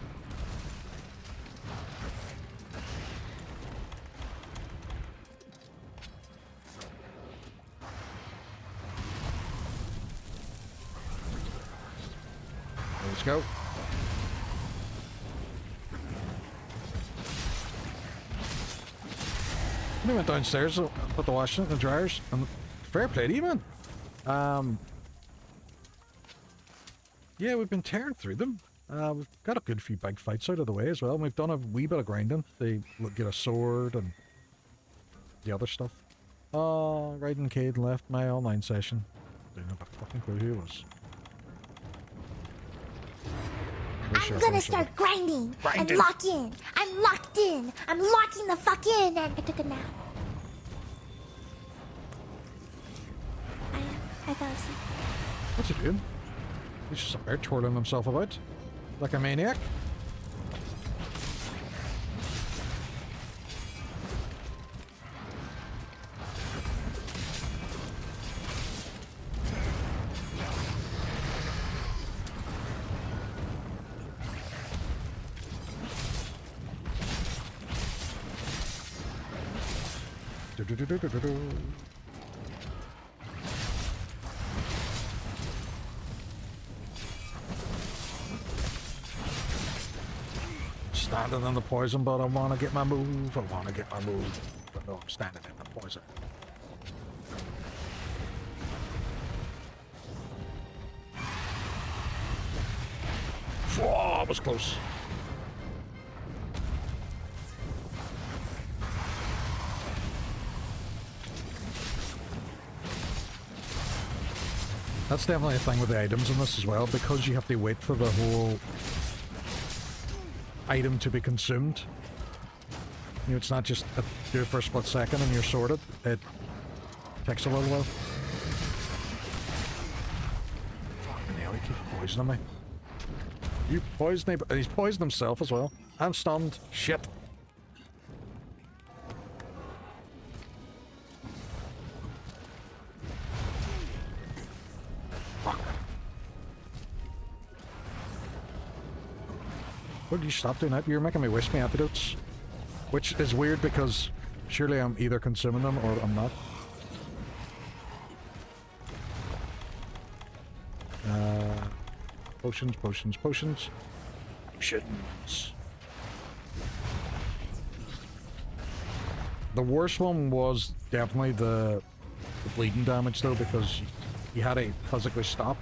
Let's go. We went downstairs, put the washing in the dryers, and fair play to you, man. Yeah, we've been tearing through them. We've got a good few big fights out of the way as well. We've done a wee bit of grinding. They get a sword and the other stuff. Oh, Raiden Cade left my online session. Didn't have a fucking clue who it was. I'm gonna start grinding and lock in. I'm I'm locked in. I'm locking the fuck in, and I took a nap. I fell asleep. What's he doing? He's just up there twirling himself about like a maniac. Standing in the poison, but I want to get my move. I want to get my move. But no, I'm standing in the poison. Whoa, that was close. That's definitely a thing with the items in this as well, because you have to wait for the whole item to be consumed. You know, it's not just do it for a split second and you're sorted. It takes a little while. Fucking hell, he keeps poisoning me. You poisoned me, but he's poisoned himself as well. I'm stunned. Shit. Would you stop doing that? You're making me waste my antidotes. Which is weird because surely I'm either consuming them or I'm not. Potions, potions, potions. Potions. The worst one was definitely the bleeding damage though, because you had to physically stop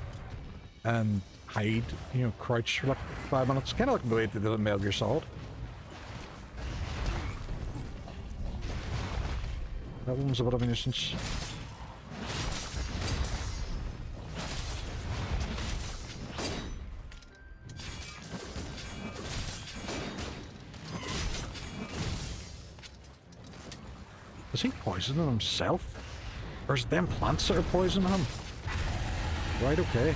and hide, you know, crouch for like 5 minutes. Kind of like the way they did in Metal Gear Solid. That one was a bit of a nuisance. Is he poisoning himself? Or is it them plants that are poisoning him? Right, okay.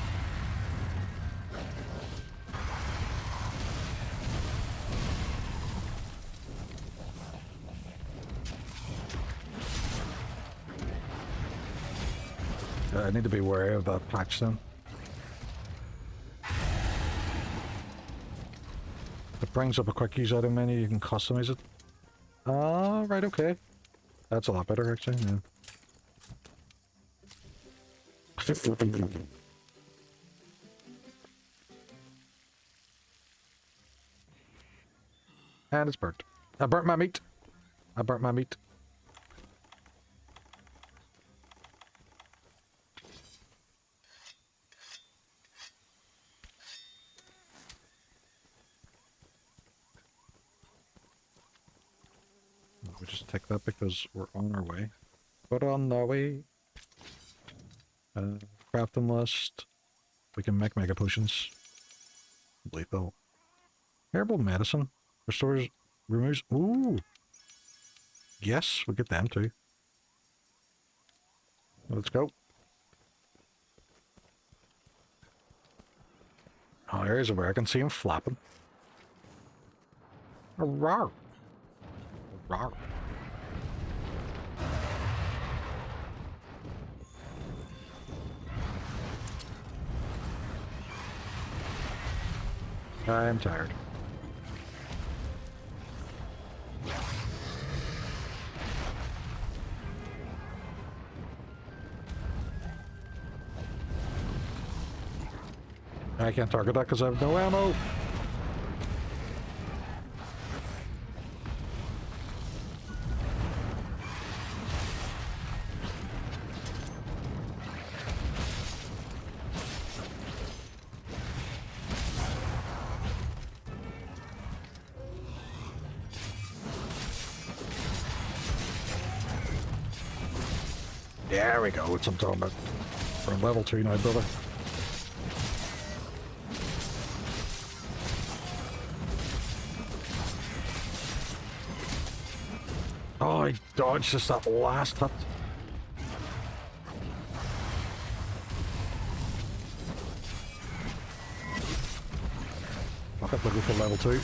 I need to be wary of that patch then. It brings up a quick use item menu, you can customize it. Ah, right, okay. That's a lot better actually, yeah. And it's burnt. I burnt my meat. I burnt my meat. We just take that because we're on our way. But on the way. Crafting list. We can make mega potions. Lethal. Herbal medicine. Restores, removes. Ooh! Yes, we get them too. Let's go. Oh, there's where I can see him flapping. Rawr. Rawr. I'm tired. I can't target that because I have no ammo. There we go, it's what I'm talking about. We're on level 2 now, brother. Oh, I dodged just that last hit. Fuck it, we'll go for level 2.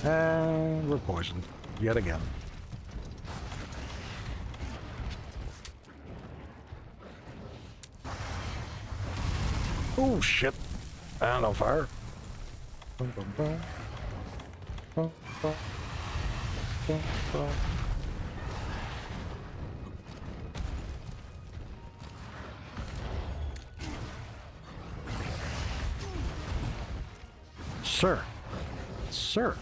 And we're poisoned. Yet again. Oh shit! And on fire. Bum, bum, bum. Bum, bum. Bum, bum. Sir. Sir.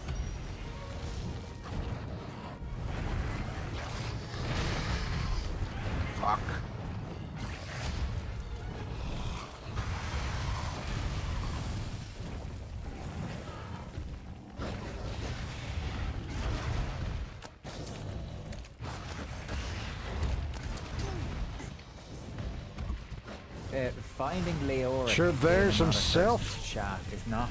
Fuck. Finding Leora. Sure, there's himself. Chat is not.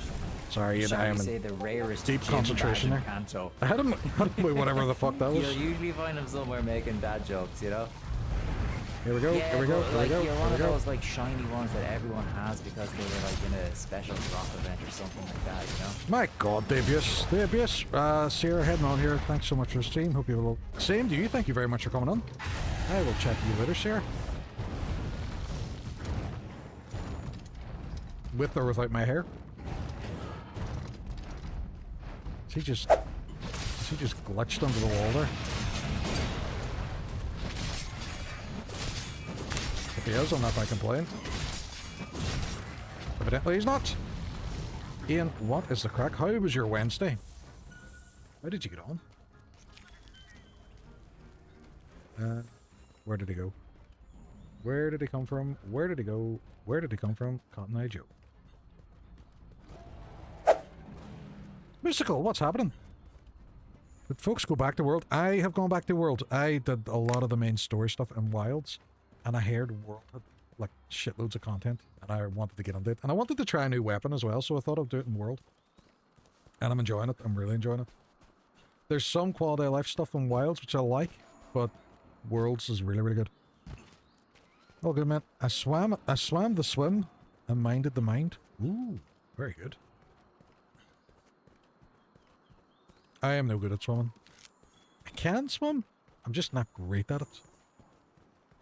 Sorry, I am say the rarest deep concentration there. Kanto. I had him whatever the fuck that was. You'll usually find him somewhere making dad jokes, you know. Here we go. Yeah, here we go. but, Here like, we go. You're Here one we of go. those like shiny ones that everyone has because they were like in a special drop event or something like that, you know. My God, Davius. Davius. Sierra heading on here. Thanks so much for the stream. Hope you will. Same to you. Thank you very much for coming on. I will chat to you later, Sierra. With or without my hair. Is he just glitched under the wall there? If he is, I'm not back and playing. Evidently he's not. Ian, what is the crack? How was your Wednesday? How did you get on? Where did he go? Where did he come from? Where did he go? Where did he come from? Cotton Eye Joe. Mystical, what's happening? Did folks go back to World? I have gone back to World. I did a lot of the main story stuff in Wilds, and I heard World had like shitloads of content, and I wanted to get into it. And I wanted to try a new weapon as well, so I thought I'd do it in World. And I'm enjoying it. I'm really enjoying it. There's some quality of life stuff in Wilds, which I like, but Worlds is really, really good. Oh, good man. I swam the swim and minded the mind. Ooh, very good. I am no good at swimming. I can swim. I'm just not great at it.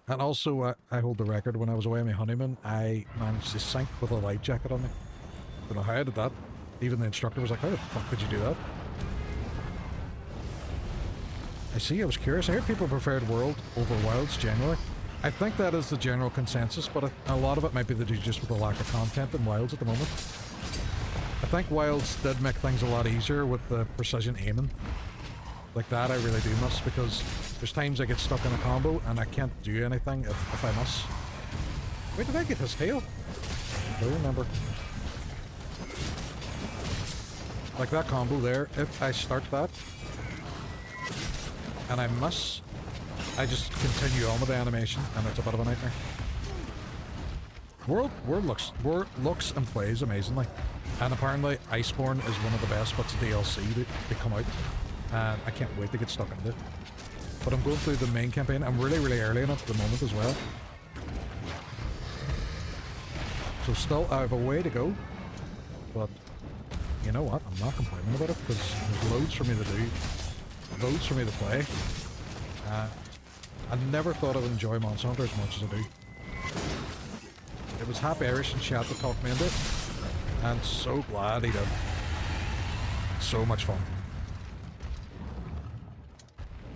And also, I hold the record. When I was away on my honeymoon, I managed to sink with a life jacket on me. I don't know how I did that. Even the instructor was like, how the fuck did you do that? I see, I was curious. I heard people preferred World over Wilds generally. I think that is the general consensus, but a lot of it might be to do just with the lack of content in Wilds at the moment. I think Wilds did make things a lot easier with the precision aiming. Like that I really do miss, because there's times I get stuck in a combo and I can't do anything if I miss. Where did I get his tail? I don't remember. Like that combo there, if I start that and I miss, I just continue on with the animation and it's a bit of a nightmare. World looks and plays amazingly. And apparently Iceborne is one of the best bits of DLC to come out. And I can't wait to get stuck into it. But I'm going through the main campaign. I'm really, really early in it at the moment as well. So still I have a way to go. But you know what? I'm not complaining about it because there's loads for me to do. Loads for me to play. I never thought I would enjoy Monster Hunter as much as I do. It was Happy Irish and chat that talked me into it. And so glad he did. So much fun.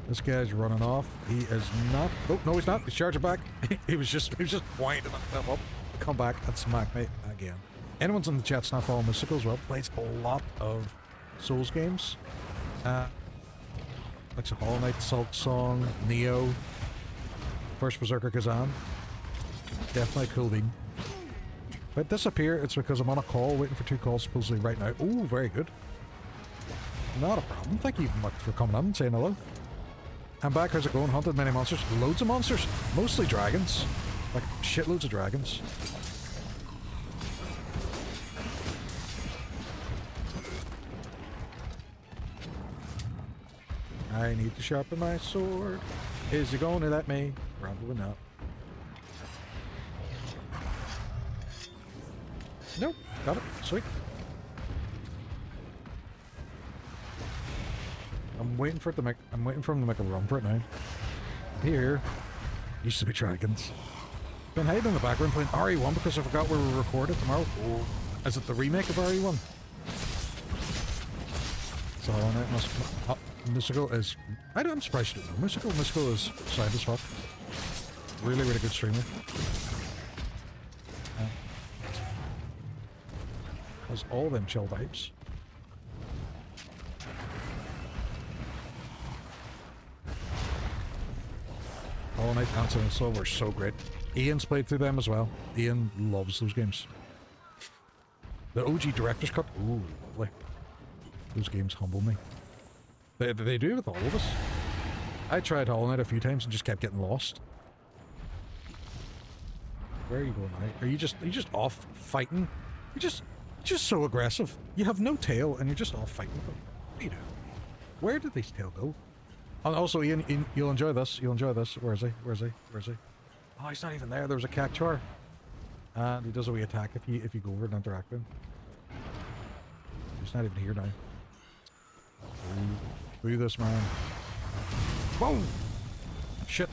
This guy's running off. He is not. Oh no, he's not. He's charging back. he was just winding himself up. Come back and smack me again. Anyone's in the chat's not following Mystical as well. Plays a lot of Souls games. Like a Hollow Knight, Salt Song, Neo, First Berserker Kazan. Definitely a cool bean. If I disappear, it's because I'm on a call, waiting for 2 calls supposedly right now. Ooh, very good. Not a problem. Thank you much for coming on and saying hello. I'm back. How's it going? Hunted many monsters. Loads of monsters. Mostly dragons. Like, shitloads of dragons. I need to sharpen my sword. Is he going to let me? Probably not. Nope. Got it. Sweet. I'm waiting for him to make a run for it now. Here. Used to be dragons. Been hiding in the background playing RE1 because I forgot we were recorded tomorrow. Oh. Is it the remake of RE1? So on it must Mystical is I'm surprised you don't know. Mystical is sad as fuck. Really, really good streamer. Has all them chill vibes. Hollow Knight, Answer and Soul were so great. Ian's played through them as well. Ian loves those games. The OG Director's Cut, ooh, lovely. Those games humble me. They do with all of us. I tried Hollow Knight a few times and just kept getting lost. Where are you going now? Are you just off fighting? You're just so aggressive. You have no tail and you're just off fighting them. What do you do? Where did this tail go? And also, Ian, you'll enjoy this. You'll enjoy this. Where is he? Where is he? Where is he? Oh, he's not even there. There was a cactuar. And he does a wee attack if you go over and interact with him. He's not even here now. Ooh, this man. Boom! Shit.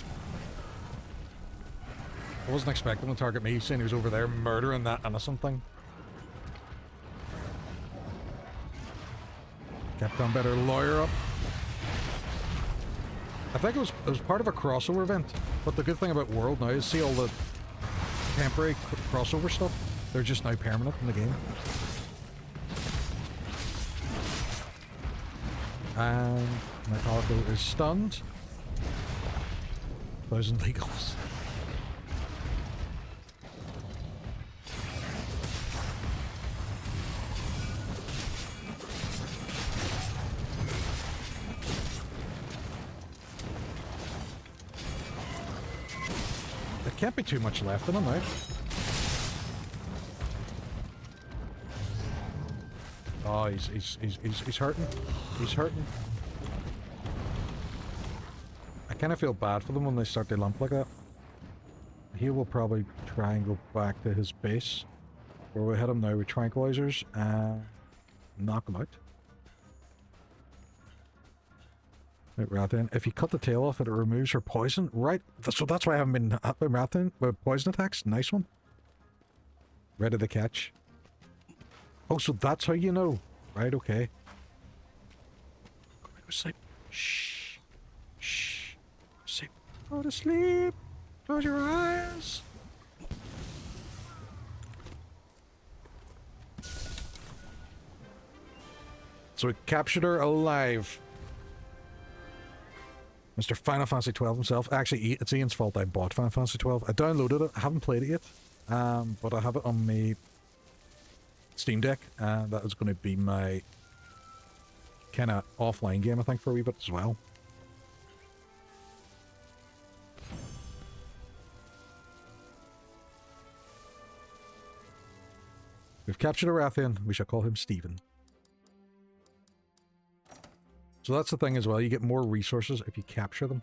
I wasn't expecting him to target me, saying he was over there murdering that innocent thing. Captain better lawyer up. I think it was part of a crossover event, but the good thing about World now is see all the temporary crossover stuff, they're just now permanent in the game. And my Palico is stunned. 1,000 legals. There can't be too much left in him now. Oh, he's hurting. He's hurting. I kind of feel bad for them when they start to lump like that. He will probably try and go back to his base, where we hit him now with tranquilizers and knock him out. Right, Rathan. If you cut the tail off, it removes her poison. Right. So that's why I haven't been hit by Rathan with poison attacks. Nice one. Ready to catch. Oh, so that's how you know. Right, okay. Go to sleep. Shh. Shh. Sleep. Go to sleep. Close your eyes. So we captured her alive. Mr. Final Fantasy 12 himself. Actually, it's Ian's fault I bought Final Fantasy 12. I downloaded it. I haven't played it yet. But I have it on my Steam Deck. That is going to be my kind of offline game, I think, for a wee bit as well. We've captured a Rathian. We shall call him Stephen. So that's the thing as well. You get more resources if you capture them.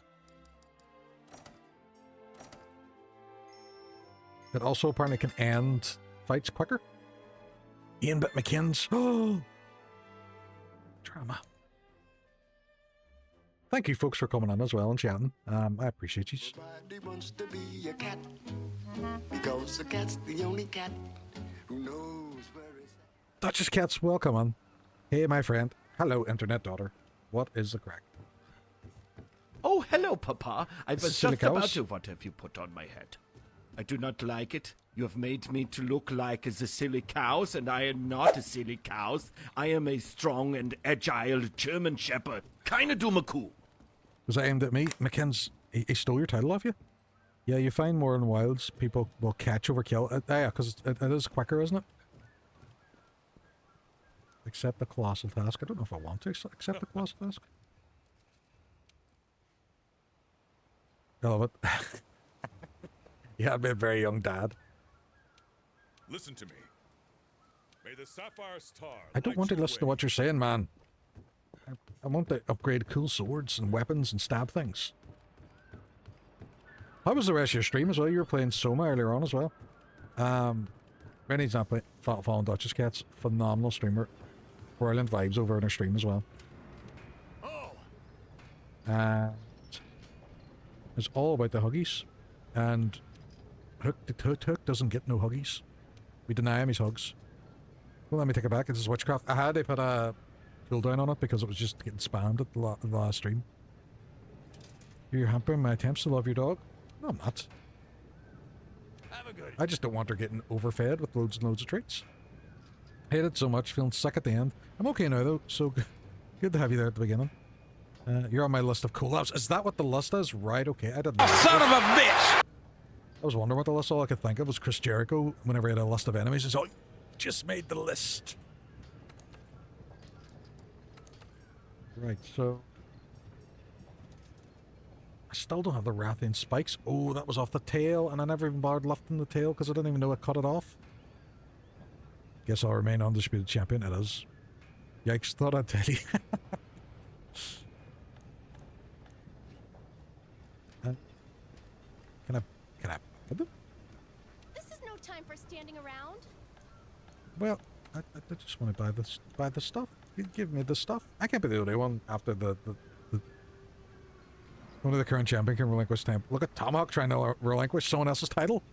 It also apparently can end fights quicker. Ian bit McKinn's. Oh! Drama. Thank you folks for coming on as well and chatting. I appreciate you. Nobody wants to be a cat, because a cat's the only cat who knows where it's at. Duchess Cats, welcome on. Hey, my friend. Hello, internet daughter. What is the crack? Oh, hello, Papa. I was just Soulslikes? about to. What have you put on my head? I do not like it. You have made me to look like the silly cows, and I am not a silly cow. I am a strong and agile German shepherd. Keine dumme Kuh. Was that aimed at me? McKinn's, he stole your title off you? Yeah, you find more in wilds, people will catch over kill. Yeah, because it is quicker, isn't it? Accept the colossal task. I don't know if I want to accept the colossal task. I love it. Yeah, I'd be a very young dad. Listen to me. May the sapphire star. I don't want to listen to what you're saying, man. I I want to upgrade cool swords and weapons and stab things. How was the rest of your stream as well? You were playing Soma earlier on as well. Rennie's not playing Fallen Duchess Cats. Phenomenal streamer. Brilliant vibes over in her stream as well. And it's all about the huggies. And Hook doesn't get no huggies. We deny him his hugs. Well, let me take it back. This is witchcraft. I had to put a cooldown on it because it was just getting spammed at the last stream. You're hampering my attempts to love your dog? No, I'm not. I just don't want her getting overfed with loads and loads of treats. Hate it so much, feeling sick at the end. I'm okay now though, so good to have you there at the beginning. You're on my list of collabs. Is that what the list is? Right, okay. I didn't know. Son of a bitch! I was wondering what the list, all I could think of was Chris Jericho whenever he had a list of enemies. He's like, just made the list. Right, so... I still don't have the Rathian spikes. Oh, that was off the tail, and I never even bothered lifting the tail because I didn't even know I cut it off. Guess I'll remain undisputed champion. It is. Yikes, thought I'd tell you. Can I put them? This is no time for standing around. Well, I just want to buy the stuff. Give me the stuff. I can't be the only one after only the current champion can relinquish time. Look at Tomahawk trying to relinquish someone else's title.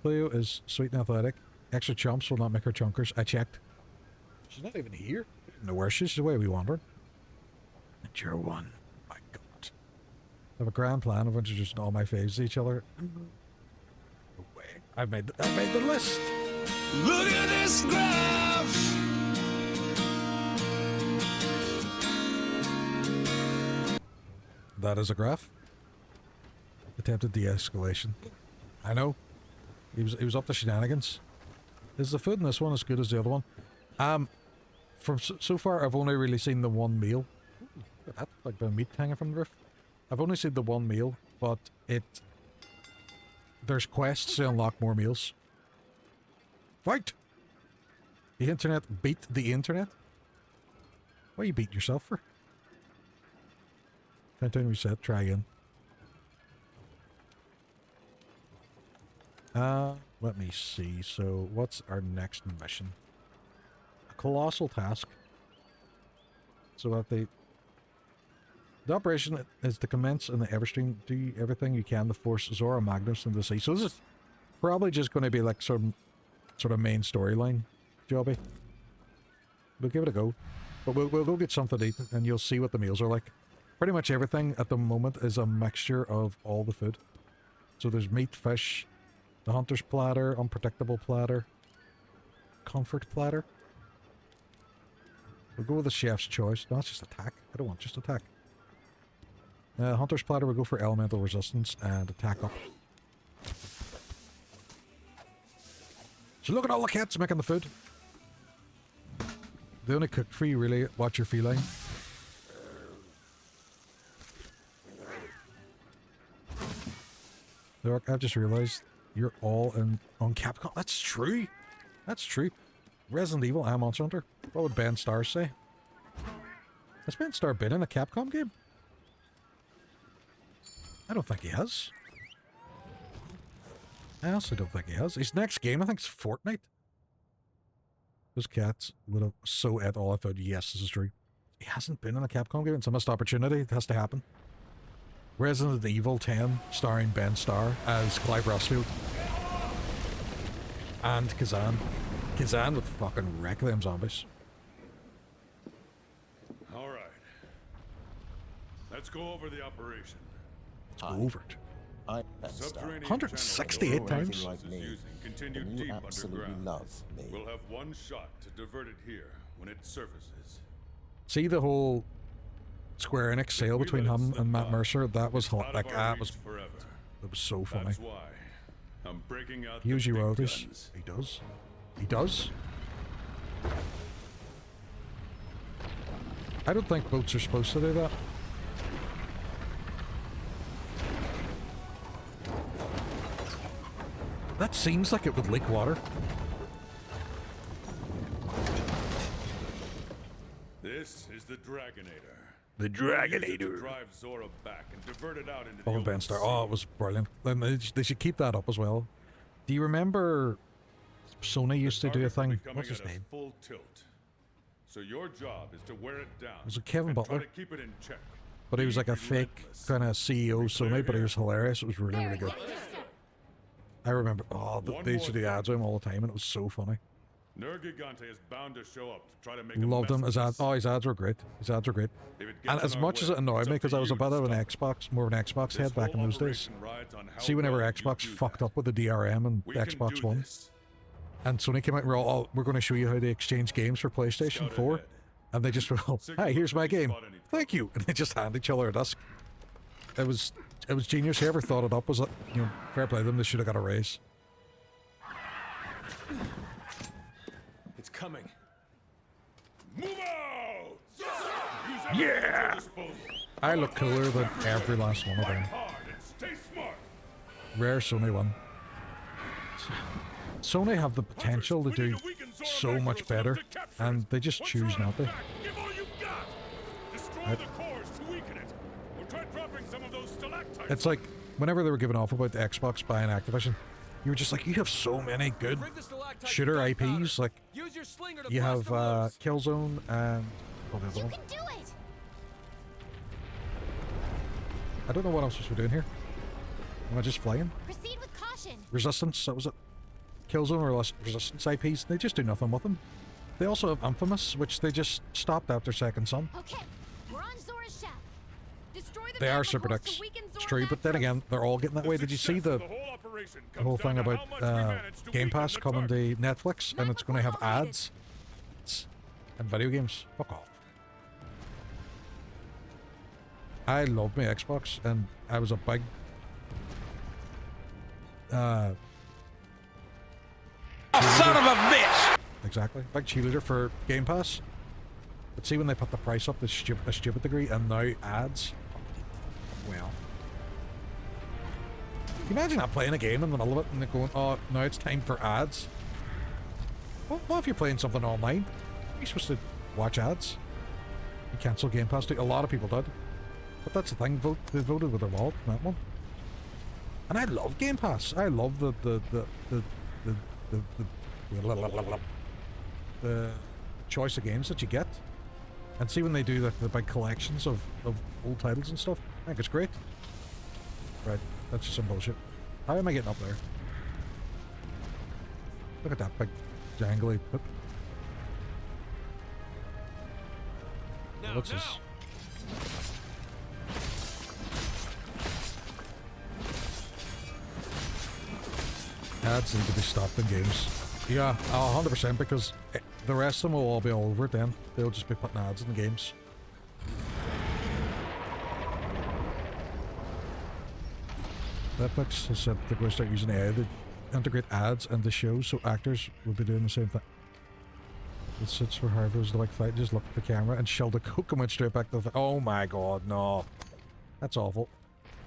Cleo is sweet and athletic. Extra chumps will not make her chunkers. I checked. She's not even here. I don't know where she's. She's away we wandering. And you're one. My God. I have a grand plan of introducing all my faves to each other. No way. I've made the list. Look at this graph. That is a graph. Attempted de-escalation. I know. He was up to shenanigans. Is the food in this one as good as the other one? From so far, I've only really seen the one meal. Ooh, look at that, like the meat hanging from the roof. I've only seen the one meal, but there's quests to unlock more meals. Fight! The internet beat the internet? What are you beating yourself for? Countdown reset, try again. Let me see. So, what's our next mission? A colossal task. So that the operation is to commence in the Everstream. Do everything you can to force Zora Magnus into the sea. So this is probably just going to be like some sort of main storyline jobby. We'll give it a go. But we'll go get something to eat and you'll see what the meals are like. Pretty much everything at the moment is a mixture of all the food. So there's meat, fish, the hunter's platter, unpredictable platter, comfort platter. We'll go with the chef's choice. No, it's just attack. I don't want just attack. Hunter's platter, we'll go for elemental resistance and attack up. So look at all the cats making the food. They only cook for you, really. Watch your feline. Look, I've just realized you're all on Capcom. That's true. That's true. Resident Evil and Monster Hunter. What would Ben Starr say? Has Ben Starr been in a Capcom game? I don't think he has. I also don't think he has. His next game, I think, is Fortnite. Those cats would have so ate all I thought, yes, this is true. He hasn't been in a Capcom game. It's a missed opportunity. It has to happen. Resident Evil 10, starring Ben Starr as Clive Rossfield. And Kazan. Kazan would fucking wreck them zombies. Alright. Let's go over the operation. Let's go over it. I 168 times. Like me, continue deep underground. We'll have one shot to divert it here when it surfaces. See the whole Square Enix sale between him and Matt Mercer? That was hot. Like, that was so funny. That's why I'm breaking out Use your royalties. He does. He does. I don't think boats are supposed to do that. That seems like it would leak water. This is the Dragonator. The Use it to Dragonator. drive Zora back and divert it out into the Oh, open Ben Star. sea. Oh, it was brilliant. And they should keep that up as well. Do you remember Sony used to do a thing? What's his name? Full tilt. So your job is to wear it down. Was it Kevin and Butler? Try to keep it in check. But he was like a fake kind of CEO of Sony, but he was hilarious. It was really, really good. I remember, they used to do ads with him all the time, and it was so funny. Nergigante is bound to show up to try to make Loved a him. mess His of ads, this. his ads were great. His ads were great. If it And gets as in our much as way, it annoyed it's me, up because to I was a you bit to of an stop it. Xbox, more of an Xbox head This back in whole those days. operation rides on how See, whenever well you Xbox do fucked that. up with the DRM and We the can Xbox do One, this. and Sony came out and we're going to show you how to exchange games for PlayStation Scout 4. ahead. And they just went, oh, hey, here's my game. Spot any Thank you. And they just hand each other a disc. It was genius. Whoever thought it up was, fair play to them. They should have got a raise. It's coming. Move out! Use everything at Yeah! your disposal. I look cooler than every last one of them. Fight hard and stay smart. Rare Sony one. Sony have the potential to do so much better, and they just choose not to. Give all you've got. Destroy the cores to weaken it. Or try dropping some of those stalactites. It's like, whenever they were giving off about the Xbox buying Activision, you were just like, you have so many good shooter IPs. Like, Use your slinger to you blast have the loads. Killzone and... oh, the other You one. can do it! I don't know what I'm supposed to be doing here. Am I just flying? Proceed with caution. Resistance, that was it. Killzone or Resistance IPs, they just do nothing with them. They also have Infamous, which they just stopped after Second Son. Okay, we're on Zora's shell. Destroy the They are magma super cores dicks. to weaken It's Zora true, but then Magdaros. again, they're all getting that way. Did you see the whole thing about Game Pass coming to Netflix, and it's going to have ads and video games? Fuck off. I love my Xbox, and I was a big Son of a bitch! exactly big cheerleader for Game Pass. But see, when they put the price up to a stupid degree, and now ads. Well, can you imagine not playing a game in the middle of it and they're going, oh, now it's time for ads? What if you're playing something online? You're supposed to watch ads. You cancel Game Pass too. A lot of people did. But that's the thing, they voted with their wallet on that one. And I love Game Pass. I love the choice of games that you get. And see when they do the big collections of old titles and stuff. I think it's great. Right, that's just some bullshit. How am I getting up there? Look at that big jangly. Oop. What's this? Ads need to be stopped in games. Yeah, 100%, because the rest of them will all be all over it then. They'll just be putting ads in the games. Netflix has said they're going to start using AI to integrate ads into shows, so actors will be doing the same thing. It sits for Harvard's like fight, just look at the camera and shell the coke and went straight back to the oh my god, no. That's awful.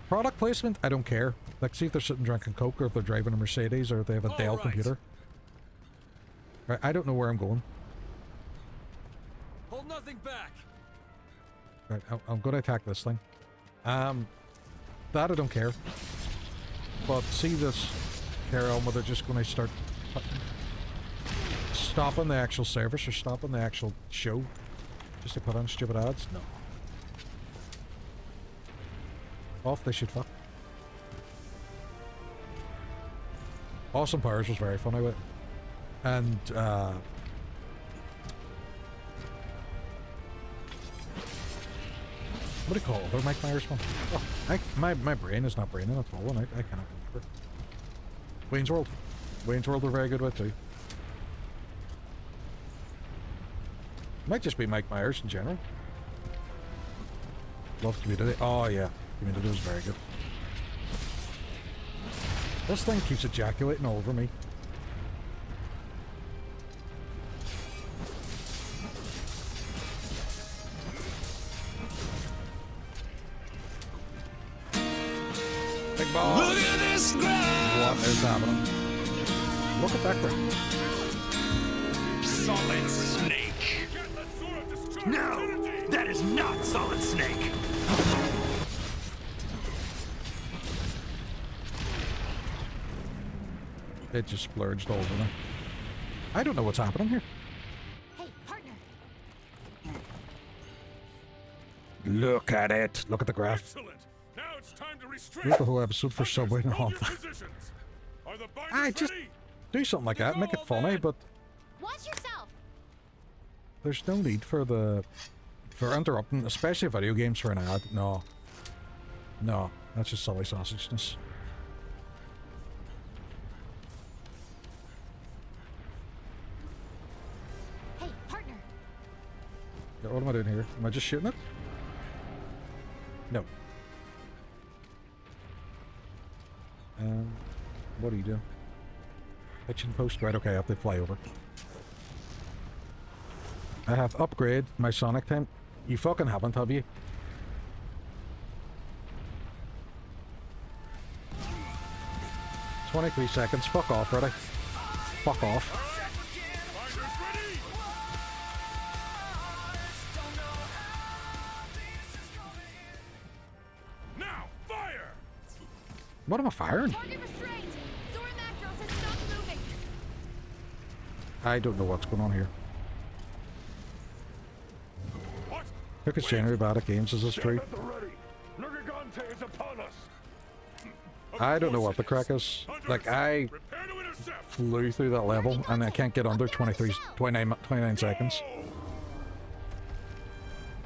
Product placement, I don't care. Like, see if they're sitting drinking coke, or if they're driving a Mercedes, or if they have a Dell computer. Right, I don't know where I'm going. Hold nothing back. Right, I'm going to attack this thing. That I don't care. But see this carry on where they're just going to start stopping the actual service or stopping the actual show just to put on stupid ads? No. Off they should fuck. Austin Powers was very funny with it. And what do you call it? Other Mike Myers one? Oh, my brain is not braining at all, and I cannot remember. Wayne's World. Wayne's World were very good with it too. Might just be Mike Myers in general. Love Community. Oh yeah, Community was very good. This thing keeps ejaculating all over me. Big ball. Look at this ground. What is happening? Look at that ground. Solid snake. No! That is not Solid Snake! It just splurged all over me. I don't know what's happening here. Hey, partner. Look at it. Look at the graph. Excellent. Now it's time to restrain. Look at the whole episode for Subway and all. Are the binders I just ready? do something like that, make it funny, but Watch yourself. there's no need for interrupting, especially video games for an ad. No. No, that's just silly sausageness. Hey, partner. Yeah, what am I doing here? Am I just shooting it? No. What do you do? Pitching post? Right, okay, I have to fly over. I have upgraded my Sonic time. You fucking haven't, have you? "23 seconds. Fuck off, ready? Fuck off." Now, fire! What am I firing? Target restrained. Zora Magdaros has stopped moving. I don't know what's going on here. What? Took its January bad at games, is this true? is upon us. I don't know what the crack is. Like, I flew through that level and I can't get under 29 seconds.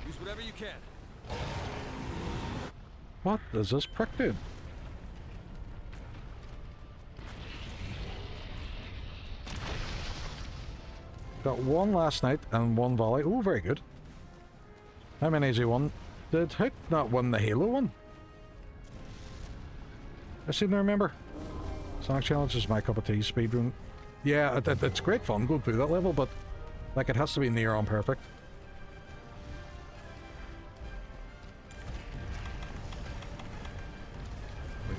Use whatever you can. What does this prick do? Got one last night and one volley. Oh, very good. How many is he won? Did Hook not win the Halo one? I seem to remember. Sonic Challenge is my cup of tea. Speedrun. Yeah, it's great fun going through that level, but like it has to be near on perfect.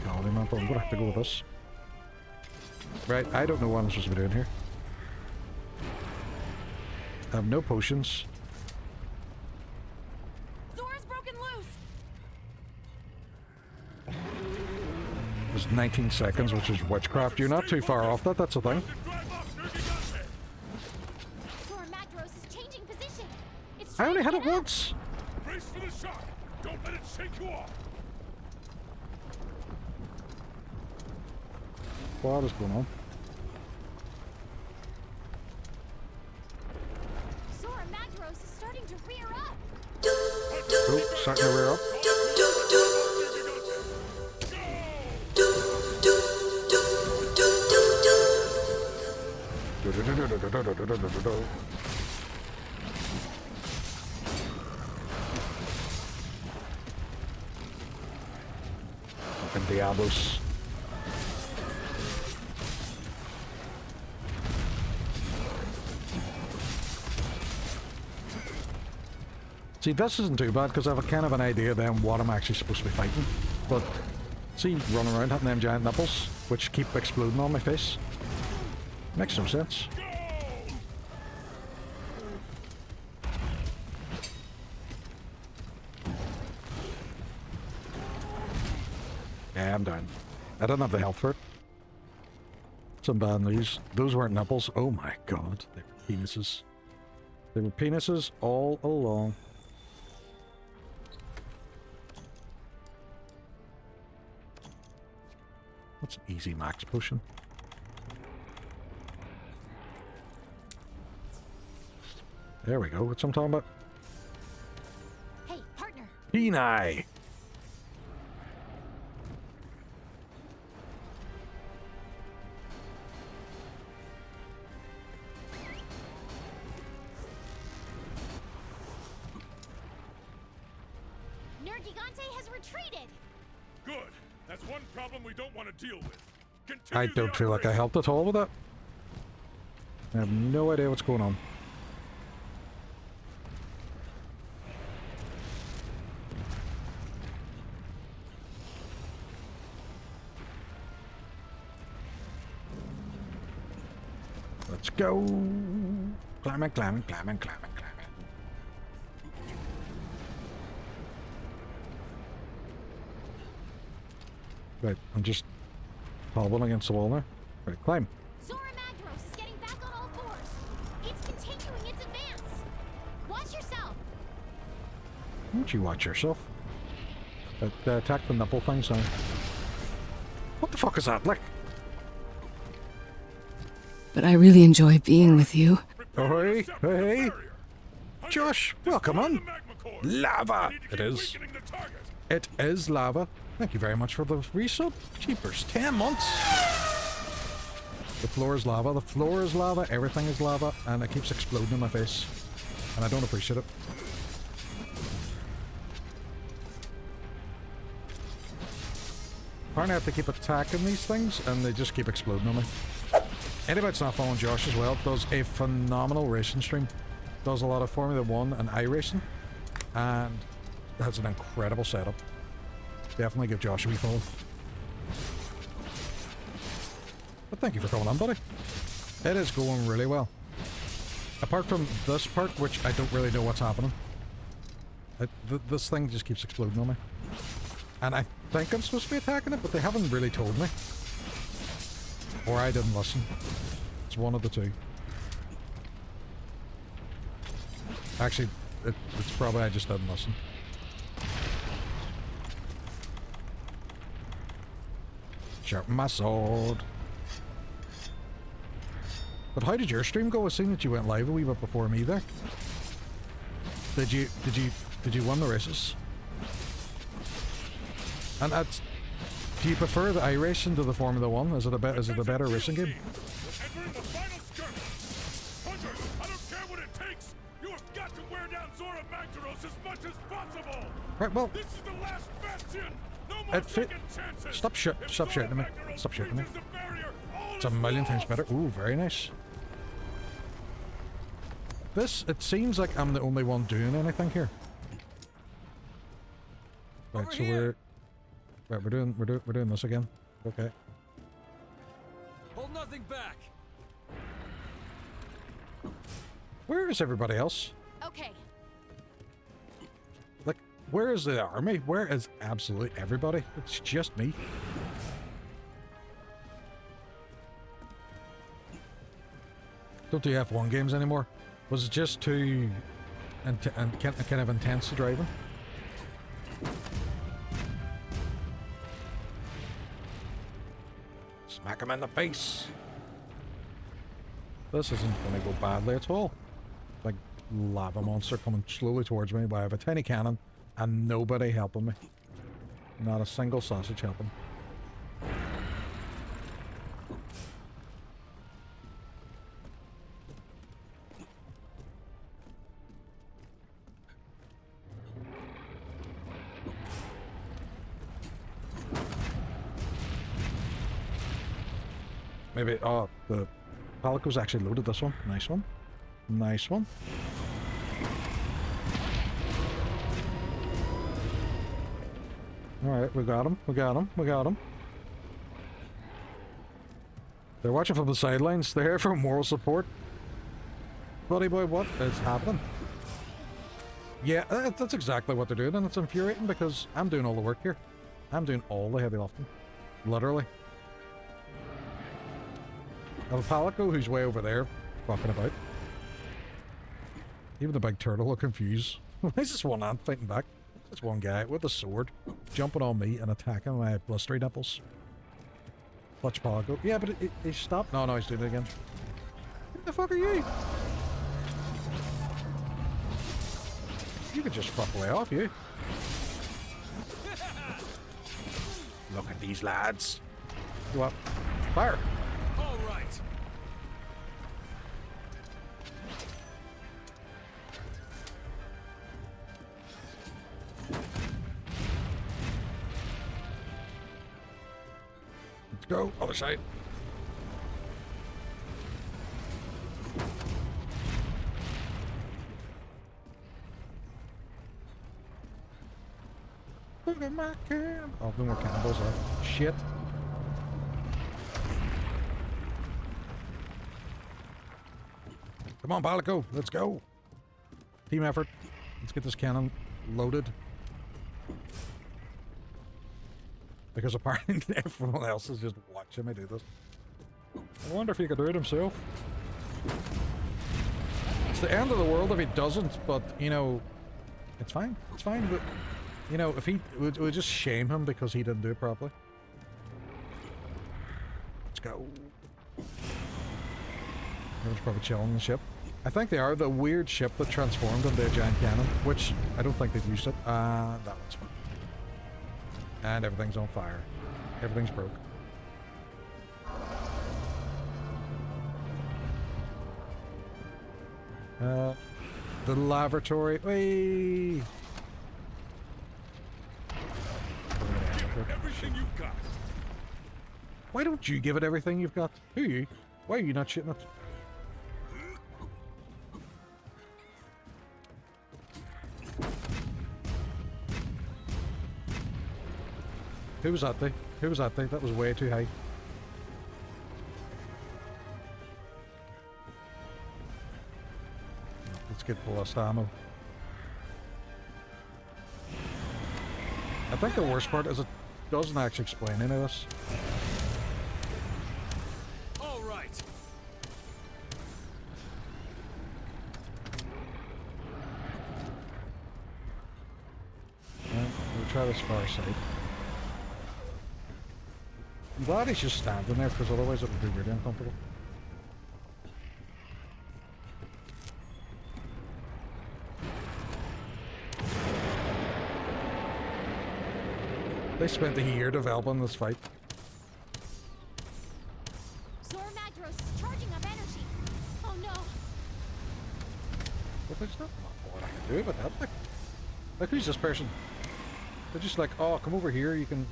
Reality map. I'm gonna have to go with this. Right, I don't know what I'm supposed to be doing here. I have no potions. Zora's broken loose. There's 19 seconds, which is witchcraft. You're not too far off that, that's the thing. Zora Magdaros is changing position. It's I only trying had to it get once. Brace for the shock. Don't let it shake you off. What is going on? Zora Magdaros is starting to rear up. Oh, starting to rear up. Fucking Diablos. See, this isn't too bad because I have a kind of an idea then what I'm actually supposed to be fighting. But see, running around having them giant nipples, which keep exploding on my face. Makes no sense. Yeah, I'm down. I don't have the health for it. Some bad news. Those weren't nipples. Oh my god. They were penises. They were penises all along. What's an easy max potion? There we go. What's I'm talking about? Hey, partner. Peni! Nergigante has retreated. Good. That's one problem we don't want to deal with. I don't feel like I helped at all with that. I have no idea what's going on. Let's go. Climbing, climbing, climbing, climbing, climbing. Right, I'm just hobbling against the wall now. Right, climb. Zora Magdaros is getting back on all fours. It's continuing its advance. Watch yourself. Don't you watch yourself? Attack the nipple things now. What the fuck is that, like? But I really enjoy being with you. Oh, hey, hey, Josh, welcome on. Lava! It is. It is lava. Thank you very much for the resub. Jeepers, 10 months. The floor is lava, the floor is lava, everything is lava, and it keeps exploding in my face. And I don't appreciate it. Apparently I have to keep attacking these things, and they just keep exploding on me. Anybody that's not following Josh as well, does a phenomenal racing stream. Does a lot of Formula 1 and iRacing, and has an incredible setup. Definitely give Josh a wee follow. But thank you for coming on, buddy. It is going really well. Apart from this part, which I don't really know what's happening. This thing just keeps exploding on me. And I think I'm supposed to be attacking it, but they haven't really told me. Or I didn't listen. It's one of the two. Actually, it's probably I just didn't listen. Sharpen my sword. But how did your stream go? I seen that you went live a wee bit before me there. Did you win the races? And that's, do you prefer the iRacing to the Formula 1? Is it a better racing game? Entering the final skirmish. Hunters, I don't care what it takes. You have got to wear down Zora Magdaros as much as possible. Right, well, this is the last bastion. No more second chances. Stop shooting me. Stop shooting me. It's a million times better. Ooh, very nice. This, it seems like I'm the only one doing anything here. Right, so we're doing this again. Okay. Hold nothing back. Where is everybody else? Okay. Like, where is the army? Where is absolutely everybody? It's just me. Don't do F1 games anymore. Was it just too kind of intense driving? Smack him in the face. This isn't going to go badly at all. Like lava monster coming slowly towards me, but I have a tiny cannon and nobody helping me. Not a single sausage helping. Maybe, oh, the Palico's actually loaded this one. Nice one. Nice one. Alright, we got him. We got him. We got him. They're watching from the sidelines. They're here for moral support. Buddy boy, what is happening? Yeah, that's exactly what they're doing, and it's infuriating because I'm doing all the work here. I'm doing all the heavy lifting. Literally. I have a Palico who's way over there, fucking about. Even the big turtle look confused. Why is this one ant fighting back? This one guy with a sword jumping on me and attacking my blistery nipples. Clutch Palico. Yeah, but he stopped. No, he's doing it again. Who the fuck are you? You could just fuck away off, you. Look at these lads. Go up. Fire. All right. Let's go. Other side. Look at my cam. Oh, no more cannibals. Shit. Come on, Palico. Let's go. Team effort. Let's get this cannon loaded. Because apparently everyone else is just watching me do this. I wonder if he could do it himself. It's the end of the world if he doesn't, but, you know, it's fine. It's fine, but, you know, if he... We'll just shame him because he didn't do it properly. Let's go. Everyone's probably chilling on the ship. I think they are the weird ship that transformed into a giant cannon, which I don't think they've used it. That one's fine. And everything's on fire. Everything's broke. The lavatory. Whee! Everything you've got. Why don't you give it everything you've got? Who are you? Why are you not shitting it? Who was that thing? Who was that thing? That was way too high. Let's get blast ammo. I think the worst part is it doesn't actually explain any of this. All right. We'll try this far side. I'm glad he's just standing there, because otherwise it would be really uncomfortable. They spent a year developing this fight. Zora Magdaros is charging up energy. Oh no. But there's not what I can do about that. Like who's this person? They're just like, oh, come over here. You can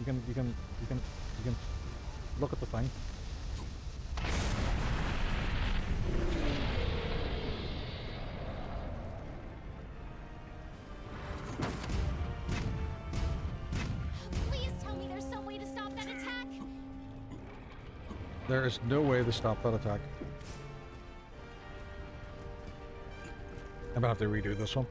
look at the thing. Please tell me there's some way to stop that attack. There is no way to stop that attack. I'm gonna have to redo this one.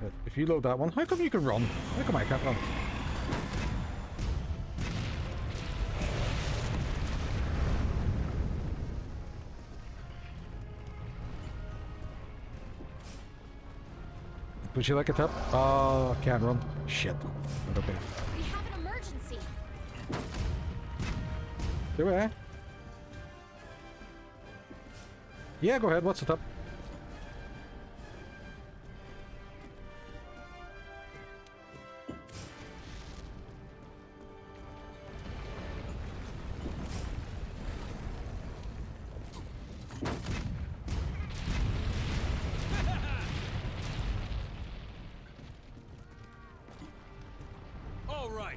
But if you load that one, how come you can run? How come I can't run? Would you like a tip? Oh, can't run. Shit. Okay. We have an emergency. Do we? Yeah, go ahead. What's the tip?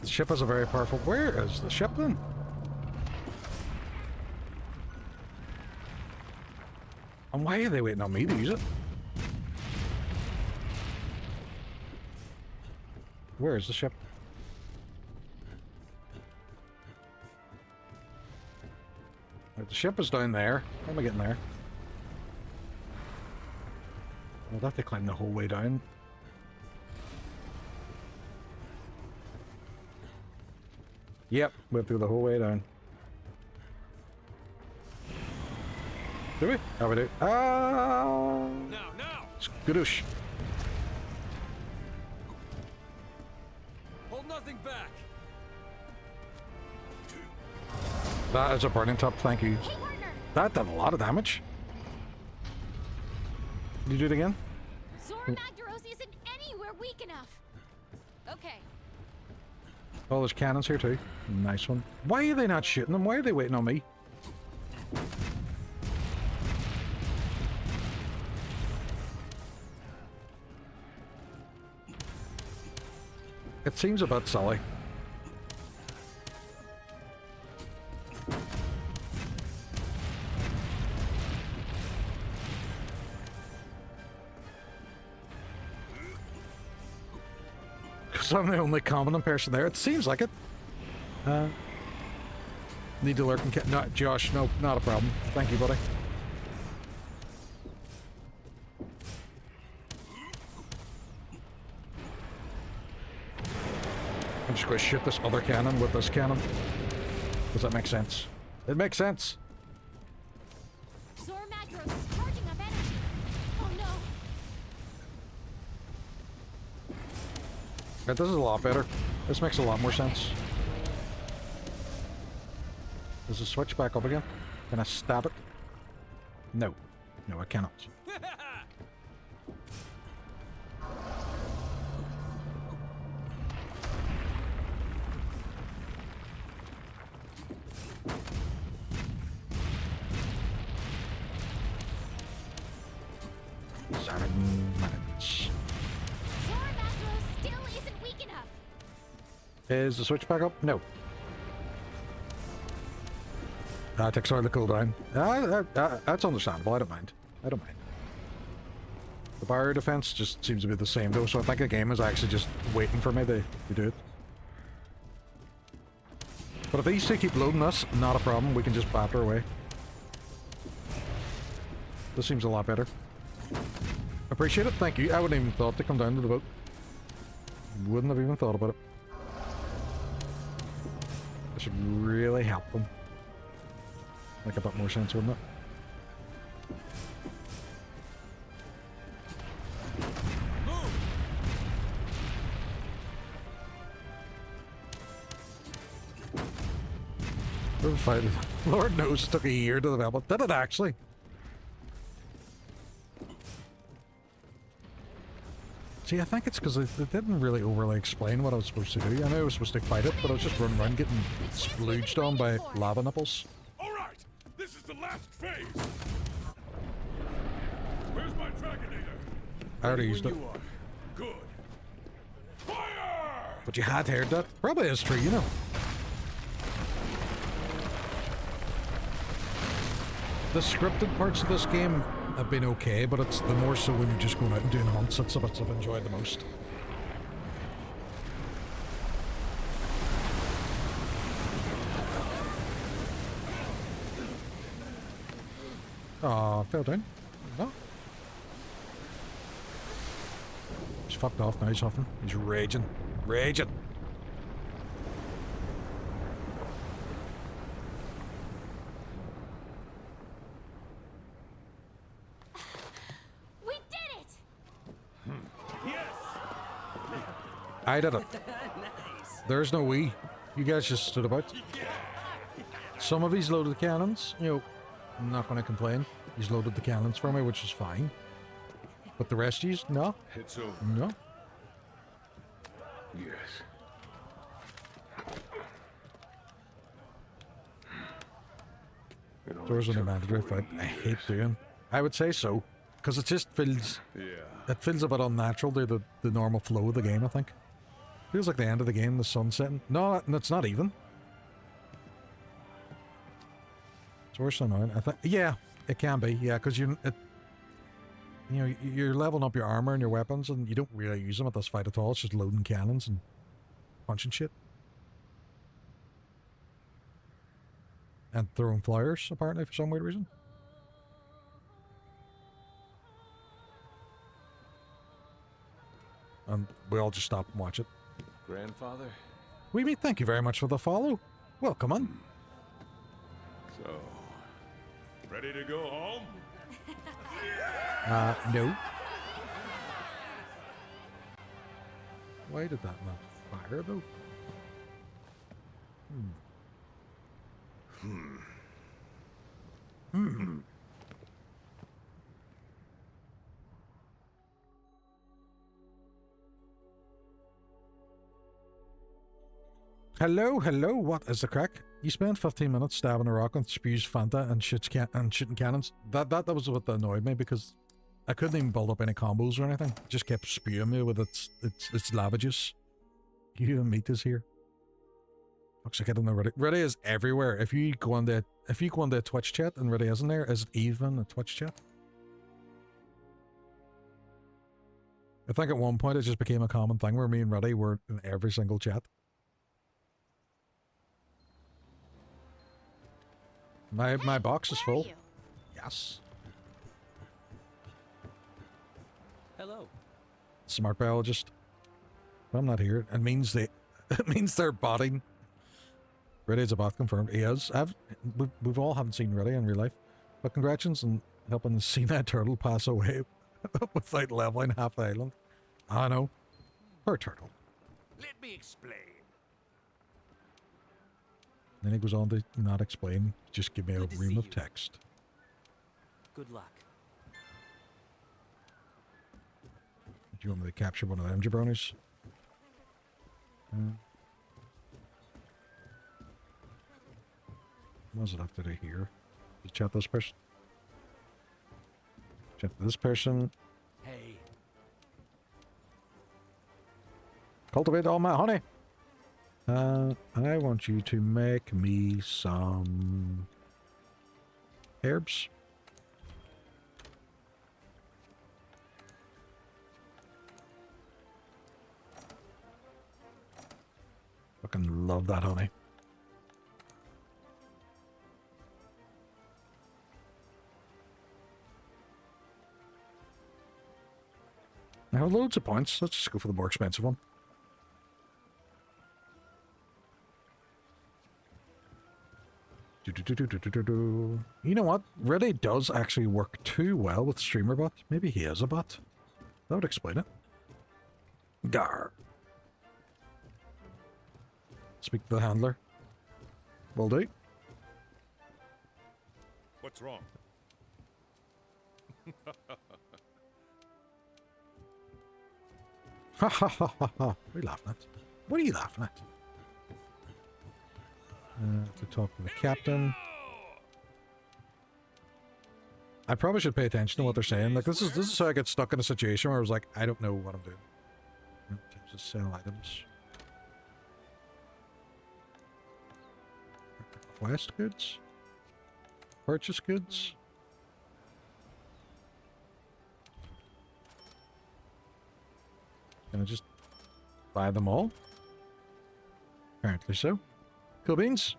The ship has a very powerful... Where is the ship then? And why are they waiting on me to use it? Where is the ship? Right, the ship is down there. How am I getting there? I'll have to climb the whole way down. Yep, we have to go the whole way down. Do we? How we do? Ah! Now! Skadoosh. Hold nothing back. That is a burning top, thank you. That did a lot of damage. Can you do it again? Zora Magdaros isn't anywhere weak enough. Okay. Oh, there's cannons here too. Nice one. Why are they not shooting them? Why are they waiting on me? It seems a bit silly. Because I'm the only competent person there. It seems like it. Need to lurk and... No, Josh, no, not a problem. Thank you, buddy. just go shoot this other cannon with this cannon. Does that make sense? It makes sense. Zora Magdaros is charging up energy. Oh no. Yeah, this is a lot better. This makes a lot more sense. Does it switch back up again? Can I stab it? No. No, I cannot. Is the switch back up? No. That takes away the cooldown. That's understandable. I don't mind. I don't mind. The barrier defense just seems to be the same though, so I think the game is actually just waiting for me to do it. But if these two keep loading us, not a problem. We can just batter away. This seems a lot better. Appreciate it. Thank you. I wouldn't even thought to come down to the boat. Wouldn't have even thought about it. That should really help them. Make a bit more sense, wouldn't it? Lord knows it took a year to develop. Did it actually? See, I think it's because they didn't really overly explain what I was supposed to do. I know I was supposed to fight it, but I was just running around getting splooged on by lava nipples. Alright, this is the last phase. Where's my Dragonator? I already used it. Good. Fire! But you had heard that. Probably is true, you know. The scripted parts of this game have been okay, but it's the more so when you're just going out and doing hunts, that's the bits I've enjoyed the most. Aw, fell down. No. He's fucked off now, he's huffing. He's raging. Raging! I did it. There's no we. You guys just stood about. Some of he's loaded the cannons. You know, I'm not going to complain. He's loaded the cannons for me, which is fine. But the rest of yous, no. It's over. No. Yes. There's an mandatory fight. I hate doing. I would say so. Because it just feels... Yeah. It feels a bit unnatural to the normal flow of the game, I think. Feels like the end of the game, the sun setting. No, it's not even. It's worse than annoying. I think. Yeah, it can be. Yeah, because you're leveling up your armor and your weapons, and you don't really use them at this fight at all. It's just loading cannons and punching shit. And throwing flyers, apparently, for some weird reason. And we all just stop and watch it. Grandfather? Wee mate, thank you very much for the follow. Welcome on. So, ready to go home? No. Why did that not fire, though? Hello, hello, what is the crack? You spent 15 minutes stabbing a rock and spews Fanta and shooting cannons. That was what annoyed me, because I couldn't even build up any combos or anything. It just kept spewing me with its lava juice. You meat is here. Looks like I don't know Reddit. Reddit is everywhere. If you go on the Twitch chat and Reddit isn't there, is it even a Twitch chat? I think at one point it just became a common thing where me and Reddit were in every single chat. My box is full. Yes. Hello. Smart biologist. But I'm not here. It means It means they're botting. Ready as a bot confirmed. He is. We've all haven't seen Ready in real life. But congratulations on helping the Sea turtle pass away without leveling half the island. I know. Poor turtle. Let me explain. Then he goes on to not explain, just give me a ream of text. Good luck. Do you want me to capture one of them jabronis? What does it have to do here? Just chat this person. Chat this person. Hey. Cultivate all my honey. I want you to make me some herbs. Fucking love that honey. I have loads of points. Let's just go for the more expensive one. You know what? Reddit does actually work too well with streamer bot. Maybe he is a bot. That would explain it. Gar. Speak to the handler. Will do. What's wrong? Ha ha ha ha ha. What are you laughing at? What are you laughing at? To talk to the captain. I probably should pay attention to what they're saying. Like this is how I get stuck in a situation where I was like, I don't know what I'm doing. In terms of sell items. Request goods? Purchase goods? Can I just buy them all? Apparently so. Cool beans.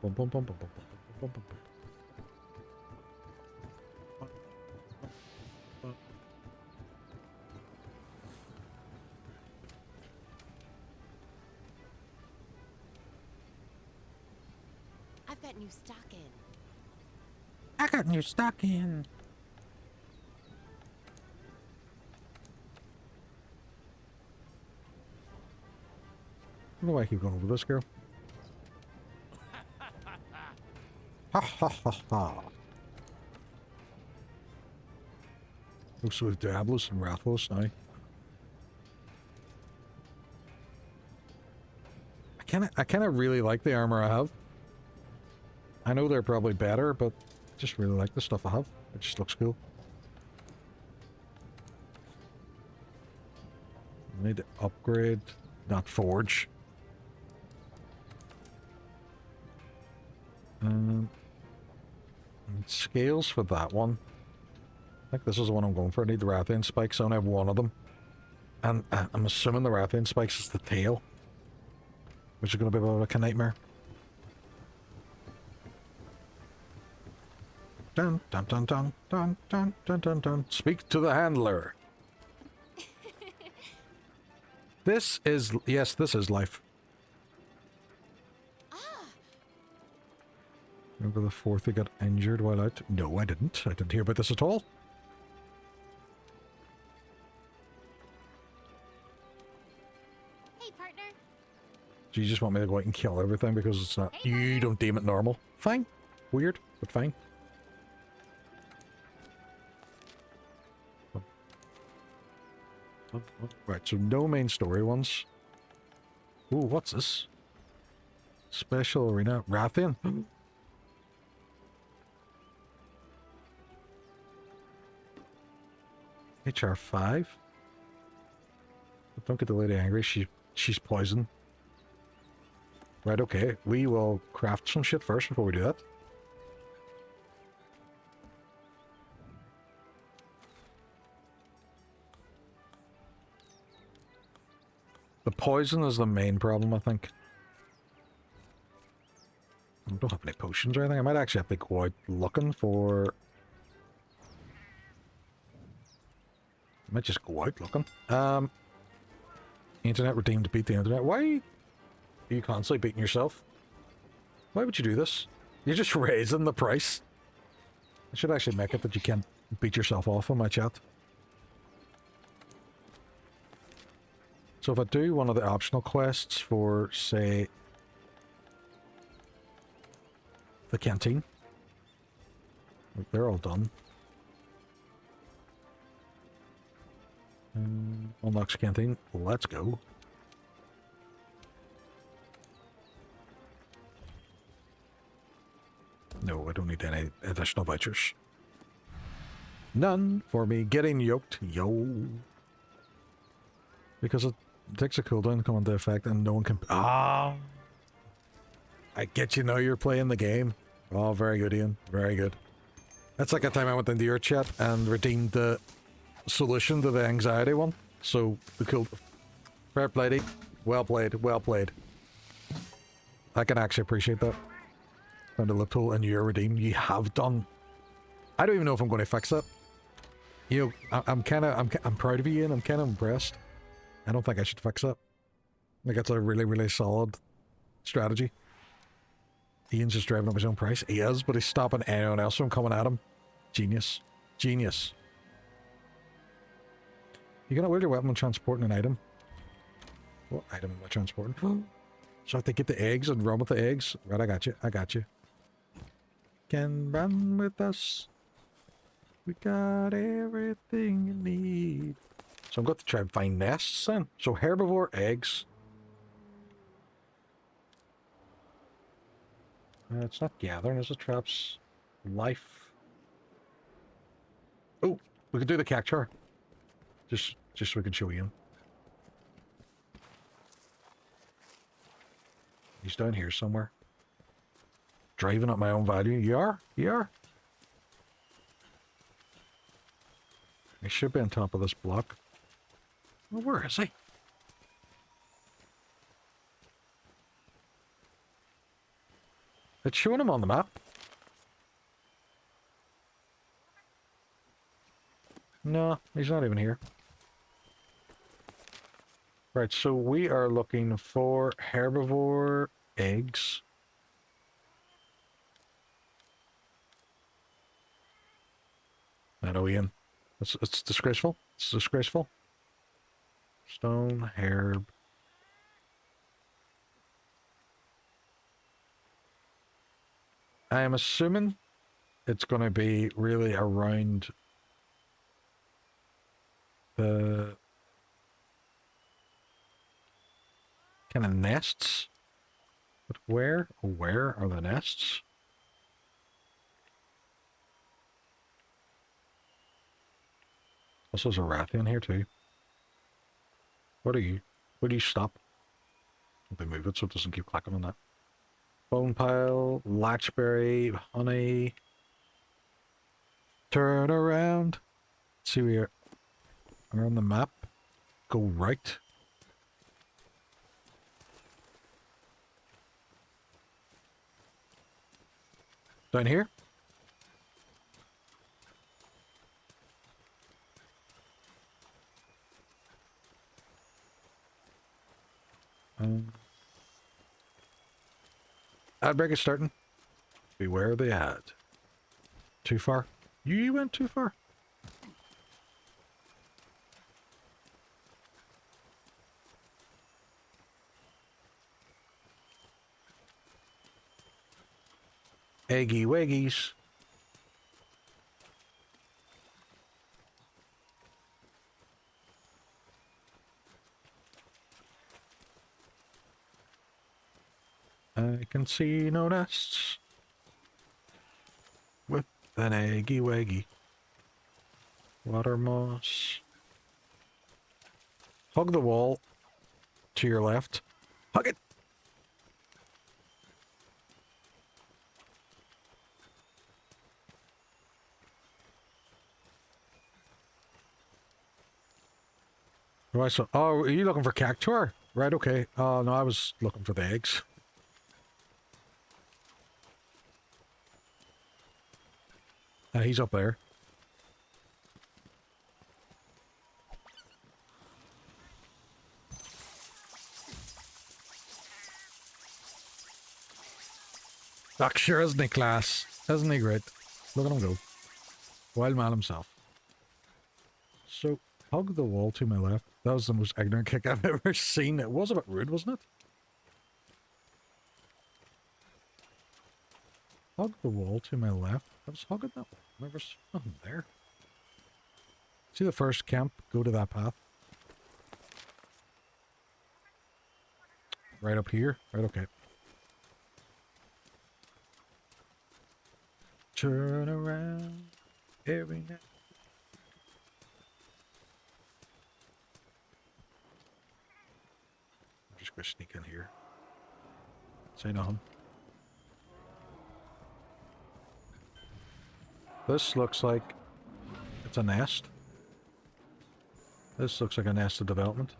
Bum, bum, bum, bum, bum, bum, bum, bum. I've got new stock in. I got new stock in. I don't know why I keep going over this girl. Ha ha ha ha. Also with Diablos and Rathos now. I kinda really like the armor I have. I know they're probably better, but I just really like the stuff I have. It just looks cool. I need to upgrade, not forge. Scales for that one. I think this is the one I'm going for. I need the Rathian spikes. I only have one of them. And I'm assuming the Rathian spikes is the tail. Which is going to be like a nightmare. Dun dun dun dun dun dun dun dun dun. Speak to the handler. This is, yes, this is life. Remember the fourth who got injured while out? No, I didn't. I didn't hear about this at all. Hey, partner. Do you just want me to go out and kill everything because it's not... You don't deem it normal? Fine. Weird, but fine. Right, so no main story ones. Ooh, what's this? Special arena. Rathian? HR5? Don't get the lady angry, she's poison. Right, okay. We will craft some shit first before we do that. The poison is the main problem, I think. I don't have any potions or anything. I might actually have to go out looking for... might just go out looking. Internet redeemed to beat the internet. Why are you constantly beating yourself? Why would you do this? You're just raising the price. I should actually make it that you can't beat yourself off on my chat. So if I do one of the optional quests for, say, the canteen. They're all done. Unlocks canteen. Let's go. No, I don't need any additional vouchers. None for me. Getting yoked. Yo. Because it takes a cooldown to come into effect and no one can... Ah! I get you now you're playing the game. Oh, very good, Ian. Very good. That's like a time I went into your chat and redeemed the solution to the anxiety one. So, the cool... Fair play, Dee. Well played. Well played. I can actually appreciate that. Found a loophole and you're redeemed. You have done. I don't even know if I'm going to fix that. You know, I'm proud of you and I'm kind of impressed. I don't think I should fix that. Like, that's a really, really solid strategy. Ian's just driving up his own price. He is, but he's stopping anyone else from coming at him. Genius. Genius. You gonna wield your weapon when transporting an item? What item am I transporting? So I have to get the eggs and run with the eggs? Right, I got you. I got you. Can run with us. We got everything you need. So I'm going to try and find nests then. So herbivore, eggs. It's not gathering, is it? Traps. Life. Oh, we could do the cactuar. Just so we can show you him. He's down here somewhere. Driving up my own value. You are? You are? He should be on top of this block. Well, where is he? It's showing him on the map. No, he's not even here. Right, so we are looking for herbivore eggs. I know, Ian. It's disgraceful. It's disgraceful. Stone, herb. I am assuming it's going to be really around the kind of nests. But where are the nests? Also, there's a rat in here too. What are you? Where do you stop? They move it so it doesn't keep clacking on that. Bone pile, latchberry, honey. Turn around. Let's see, we're on the map. Go right. Down here. Ad break is starting. Beware the ad. Too far? You went too far. Eggy waggies. I can see no nests with an eggy waggy. Water moss. Hug the wall to your left. Hug it! Right, so, oh, are you looking for cactuar? Right, okay. Oh, no, I was looking for the eggs. He's up there. Doc sure isn't he class? Isn't he great? Look at him go. Wild man himself. So, hug the wall to my left. That was the most ignorant kick I've ever seen. It was a bit rude, wasn't it? Hug the wall to my left. I was hugging that wall. There's nothing there. See the first camp? Go to that path. Right up here? Right, okay. Turn around every night. I'm just gonna sneak in here. Say nothing. This looks like it's a nest. This looks like a nest of development.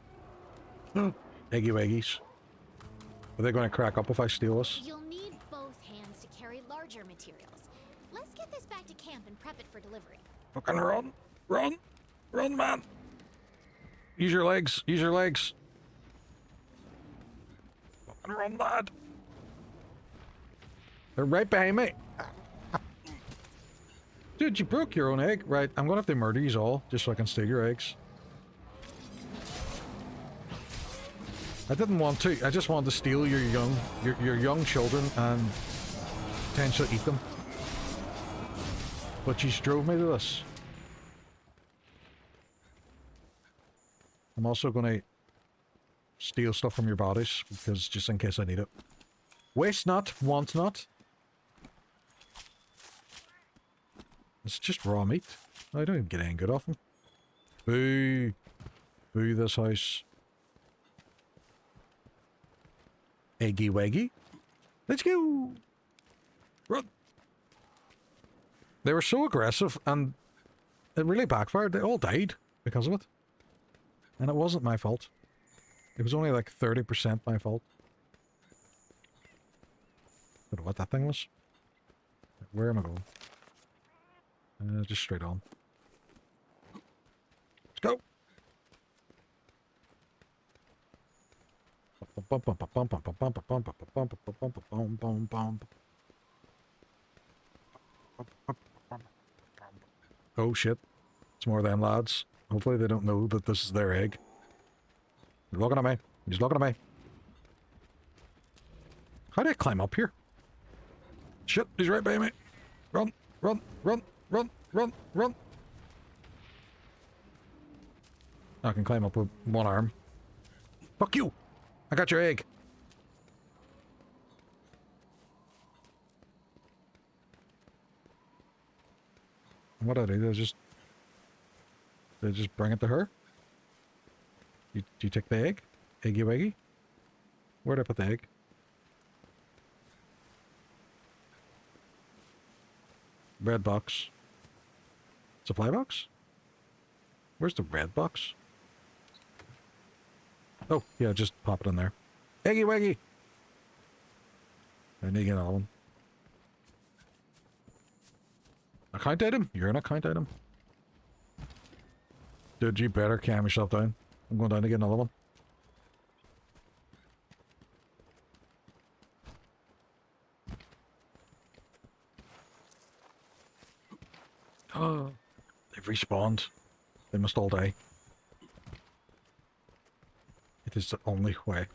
Eggy waggies. Are they going to crack up if I steal this? You'll need both hands to carry larger materials. Let's get this back to camp and prep it for delivery. Fucking run! Run! Run, man! Use your legs! Use your legs! Fucking run, lad! They're right behind me! Dude, you broke your own egg. Right, I'm gonna have to murder you all, just so I can steal your eggs. I didn't want to. I just wanted to steal your young children and potentially eat them. But you drove me to this. I'm also gonna steal stuff from your bodies, because just in case I need it. Waste not, want not. It's just raw meat. I don't even get any good off them. Boo. Boo this house. Eggy waggy. Let's go. Run. They were so aggressive and it really backfired. They all died because of it. And it wasn't my fault. It was only like 30% my fault. I don't know what that thing was. Where am I going? Just straight on. Let's go. Oh shit. It's more than lads. Hopefully they don't know that this is their egg. He's looking at me. He's looking at me. How do I climb up here? Shit, he's right by me. Run, run, run. Run, run, run. I can climb up with one arm. Fuck you! I got your egg. What do I do? They just bring it to her? You take the egg? Eggy waggy? Where'd I put the egg? Red box. Supply box? Where's the red box? Oh, yeah, just pop it in there. Eggy waggy! I need to get another one. Account item? You're an account item. Dude, you better calm yourself down. I'm going down to get another one. Oh. They've respawned. They must all die. It is the only way.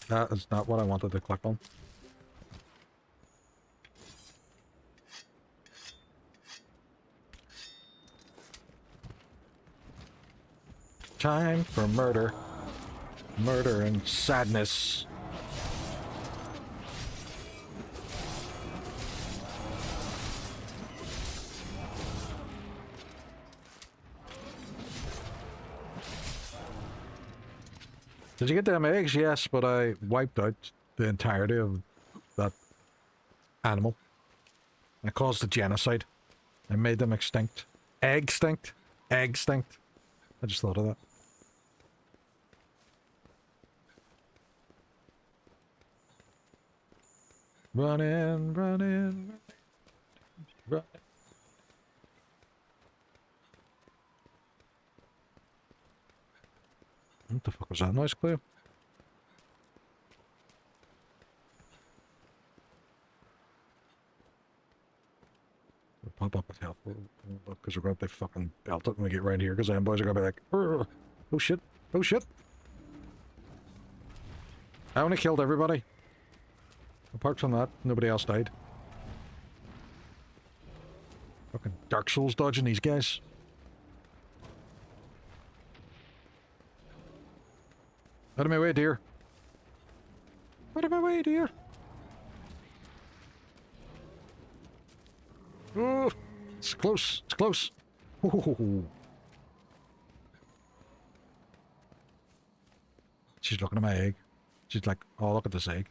That is not what I wanted to click on. Time for murder. Murder and sadness. Did you get them eggs? Yes, but I wiped out the entirety of that animal. I caused a genocide. I made them extinct. Extinct. Extinct. I just thought of that. Run in, run in, run in. What the fuck was that noise, Cleo? top up with health because we're going to fucking belt it when we get right here because them boys are going to be like, oh shit, oh shit. I only killed everybody. Apart from that, nobody else died. Fucking Dark Souls dodging these guys. Out of my way, dear. Out of my way, dear. Oh, it's close. It's close. Ooh. She's looking at my egg. She's like, oh, look at this egg.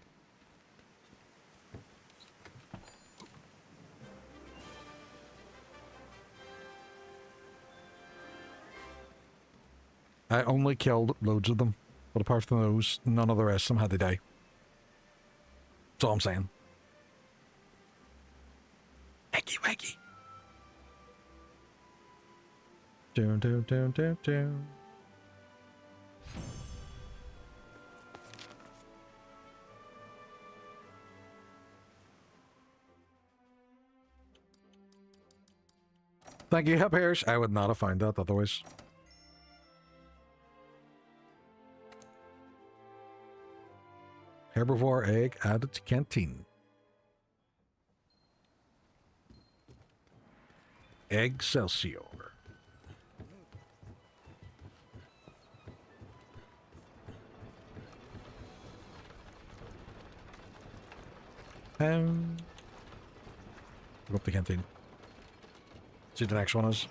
I only killed loads of them, but apart from those, none of the rest of them had to die. That's all I'm saying. Eggy waggy. Down. Thank you, Hip Hairs. I would not have found that otherwise. Herbivore egg added to canteen. Excelsior. Go up the canteen. See what the next one is.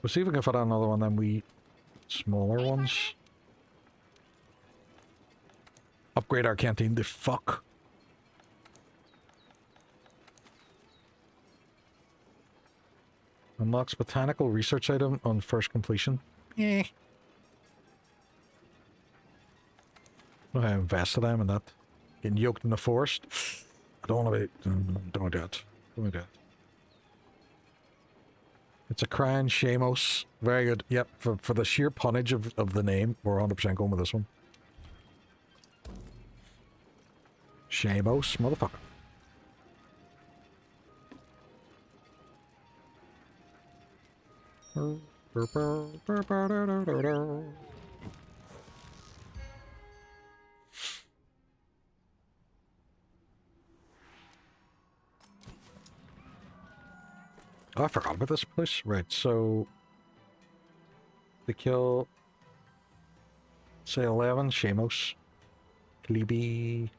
We'll see if we can fit out another one of them wee smaller ones. Upgrade our canteen to fuck. Unlocks botanical research item on first completion. Eh. I invested I'm in that. Getting yoked in the forest. I don't want to be. Don't do it. Don't do it. It's a crying Shamos. Very good. Yep, for the sheer punnage of the name, we're 100% going with this one. Shamos, motherfucker. Oh, I forgot about this place. Right, so... They kill... Say 11, Shamos. Kleeby...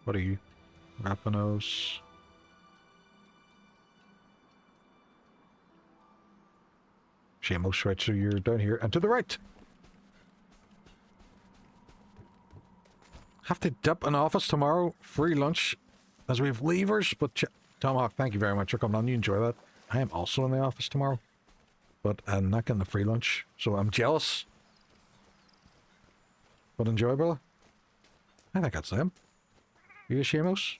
What are you? Rapinos. Shamos, right, so you're down here and to the right. Have to dip in office tomorrow. Free lunch as we have leavers, but Tomahawk, thank you very much for coming on. You enjoy that. I am also in the office tomorrow, but I'm not getting the free lunch, so I'm jealous. But enjoy, brother. I think that's them. You Shamos?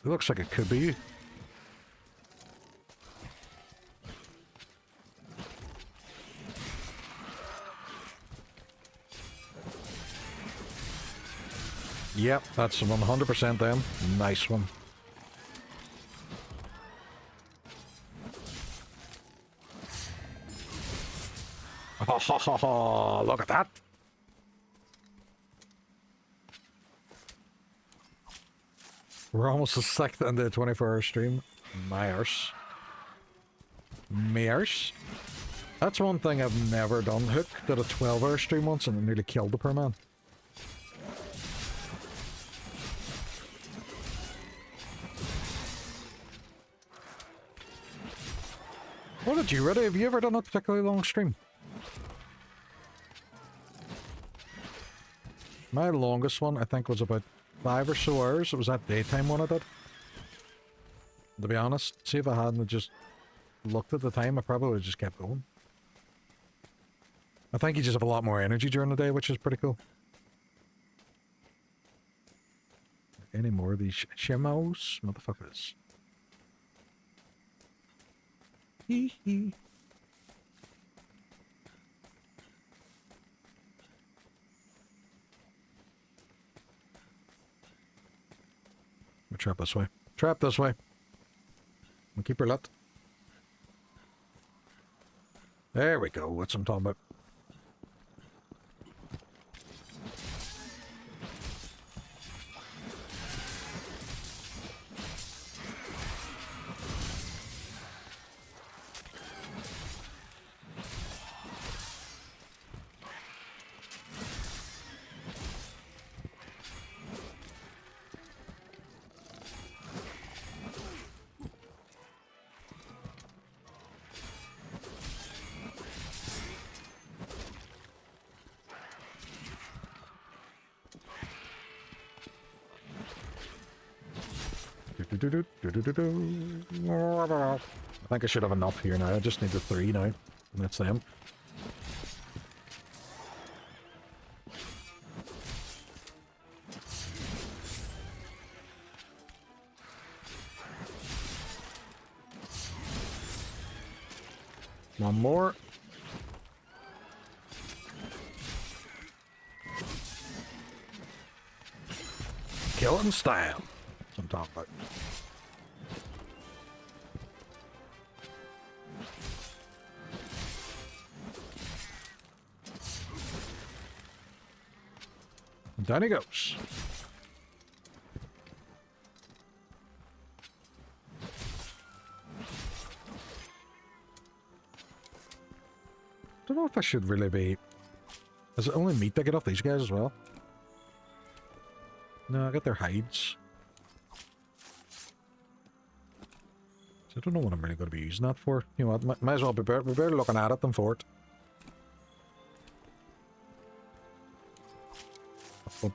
It looks like it could be you. Yep, that's 100% them. Nice one. Oh, look at that. We're almost a second into the 24-hour stream. My arse. That's one thing I've never done. Hook did a 12-hour stream once and it nearly killed the poor man. What did you ready? Have you ever done a particularly long stream? My longest one, I think, was about 5 or so hours. It was that daytime one I did. To be honest, see if I hadn't just looked at the time, I probably would have just kept going. I think you just have a lot more energy during the day, which is pretty cool. Any more of these Shemos? Motherfuckers. Hee hee. trap this way. Trap this way. And keep her lit. There we go. What's I'm talking about? I think I should have enough here now. I just need the 3 now. And that's them. One more. Killing style. That's what I'm talking about. And down he goes. Don't know if I should really be... Is it only meat that get off these guys as well? No, I got their hides. So I don't know what I'm really going to be using that for. You know what, might as well be better looking at it than for it. I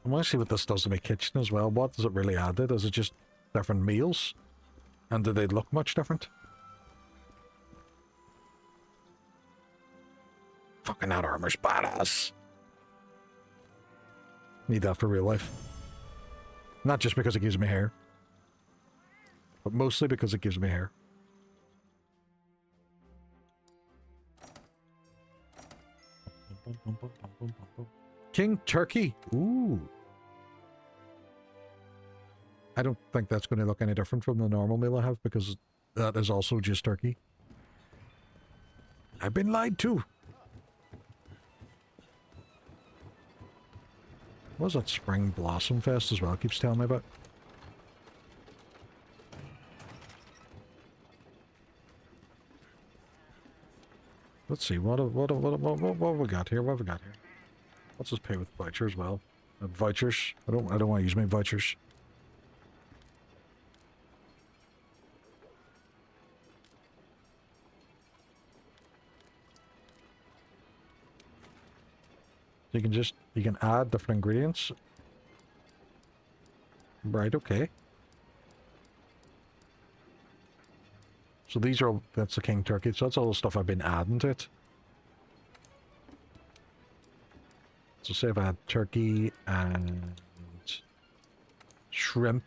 want to see what this does to my kitchen as well. What does it really add? Is it just different meals? And do they look much different? Fucking that armor's badass. Need that for real life. Not just because it gives me hair. But mostly because it gives me hair. King Turkey. Ooh. I don't think that's going to look any different from the normal meal I have because that is also just turkey. I've been lied to. What was that Spring Blossom Fest as well? It keeps telling me about. Let's see, what have we got here? What have we got here? Let's just pay with vouchers as well. Vouchers. I don't want to use my vouchers. You can add different ingredients. Right, okay. So these are, that's the King Turkey, so that's all the stuff I've been adding to it. So say if I had turkey and shrimp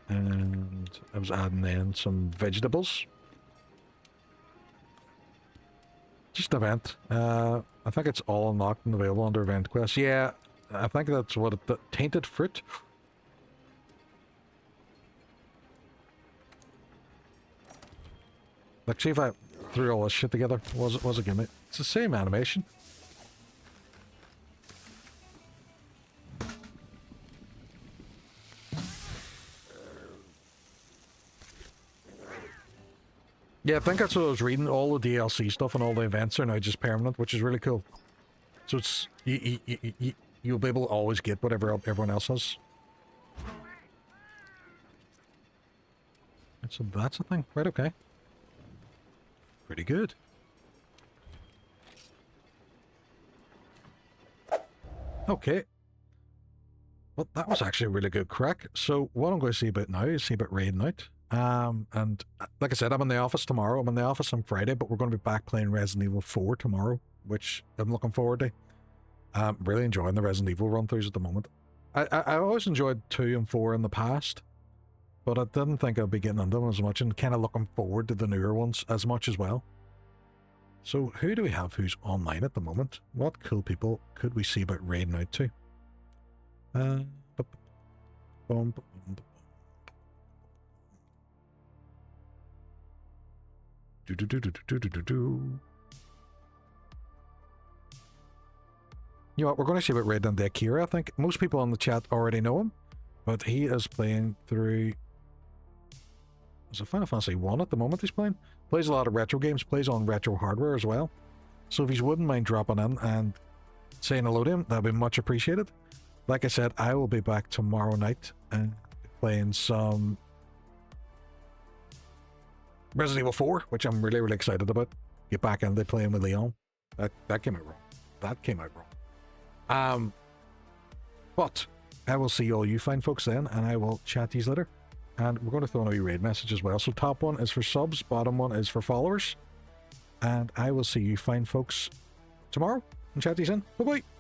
and I was adding in some vegetables. Just event. I think it's all unlocked and available under event quest. Yeah, I think that's what it... Tainted fruit? Like, see if I threw all this shit together. Was it gimme? It's the same animation. Yeah, I think that's what I was reading. All the DLC stuff and all the events are now just permanent, which is really cool. So it's... You'll be able to always get whatever everyone else has. So that's a thing. Right, okay. Pretty good. Okay. Well, that was actually a really good crack. So what I'm going to see about now is see about raiding out. And like I said, I'm in the office tomorrow. I'm in the office on Friday, but we're going to be back playing Resident Evil 4 tomorrow, which I'm looking forward to. I'm really enjoying the Resident Evil run-throughs at the moment. I always enjoyed 2 and 4 in the past, but I didn't think I'd be getting into them as much and kind of looking forward to the newer ones as much as well. So who do we have who's online at the moment? What cool people could we see about raiding out to? You know what, we're going to see about raiding the Akira, I think. Most people on the chat already know him, but he is playing through... Is it Final Fantasy 1 at the moment he's playing? Plays a lot of retro games, plays on retro hardware as well. So if he wouldn't mind dropping in and saying hello to him, that'd be much appreciated. Like I said, I will be back tomorrow night and playing some Resident Evil 4, which I'm really, really excited about. Get back into playing with Leon. That came out wrong. That came out wrong. But I will see all you fine folks then, and I will chat to you later. And we're going to throw in a wee raid message as well. So top one is for subs, bottom one is for followers. And I will see you fine folks tomorrow and chat to you soon. Bye-bye.